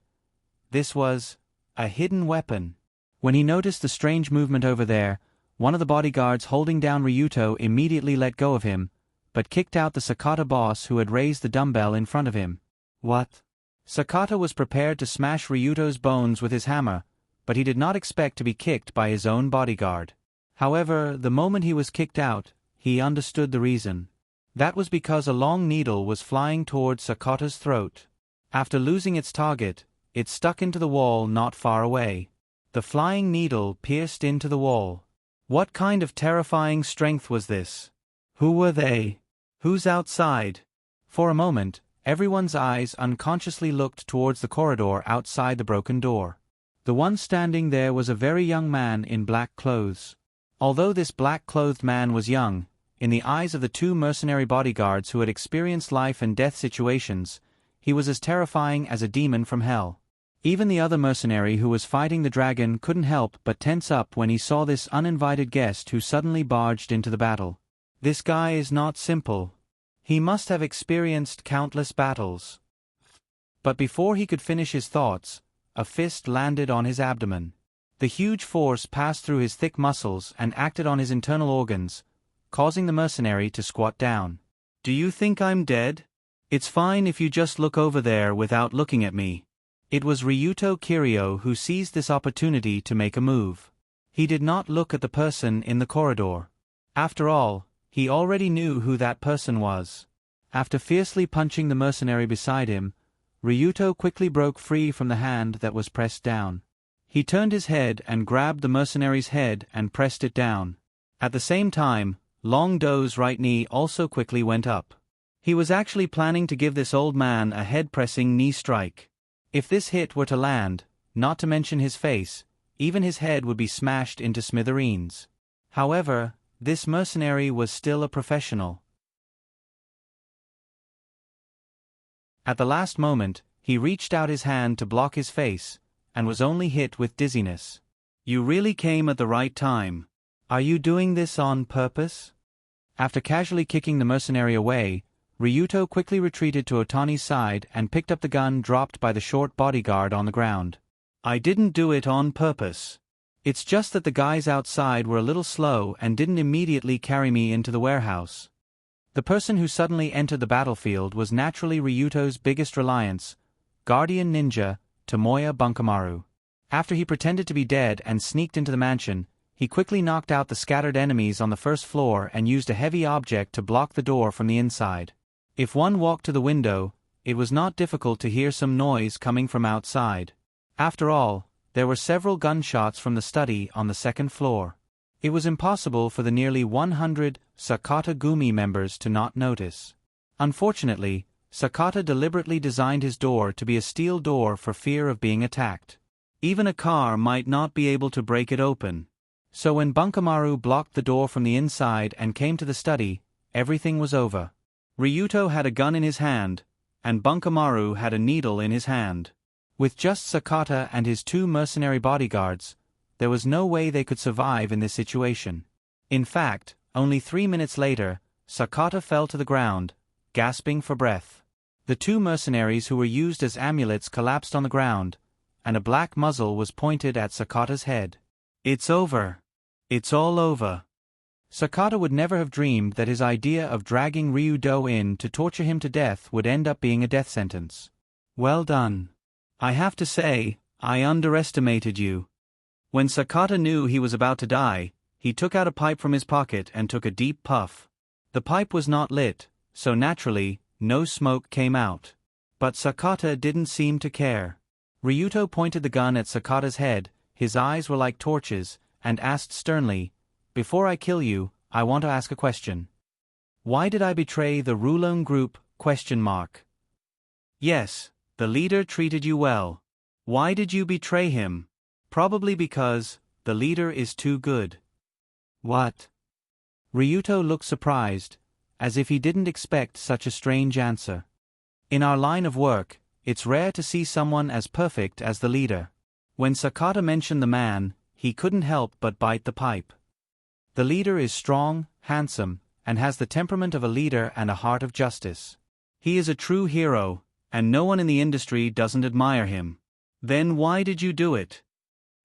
This was a hidden weapon. When he noticed the strange movement over there, one of the bodyguards holding down Ryuto immediately let go of him, but kicked out the Sakata boss who had raised the dumbbell in front of him. What? Sakata was prepared to smash Ryuto's bones with his hammer, but he did not expect to be kicked by his own bodyguard. However, the moment he was kicked out, he understood the reason. That was because a long needle was flying towards Sakata's throat. After losing its target, it stuck into the wall not far away. The flying needle pierced into the wall. What kind of terrifying strength was this? Who were they? Who's outside? For a moment, everyone's eyes unconsciously looked towards the corridor outside the broken door. The one standing there was a very young man in black clothes. Although this black-clothed man was young, in the eyes of the 2 mercenary bodyguards who had experienced life and death situations, he was as terrifying as a demon from hell. Even the other mercenary who was fighting the dragon couldn't help but tense up when he saw this uninvited guest who suddenly barged into the battle. This guy is not simple. He must have experienced countless battles. But before he could finish his thoughts, a fist landed on his abdomen. The huge force passed through his thick muscles and acted on his internal organs, causing the mercenary to squat down. Do you think I'm dead? It's fine if you just look over there without looking at me. It was Ryuto Kiryu who seized this opportunity to make a move. He did not look at the person in the corridor. After all, he already knew who that person was. After fiercely punching the mercenary beside him, Ryuto quickly broke free from the hand that was pressed down. He turned his head and grabbed the mercenary's head and pressed it down. At the same time, Long Do's right knee also quickly went up. He was actually planning to give this old man a head-pressing knee strike. If this hit were to land, not to mention his face, even his head would be smashed into smithereens. However, this mercenary was still a professional. At the last moment, he reached out his hand to block his face, and was only hit with dizziness. You really came at the right time. Are you doing this on purpose? After casually kicking the mercenary away, Ryuto quickly retreated to Otani's side and picked up the gun dropped by the short bodyguard on the ground. I didn't do it on purpose. It's just that the guys outside were a little slow and didn't immediately carry me into the warehouse. The person who suddenly entered the battlefield was naturally Ryuto's biggest reliance, guardian ninja, Tomoya Bunkamaru. After he pretended to be dead and sneaked into the mansion, he quickly knocked out the scattered enemies on the first floor and used a heavy object to block the door from the inside. If one walked to the window, it was not difficult to hear some noise coming from outside. After all, there were several gunshots from the study on the second floor. It was impossible for the nearly 100 Sakata Gumi members to not notice. Unfortunately, Sakata deliberately designed his door to be a steel door for fear of being attacked. Even a car might not be able to break it open. So when Bunkamaru blocked the door from the inside and came to the study, everything was over. Ryuto had a gun in his hand, and Bunkamaru had a needle in his hand. With just Sakata and his 2 mercenary bodyguards, there was no way they could survive in this situation. In fact, only 3 minutes later, Sakata fell to the ground, gasping for breath. The 2 mercenaries who were used as amulets collapsed on the ground, and a black muzzle was pointed at Sakata's head. It's over. It's all over. Sakata would never have dreamed that his idea of dragging Ryudo in to torture him to death would end up being a death sentence. Well done. I have to say, I underestimated you. When Sakata knew he was about to die, he took out a pipe from his pocket and took a deep puff. The pipe was not lit, so naturally, no smoke came out. But Sakata didn't seem to care. Ryuto pointed the gun at Sakata's head, his eyes were like torches, and asked sternly, "Before I kill you, I want to ask a question. Why did I betray the Rulon group? Yes, the leader treated you well. Why did you betray him? Probably because the leader is too good." What? Ryuto looked surprised, as if he didn't expect such a strange answer. In our line of work, it's rare to see someone as perfect as the leader. When Sakata mentioned the man, he couldn't help but bite the pipe. The leader is strong, handsome, and has the temperament of a leader and a heart of justice. He is a true hero, and no one in the industry doesn't admire him. Then why did you do it?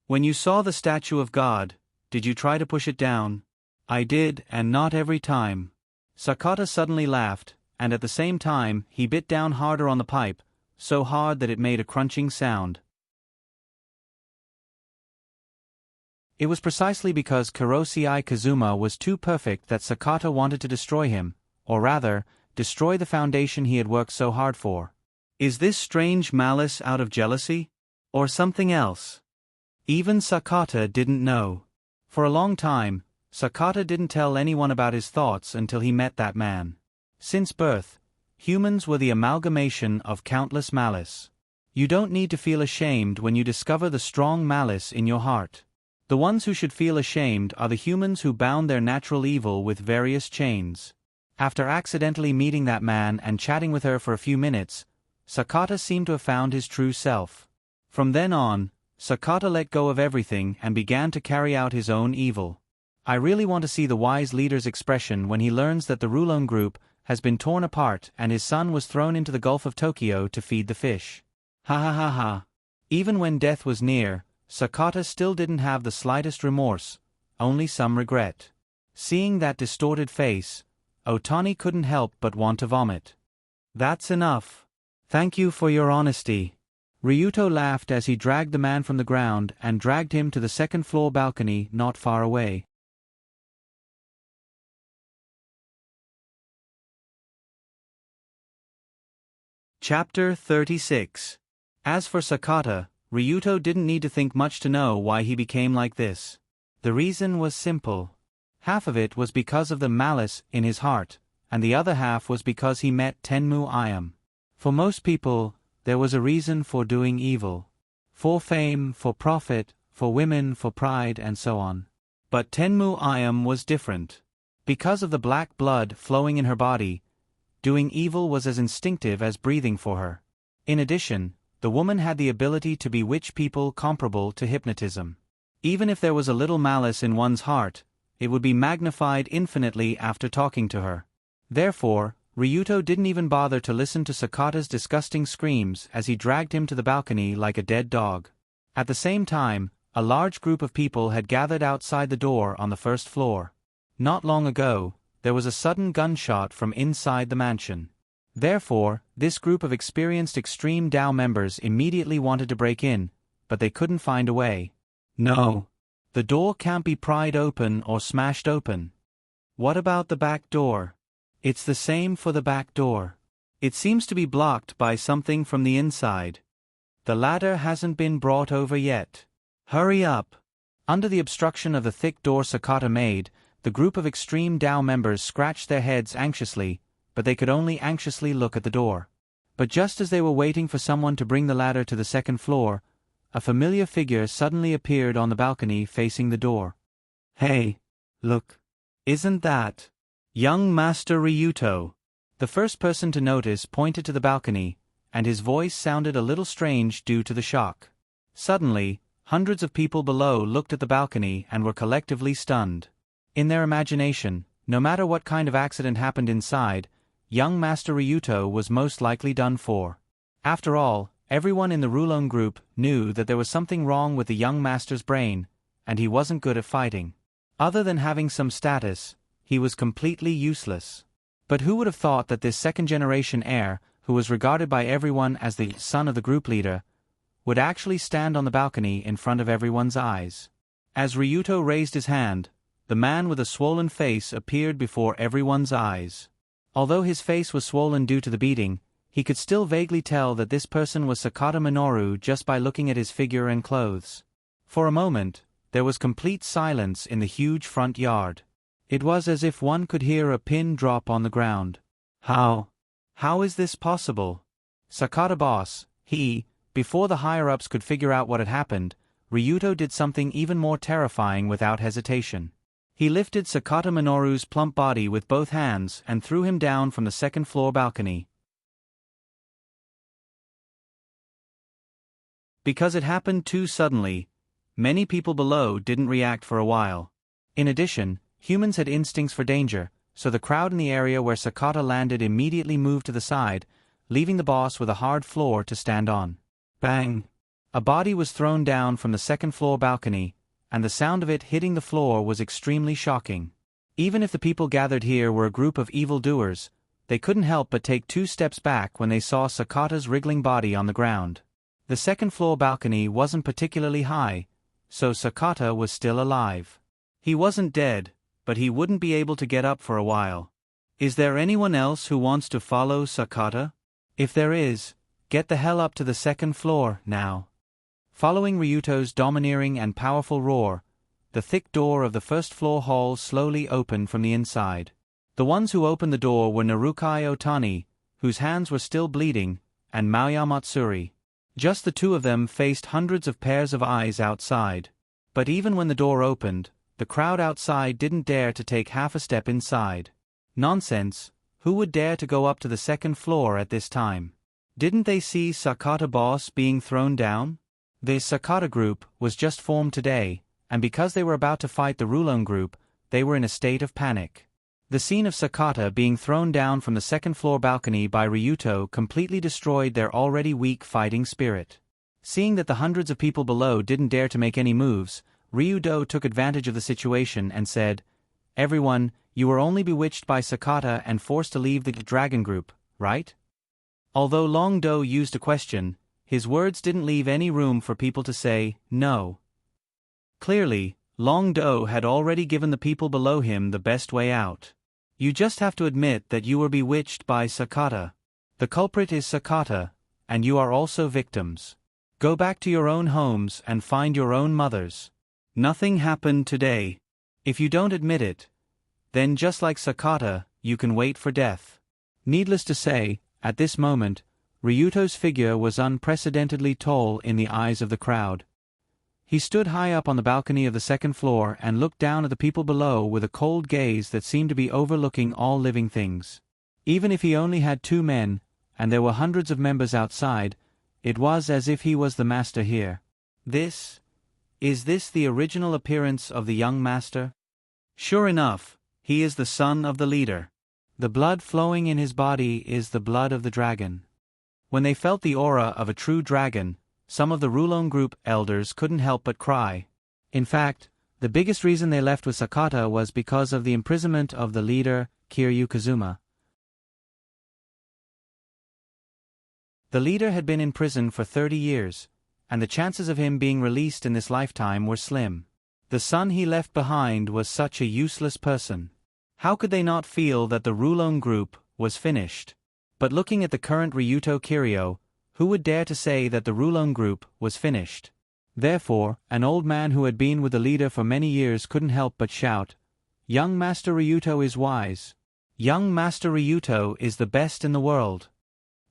When you saw the statue of God, did you try to push it down? I did, and not every time. Sakata suddenly laughed, and at the same time he bit down harder on the pipe, so hard that it made a crunching sound. It was precisely because Kurosei Kazuma was too perfect that Sakata wanted to destroy him, or rather, destroy the foundation he had worked so hard for. Is this strange malice out of jealousy? Or something else? Even Sakata didn't know. For a long time, Sakata didn't tell anyone about his thoughts until he met that man. Since birth, humans were the amalgamation of countless malice. You don't need to feel ashamed when you discover the strong malice in your heart. The ones who should feel ashamed are the humans who bound their natural evil with various chains. After accidentally meeting that man and chatting with her for a few minutes, Sakata seemed to have found his true self. From then on, Sakata let go of everything and began to carry out his own evil. I really want to see the wise leader's expression when he learns that the Rulon group has been torn apart and his son was thrown into the Gulf of Tokyo to feed the fish. Ha ha ha ha. Even when death was near, Sakata still didn't have the slightest remorse, only some regret. Seeing that distorted face, Otani couldn't help but want to vomit. That's enough. Thank you for your honesty. Ryuto laughed as he dragged the man from the ground and dragged him to the second-floor balcony not far away. Chapter 36. As for Sakata, Ryuto didn't need to think much to know why he became like this. The reason was simple. Half of it was because of the malice in his heart, and the other half was because he met Tenmu Ayam. For most people, there was a reason for doing evil. For fame, for profit, for women, for pride, and so on. But Tenmu Ayam was different. Because of the black blood flowing in her body, doing evil was as instinctive as breathing for her. In addition, the woman had the ability to bewitch people comparable to hypnotism. Even if there was a little malice in one's heart, it would be magnified infinitely after talking to her. Therefore, Ryuto didn't even bother to listen to Sakata's disgusting screams as he dragged him to the balcony like a dead dog. At the same time, a large group of people had gathered outside the door on the first floor. Not long ago, there was a sudden gunshot from inside the mansion. Therefore, this group of experienced Extreme Dao members immediately wanted to break in, but they couldn't find a way. No. The door can't be pried open or smashed open. What about the back door? It's the same for the back door. It seems to be blocked by something from the inside. The ladder hasn't been brought over yet. Hurry up! Under the obstruction of the thick door Sakata made, the group of Extreme Dao members scratched their heads anxiously, but they could only anxiously look at the door. But just as they were waiting for someone to bring the ladder to the second floor, a familiar figure suddenly appeared on the balcony facing the door. Hey! Look! Isn't that young Master Ryuto? The first person to notice pointed to the balcony, and his voice sounded a little strange due to the shock. Suddenly, hundreds of people below looked at the balcony and were collectively stunned. In their imagination, no matter what kind of accident happened inside, young Master Ryuto was most likely done for. After all, everyone in the Rulon group knew that there was something wrong with the young master's brain, and he wasn't good at fighting. Other than having some status, he was completely useless. But who would have thought that this second-generation heir, who was regarded by everyone as the son of the group leader, would actually stand on the balcony in front of everyone's eyes? As Ryuto raised his hand, the man with a swollen face appeared before everyone's eyes. Although his face was swollen due to the beating, he could still vaguely tell that this person was Sakata Minoru just by looking at his figure and clothes. For a moment, there was complete silence in the huge front yard. It was as if one could hear a pin drop on the ground. How is this possible? Sakata boss, before the higher-ups could figure out what had happened, Ryuto did something even more terrifying without hesitation. He lifted Sakata Minoru's plump body with both hands and threw him down from the second-floor balcony. Because it happened too suddenly, many people below didn't react for a while. In addition, humans had instincts for danger, so the crowd in the area where Sakata landed immediately moved to the side, leaving the boss with a hard floor to stand on. Bang! A body was thrown down from the second-floor balcony, and the sound of it hitting the floor was extremely shocking. Even if the people gathered here were a group of evildoers, they couldn't help but take 2 steps back when they saw Sakata's wriggling body on the ground. The second-floor balcony wasn't particularly high, so Sakata was still alive. He wasn't dead, but he wouldn't be able to get up for a while. Is there anyone else who wants to follow Sakata? If there is, get the hell up to the second floor, now. Following Ryuto's domineering and powerful roar, the thick door of the first-floor hall slowly opened from the inside. The ones who opened the door were Narukai Otani, whose hands were still bleeding, and Maoya Matsuri. Just the two of them faced hundreds of pairs of eyes outside. But even when the door opened, the crowd outside didn't dare to take half a step inside. Nonsense, who would dare to go up to the second floor at this time? Didn't they see Sakata boss being thrown down? The Sakata group was just formed today, and because they were about to fight the Rulon group, they were in a state of panic. The scene of Sakata being thrown down from the second-floor balcony by Ryuto completely destroyed their already weak fighting spirit. Seeing that the hundreds of people below didn't dare to make any moves, Ryudo took advantage of the situation and said, "Everyone, you were only bewitched by Sakata and forced to leave the dragon group, right?" Although Long Do used a question, his words didn't leave any room for people to say, no. Clearly, Long Do had already given the people below him the best way out. You just have to admit that you were bewitched by Sakata. The culprit is Sakata, and you are also victims. Go back to your own homes and find your own mothers. Nothing happened today. If you don't admit it, then just like Sakata, you can wait for death. Needless to say, at this moment, Ryuto's figure was unprecedentedly tall in the eyes of the crowd. He stood high up on the balcony of the second floor and looked down at the people below with a cold gaze that seemed to be overlooking all living things. Even if he only had 2 men, and there were hundreds of members outside, it was as if he was the master here. Is this the original appearance of the young master? Sure enough, he is the son of the leader. The blood flowing in his body is the blood of the dragon. When they felt the aura of a true dragon, some of the Rulon group elders couldn't help but cry. In fact, the biggest reason they left with Sakata was because of the imprisonment of the leader, Kiryu Kazuma. The leader had been in prison for 30 years, and the chances of him being released in this lifetime were slim. The son he left behind was such a useless person. How could they not feel that the Rulon group was finished? But looking at the current Ryuto Kiryu, who would dare to say that the Rulon group was finished? Therefore, an old man who had been with the leader for many years couldn't help but shout, "Young Master Ryuto is wise. Young Master Ryuto is the best in the world."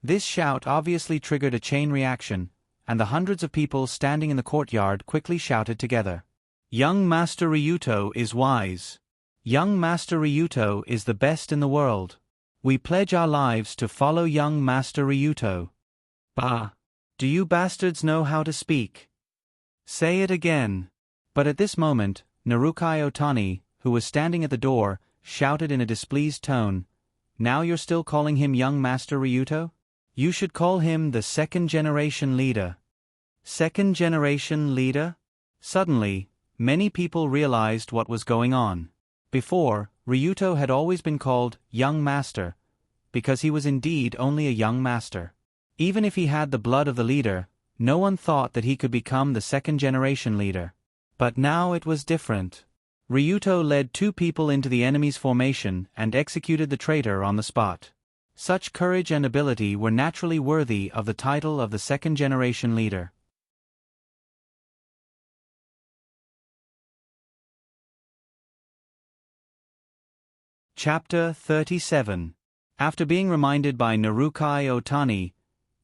This shout obviously triggered a chain reaction, and the hundreds of people standing in the courtyard quickly shouted together, "Young Master Ryuto is wise. Young Master Ryuto is the best in the world. We pledge our lives to follow young Master Ryuto." Bah! Do you bastards know how to speak? Say it again. But at this moment, Narukai Otani, who was standing at the door, shouted in a displeased tone, "Now you're still calling him young Master Ryuto? You should call him the second-generation leader." Second-generation leader? Suddenly, many people realized what was going on. Before, Ryuto had always been called young master, because he was indeed only a young master. Even if he had the blood of the leader, no one thought that he could become the second-generation leader. But now it was different. Ryuto led 2 people into the enemy's formation and executed the traitor on the spot. Such courage and ability were naturally worthy of the title of the second-generation leader. Chapter 37. After being reminded by Narukai Otani,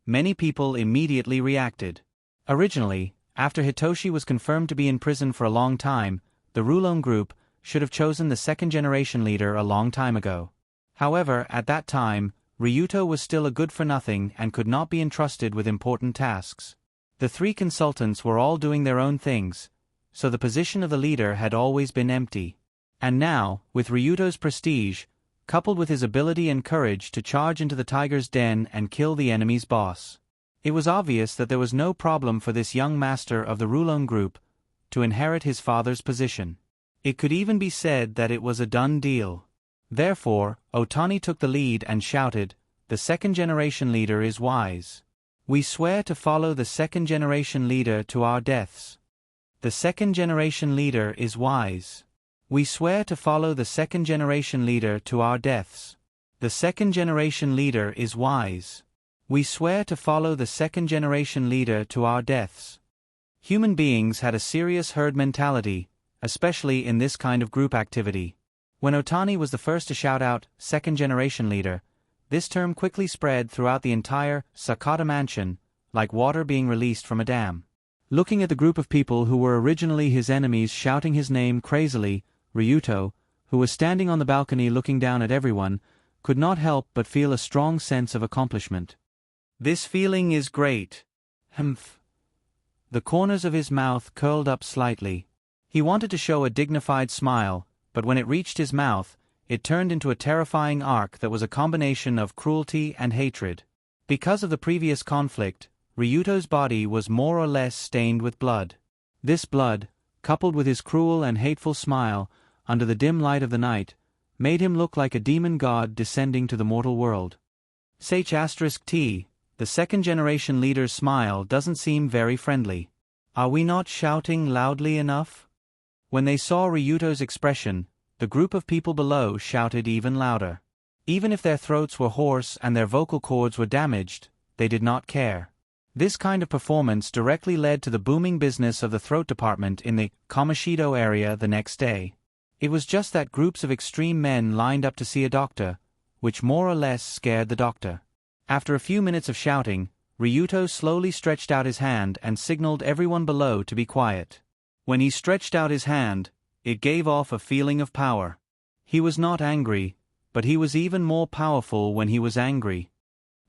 many people immediately reacted. Originally, after Hitoshi was confirmed to be in prison for a long time, the Rulon group should have chosen the second-generation leader a long time ago. However, at that time, Ryuto was still a good-for-nothing and could not be entrusted with important tasks. The 3 consultants were all doing their own things, so the position of the leader had always been empty. And now, with Ryuto's prestige, coupled with his ability and courage to charge into the tiger's den and kill the enemy's boss, it was obvious that there was no problem for this young master of the Rulon group to inherit his father's position. It could even be said that it was a done deal. Therefore, Otani took the lead and shouted, "The second-generation leader is wise. We swear to follow the second-generation leader to our deaths. The second-generation leader is wise. We swear to follow the second-generation leader to our deaths. The second-generation leader is wise. We swear to follow the second-generation leader to our deaths." Human beings had a serious herd mentality, especially in this kind of group activity. When Otani was the first to shout out, "second-generation leader," this term quickly spread throughout the entire Sakata mansion, like water being released from a dam. Looking at the group of people who were originally his enemies shouting his name crazily, Ryuto, who was standing on the balcony looking down at everyone, could not help but feel a strong sense of accomplishment. "This feeling is great. Humph." The corners of his mouth curled up slightly. He wanted to show a dignified smile, but when it reached his mouth, it turned into a terrifying arc that was a combination of cruelty and hatred. Because of the previous conflict, Ryuto's body was more or less stained with blood. This blood, coupled with his cruel and hateful smile, under the dim light of the night, made him look like a demon god descending to the mortal world. *T, the second-generation leader's smile doesn't seem very friendly. Are we not shouting loudly enough? When they saw Ryuto's expression, the group of people below shouted even louder. Even if their throats were hoarse and their vocal cords were damaged, they did not care. This kind of performance directly led to the booming business of the throat department in the Kamashido area the next day. It was just that groups of extreme men lined up to see a doctor, which more or less scared the doctor. After a few minutes of shouting, Ryuto slowly stretched out his hand and signaled everyone below to be quiet. When he stretched out his hand, it gave off a feeling of power. He was not angry, but he was even more powerful when he was angry.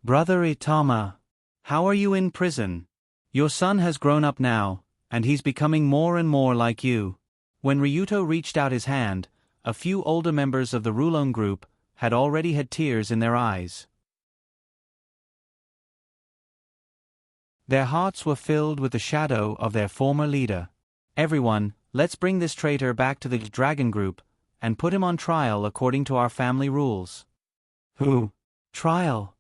"Brother Itama, how are you in prison? Your son has grown up now, and he's becoming more and more like you." When Ryuto reached out his hand, a few older members of the Rulon group had already had tears in their eyes. Their hearts were filled with the shadow of their former leader. "Everyone, let's bring this traitor back to the dragon group, and put him on trial according to our family rules." "Who? Trial?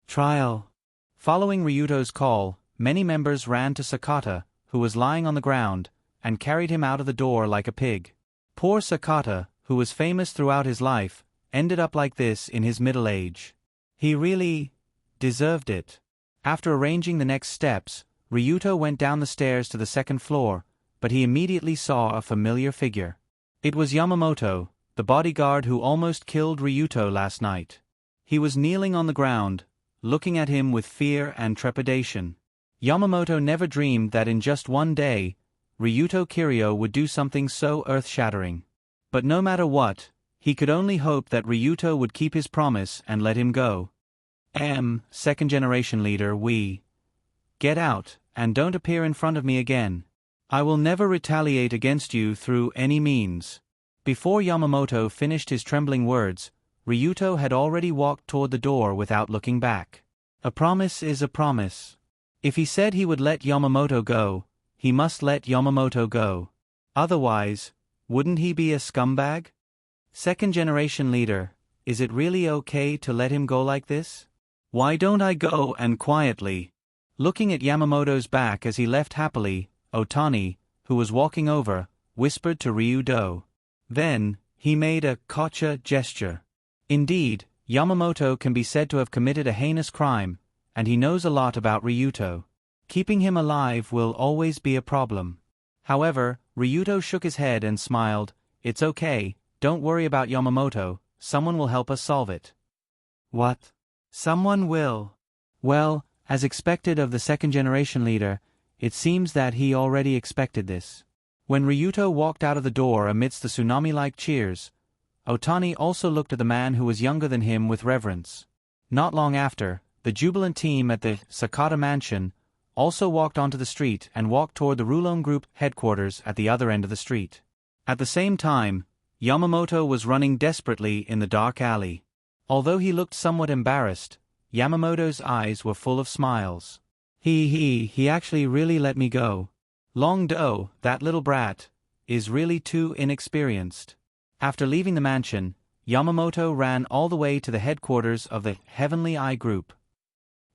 Trial?" Following Ryuto's call, many members ran to Sakata, who was lying on the ground, and carried him out of the door like a pig. Poor Sakata, who was famous throughout his life, ended up like this in his middle age. He really deserved it. After arranging the next steps, Ryuto went down the stairs to the second floor, but he immediately saw a familiar figure. It was Yamamoto, the bodyguard who almost killed Ryuto last night. He was kneeling on the ground, looking at him with fear and trepidation. Yamamoto never dreamed that in just one day, Ryuto Kiryu would do something so earth-shattering. But no matter what, he could only hope that Ryuto would keep his promise and let him go. Second generation leader, get out, and don't appear in front of me again. I will never retaliate against you through any means." Before Yamamoto finished his trembling words, Ryuto had already walked toward the door without looking back. A promise is a promise. If he said he would let Yamamoto go, he must let Yamamoto go. Otherwise, wouldn't he be a scumbag? Second generation leader, is it really okay to let him go like this? Why don't I go and quietly? Looking at Yamamoto's back as he left happily, Otani, who was walking over, whispered to Ryudo. Then, he made a gotcha gesture. Indeed, Yamamoto can be said to have committed a heinous crime, and he knows a lot about Ryuto. Keeping him alive will always be a problem. However, Ryuto shook his head and smiled. "It's okay, don't worry about Yamamoto, someone will help us solve it." "What? Someone will?" Well, as expected of the second generation leader, it seems that he already expected this. When Ryuto walked out of the door amidst the tsunami-like cheers, Otani also looked at the man who was younger than him with reverence. Not long after, the jubilant team at the Sakata mansion also walked onto the street and walked toward the Rulon Group headquarters at the other end of the street. At the same time, Yamamoto was running desperately in the dark alley. Although he looked somewhat embarrassed, Yamamoto's eyes were full of smiles. He actually really let me go. Long Do, that little brat, is really too inexperienced." After leaving the mansion, Yamamoto ran all the way to the headquarters of the Heavenly Eye Group.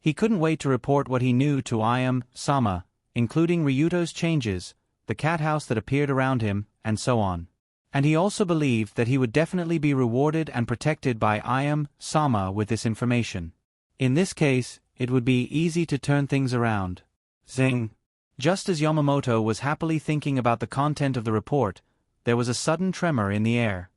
He couldn't wait to report what he knew to Ayam-sama, including Ryuto's changes, the cat house that appeared around him, and so on. And he also believed that he would definitely be rewarded and protected by Ayam-sama with this information. In this case, it would be easy to turn things around. Zing! Just as Yamamoto was happily thinking about the content of the report, there was a sudden tremor in the air.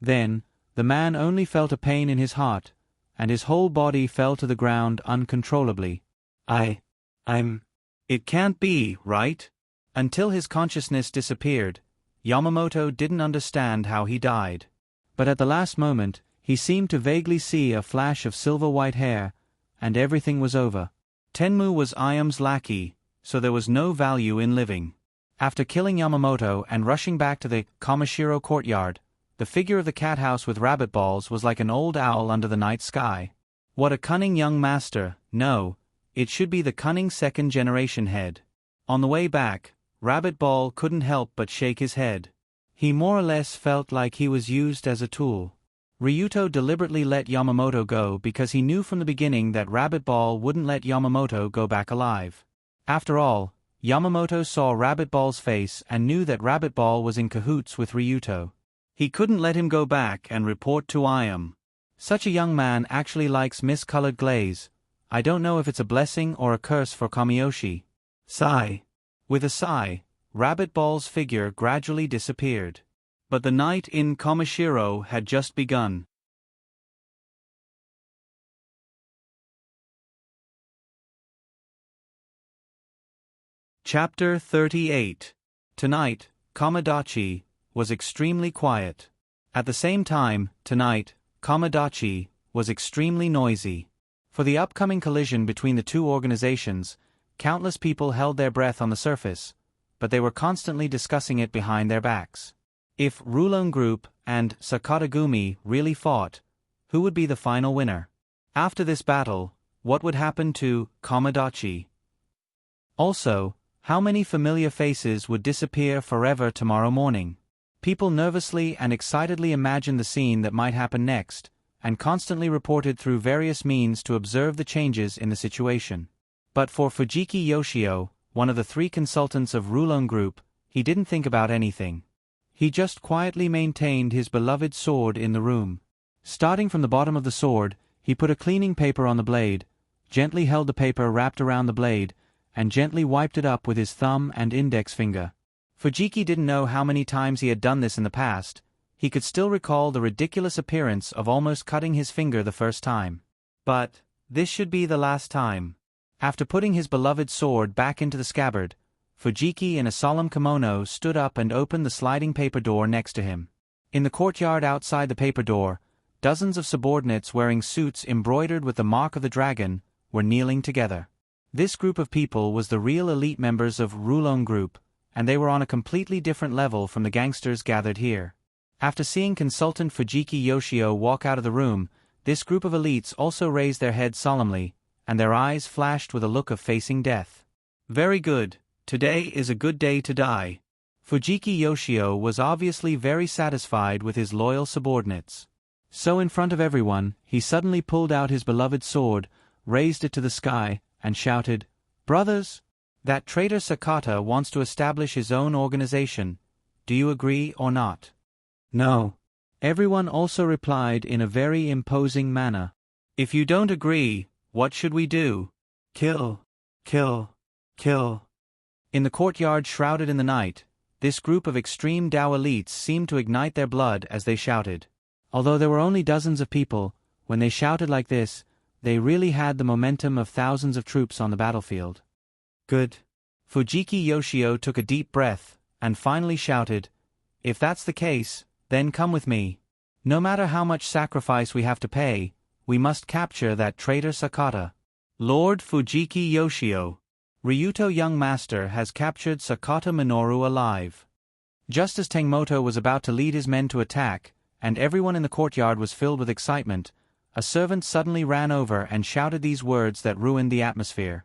Then, the man only felt a pain in his heart, and his whole body fell to the ground uncontrollably. It can't be, right? Until his consciousness disappeared, Yamamoto didn't understand how he died. But at the last moment, he seemed to vaguely see a flash of silver-white hair, and everything was over. Tenmu was Ayam's lackey, so there was no value in living. After killing Yamamoto and rushing back to the Kamishiro courtyard, the figure of the cat house with rabbit balls was like an old owl under the night sky. What a cunning young master! No, it should be the cunning second-generation head. On the way back, Rabbit Ball couldn't help but shake his head. He more or less felt like he was used as a tool. Ryuto deliberately let Yamamoto go because he knew from the beginning that Rabbit Ball wouldn't let Yamamoto go back alive. After all, Yamamoto saw Rabbit Ball's face and knew that Rabbit Ball was in cahoots with Ryuto. He couldn't let him go back and report to Ayam. Such a young man actually likes miscolored glaze. I don't know if it's a blessing or a curse for Kamiyoshi. Sigh. With a sigh, Rabbit Ball's figure gradually disappeared. But the night in Kamishiro had just begun. Chapter 38. Tonight, Kamadachi, was extremely quiet. At the same time, tonight, Komodachi was extremely noisy. For the upcoming collision between the two organizations, countless people held their breath on the surface, but they were constantly discussing it behind their backs. If Rulon Group and Sakatagumi really fought, who would be the final winner? After this battle, what would happen to Komodachi? Also, how many familiar faces would disappear forever tomorrow morning? People nervously and excitedly imagined the scene that might happen next, and constantly reported through various means to observe the changes in the situation. But for Fujiki Yoshio, one of the 3 consultants of Rulon Group, he didn't think about anything. He just quietly maintained his beloved sword in the room. Starting from the bottom of the sword, he put a cleaning paper on the blade, gently held the paper wrapped around the blade, and gently wiped it up with his thumb and index finger. Fujiki didn't know how many times he had done this in the past. He could still recall the ridiculous appearance of almost cutting his finger the first time. But this should be the last time. After putting his beloved sword back into the scabbard, Fujiki in a solemn kimono stood up and opened the sliding paper door next to him. In the courtyard outside the paper door, dozens of subordinates wearing suits embroidered with the mark of the dragon were kneeling together. This group of people was the real elite members of Rulon Group, and they were on a completely different level from the gangsters gathered here. After seeing Consultant Fujiki Yoshio walk out of the room, this group of elites also raised their heads solemnly, and their eyes flashed with a look of facing death. Very good, today is a good day to die. Fujiki Yoshio was obviously very satisfied with his loyal subordinates. So in front of everyone, he suddenly pulled out his beloved sword, raised it to the sky, and shouted, "Brothers, that traitor Sakata wants to establish his own organization. Do you agree or not?" "No." Everyone also replied in a very imposing manner. "If you don't agree, what should we do?" "Kill, kill, kill." In the courtyard shrouded in the night, this group of extreme Dao elites seemed to ignite their blood as they shouted. Although there were only dozens of people, when they shouted like this, they really had the momentum of thousands of troops on the battlefield. "Good." Fujiki Yoshio took a deep breath, and finally shouted, "If that's the case, then come with me. No matter how much sacrifice we have to pay, we must capture that traitor Sakata." Lord Fujiki Yoshio. Ryuto Young Master has captured Sakata Minoru alive. Just as Tenmoto was about to lead his men to attack, and everyone in the courtyard was filled with excitement, a servant suddenly ran over and shouted these words that ruined the atmosphere.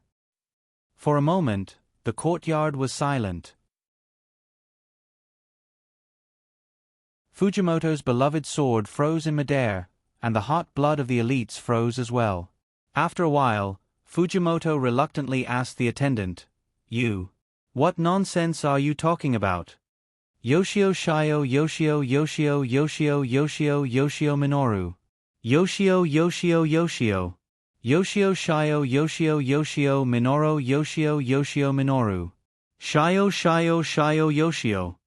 For a moment, the courtyard was silent. Fujimoto's beloved sword froze in midair, and the hot blood of the elites froze as well. After a while, Fujimoto reluctantly asked the attendant, What nonsense are you talking about?" "Yoshio Shio Yoshio Yoshio Yoshio Yoshio Yoshio Minoru. Yoshio Yoshio Yoshio. Yoshio Shio Yoshio Yoshio Minoru Yoshio Yoshio Minoru. Shio Shio Shio Yoshio."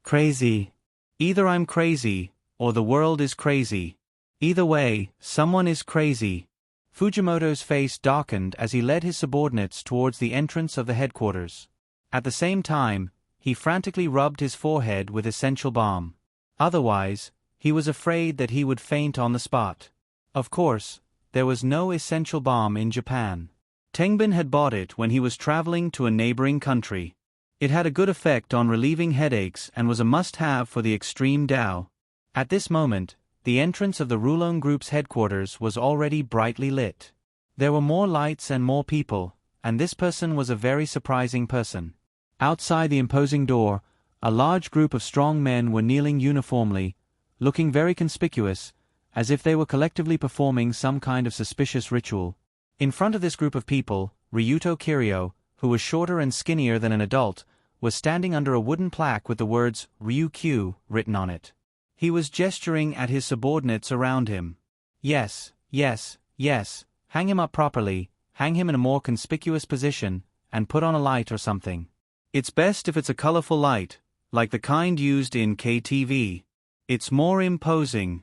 Crazy. Either I'm crazy, or the world is crazy. Either way, someone is crazy. Fujimoto's face darkened as he led his subordinates towards the entrance of the headquarters. At the same time, he frantically rubbed his forehead with essential balm. Otherwise, he was afraid that he would faint on the spot. Of course, there was no essential balm in Japan. Tengbin had bought it when he was traveling to a neighboring country. It had a good effect on relieving headaches and was a must-have for the extreme Dao. At this moment, the entrance of the Rulon Group's headquarters was already brightly lit. There were more lights and more people, and this person was a very surprising person. Outside the imposing door, a large group of strong men were kneeling uniformly, looking very conspicuous, as if they were collectively performing some kind of suspicious ritual. In front of this group of people, Ryuto Kiryo, who was shorter and skinnier than an adult, was standing under a wooden plaque with the words Ryukyu written on it. He was gesturing at his subordinates around him. Yes, yes, yes, hang him up properly, hang him in a more conspicuous position, and put on a light or something. It's best if it's a colorful light, like the kind used in KTV. It's more imposing.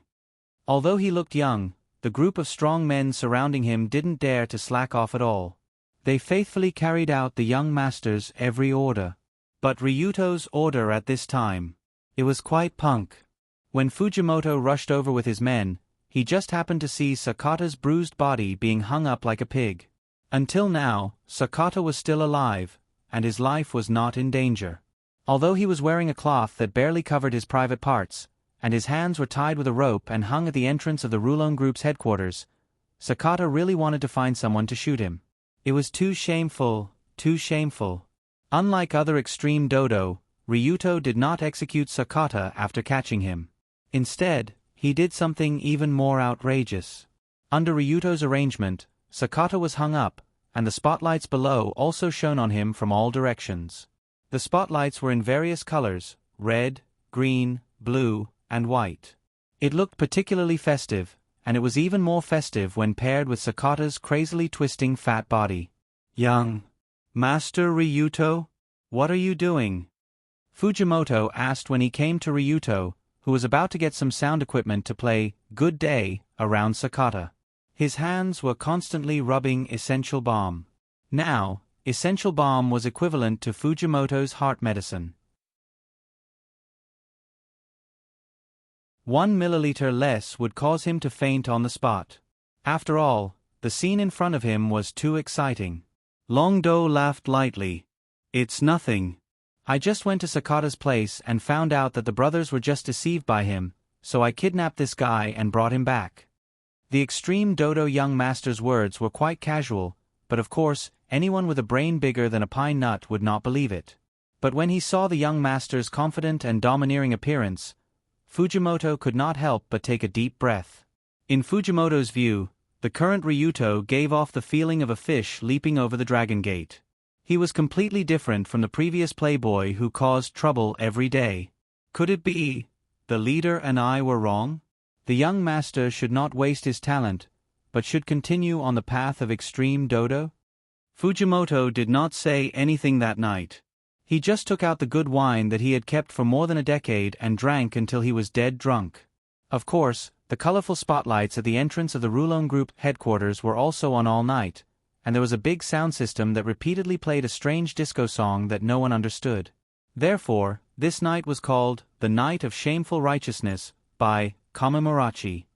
Although he looked young, the group of strong men surrounding him didn't dare to slack off at all. They faithfully carried out the young master's every order. But Ryuto's order at this time. It was quite punk. When Fujimoto rushed over with his men, he just happened to see Sakata's bruised body being hung up like a pig. Until now, Sakata was still alive, and his life was not in danger. Although he was wearing a cloth that barely covered his private parts, and his hands were tied with a rope and hung at the entrance of the Rulon Group's headquarters, Sakata really wanted to find someone to shoot him. It was too shameful, too shameful. Unlike other extreme dodo, Ryuto did not execute Sakata after catching him. Instead, he did something even more outrageous. Under Ryuto's arrangement, Sakata was hung up, and the spotlights below also shone on him from all directions. The spotlights were in various colors: red, green, blue, and white. It looked particularly festive, and it was even more festive when paired with Sakata's crazily twisting fat body. "Young Master Ryuto, what are you doing?" Fujimoto asked when he came to Ryuto, who was about to get some sound equipment to play "Good Day" around Sakata. His hands were constantly rubbing essential balm. Now, essential balm was equivalent to Fujimoto's heart medicine. 1 milliliter less would cause him to faint on the spot. After all, the scene in front of him was too exciting. Longdo laughed lightly. "It's nothing. I just went to Sakata's place and found out that the brothers were just deceived by him, so I kidnapped this guy and brought him back." The extreme dodo young master's words were quite casual, but of course, anyone with a brain bigger than a pine nut would not believe it. But when he saw the young master's confident and domineering appearance, Fujimoto could not help but take a deep breath. In Fujimoto's view, the current Ryuto gave off the feeling of a fish leaping over the Dragon Gate. He was completely different from the previous playboy who caused trouble every day. Could it be the leader and I were wrong? The young master should not waste his talent, but should continue on the path of extreme dodo? Fujimoto did not say anything that night. He just took out the good wine that he had kept for more than a decade and drank until he was dead drunk. Of course, the colorful spotlights at the entrance of the Rulon Group headquarters were also on all night, and there was a big sound system that repeatedly played a strange disco song that no one understood. Therefore, this night was called The Night of Shameful Righteousness by Kamimurachi.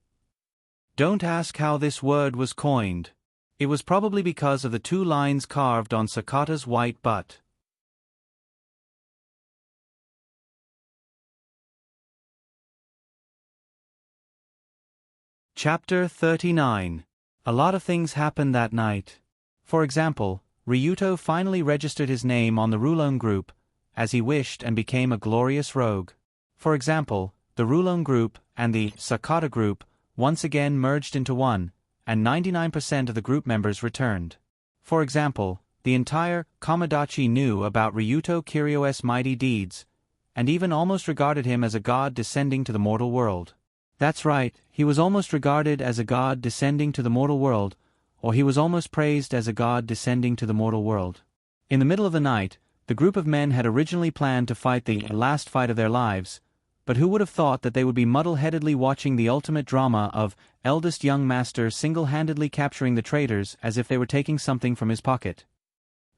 Don't ask how this word was coined. It was probably because of the two lines carved on Sakata's white butt. Chapter 39. A lot of things happened that night. For example, Ryuto finally registered his name on the Rulon Group, as he wished, and became a glorious rogue. For example, the Rulon Group and the Sakata Group once again merged into one, and 99% of the group members returned. For example, the entire Komodachi knew about Ryuto Kiryo's mighty deeds, and even almost regarded him as a god descending to the mortal world. That's right, he was almost regarded as a god descending to the mortal world, or he was almost praised as a god descending to the mortal world. In the middle of the night, the group of men had originally planned to fight the last fight of their lives, but who would have thought that they would be muddle-headedly watching the ultimate drama of eldest young master single-handedly capturing the traitors as if they were taking something from his pocket.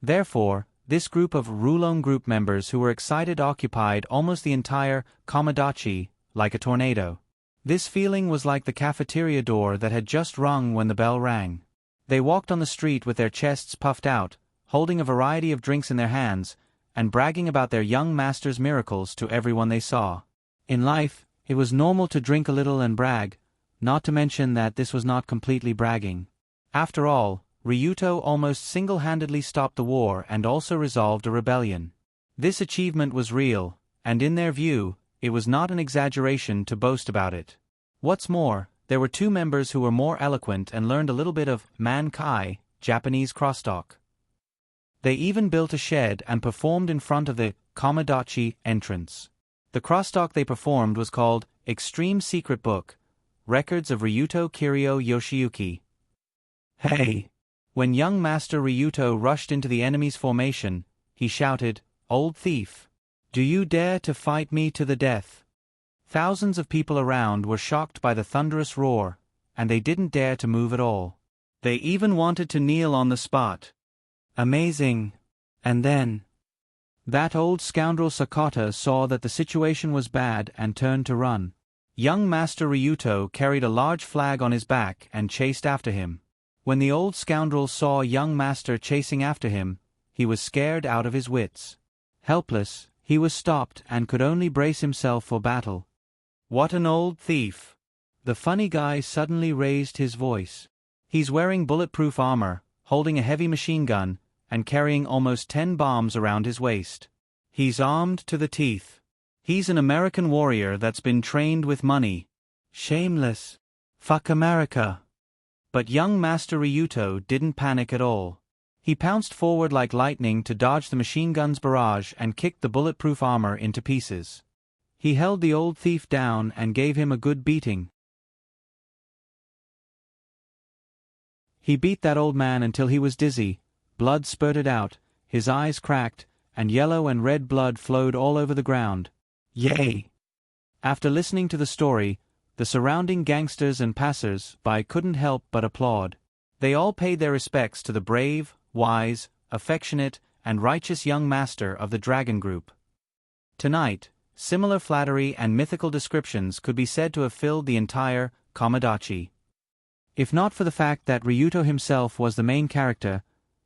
Therefore, this group of Rulon Group members who were excited occupied almost the entire Komodachi, like a tornado. This feeling was like the cafeteria door that had just rung when the bell rang. They walked on the street with their chests puffed out, holding a variety of drinks in their hands, and bragging about their young master's miracles to everyone they saw. In life, it was normal to drink a little and brag, not to mention that this was not completely bragging. After all, Ryuto almost single-handedly stopped the war and also resolved a rebellion. This achievement was real, and in their view, it was not an exaggeration to boast about it. What's more, there were two members who were more eloquent and learned a little bit of man-kai, Japanese crosstalk. They even built a shed and performed in front of the Komodachi entrance. The crosstalk they performed was called Extreme Secret Book, Records of Ryuto Kiryo Yoshiyuki. Hey! When young Master Ryuto rushed into the enemy's formation, he shouted, "Old thief! Do you dare to fight me to the death?" Thousands of people around were shocked by the thunderous roar, and they didn't dare to move at all. They even wanted to kneel on the spot. Amazing. And then, That old scoundrel Sakata saw that the situation was bad and turned to run. Young Master Ryuto carried a large flag on his back and chased after him. When the old scoundrel saw young Master chasing after him, he was scared out of his wits. Helpless, he was stopped and could only brace himself for battle. What an old thief! The funny guy suddenly raised his voice. He's wearing bulletproof armor, holding a heavy machine gun, and carrying almost 10 bombs around his waist. He's armed to the teeth. He's an American warrior that's been trained with money. Shameless. Fuck America. But young Master Ryuto didn't panic at all. He pounced forward like lightning to dodge the machine gun's barrage and kicked the bulletproof armor into pieces. He held the old thief down and gave him a good beating. He beat that old man until he was dizzy, blood spurted out, his eyes cracked, and yellow and red blood flowed all over the ground. Yay! After listening to the story, the surrounding gangsters and passers-by couldn't help but applaud. They all paid their respects to the brave, wise, affectionate, and righteous young master of the Dragon Group. Tonight, similar flattery and mythical descriptions could be said to have filled the entire Komodachi. If not for the fact that Ryuto himself was the main character,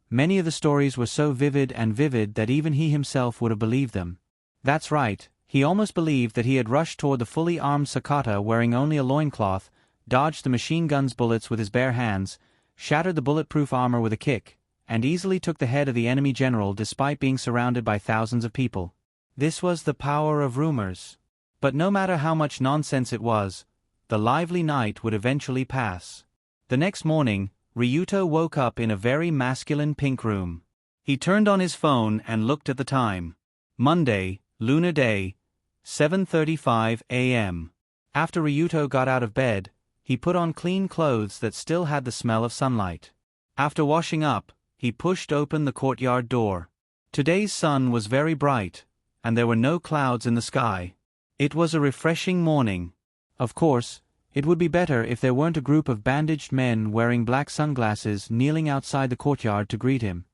many of the stories were so vivid that even he himself would have believed them. That's right, he almost believed that he had rushed toward the fully armed Sakata wearing only a loincloth, dodged the machine gun's bullets with his bare hands, shattered the bulletproof armor with a kick, and easily took the head of the enemy general despite being surrounded by thousands of people. This was the power of rumors. But no matter how much nonsense it was, the lively night would eventually pass. The next morning, Ryuto woke up in a very masculine pink room. He turned on his phone and looked at the time. Monday, lunar day, 7:35 a.m. After Ryuto got out of bed, he put on clean clothes that still had the smell of sunlight. After washing up, he pushed open the courtyard door. Today's sun was very bright, and there were no clouds in the sky. It was a refreshing morning. Of course, it would be better if there weren't a group of bandaged men wearing black sunglasses kneeling outside the courtyard to greet him.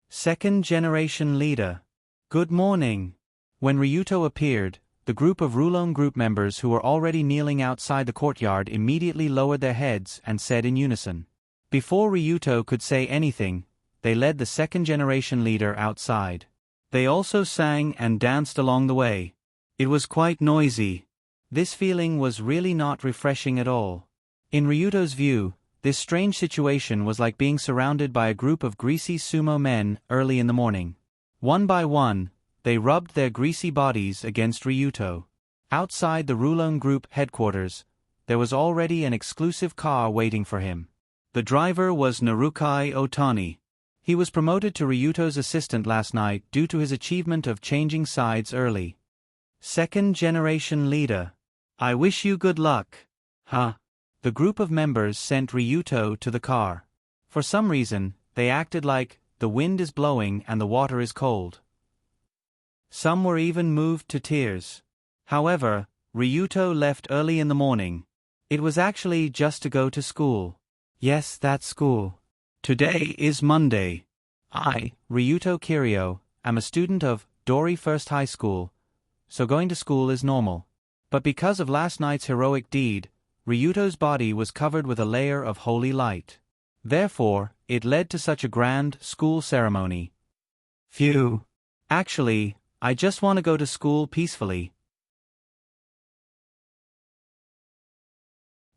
Second-generation leader. Good morning. When Ryuto appeared, the group of Rulon group members who were already kneeling outside the courtyard immediately lowered their heads and said in unison. Before Ryuto could say anything, they led the second-generation leader outside. They also sang and danced along the way. It was quite noisy. This feeling was really not refreshing at all. In Ryuto's view, this strange situation was like being surrounded by a group of greasy sumo men early in the morning. One by one, they rubbed their greasy bodies against Ryuto. Outside the Rulon Group headquarters, there was already an exclusive car waiting for him. The driver was Narukai Otani. He was promoted to Ryuto's assistant last night due to his achievement of changing sides early. Second-generation leader. I wish you good luck. Huh? The group of members sent Ryuto to the car. For some reason, they acted like, the wind is blowing and the water is cold. Some were even moved to tears. However, Ryuto left early in the morning. It was actually just to go to school. Yes, that's school. Today is Monday. I, Ryuto Kiryu, am a student of Dori First High School, so going to school is normal. But because of last night's heroic deed, Ryuto's body was covered with a layer of holy light. Therefore, it led to such a grand school ceremony. Phew. Actually, I just want to go to school peacefully.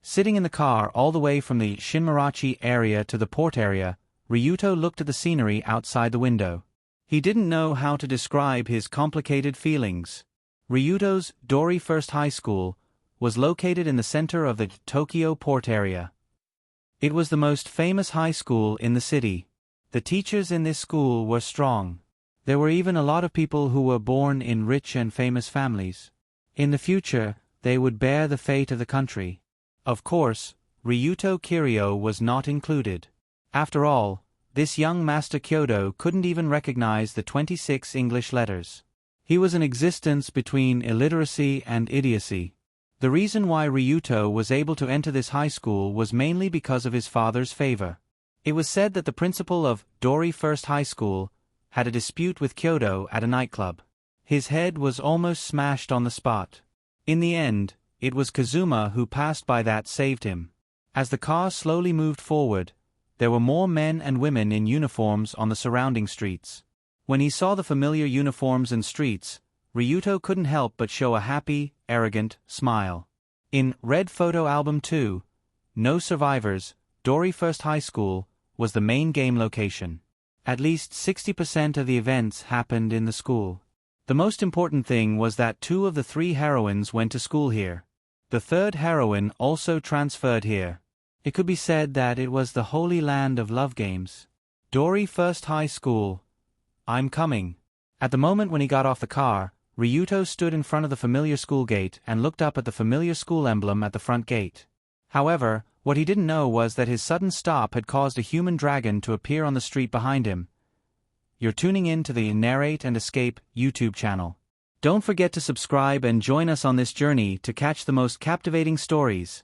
Sitting in the car all the way from the Shinmarachi area to the port area, Ryuto looked at the scenery outside the window. He didn't know how to describe his complicated feelings. Ryuto's Dori First High School was located in the center of the Tokyo port area. It was the most famous high school in the city. The teachers in this school were strong. There were even a lot of people who were born in rich and famous families. In the future, they would bear the fate of the country. Of course, Ryuto Kiryu was not included. After all, this young Master Kyoto couldn't even recognize the 26 English letters. He was an existence between illiteracy and idiocy. The reason why Ryuto was able to enter this high school was mainly because of his father's favor. It was said that the principal of Dori First High School, had a dispute with Kyoto at a nightclub. His head was almost smashed on the spot. In the end, it was Kazuma who passed by that saved him. As the car slowly moved forward, there were more men and women in uniforms on the surrounding streets. When he saw the familiar uniforms and streets, Ryuto couldn't help but show a happy, arrogant smile. In Red Photo Album 2, No Survivors, Dori First High School was the main game location. At least 60% of the events happened in the school. The most important thing was that 2 of the 3 heroines went to school here. The third heroine also transferred here. It could be said that it was the holy land of love games. Dori First High School. I'm coming. At the moment when he got off the car, Ryuto stood in front of the familiar school gate and looked up at the familiar school emblem at the front gate. However, what he didn't know was that his sudden stop had caused a human dragon to appear on the street behind him. You're tuning in to the Narrate and Escape YouTube channel. Don't forget to subscribe and join us on this journey to catch the most captivating stories.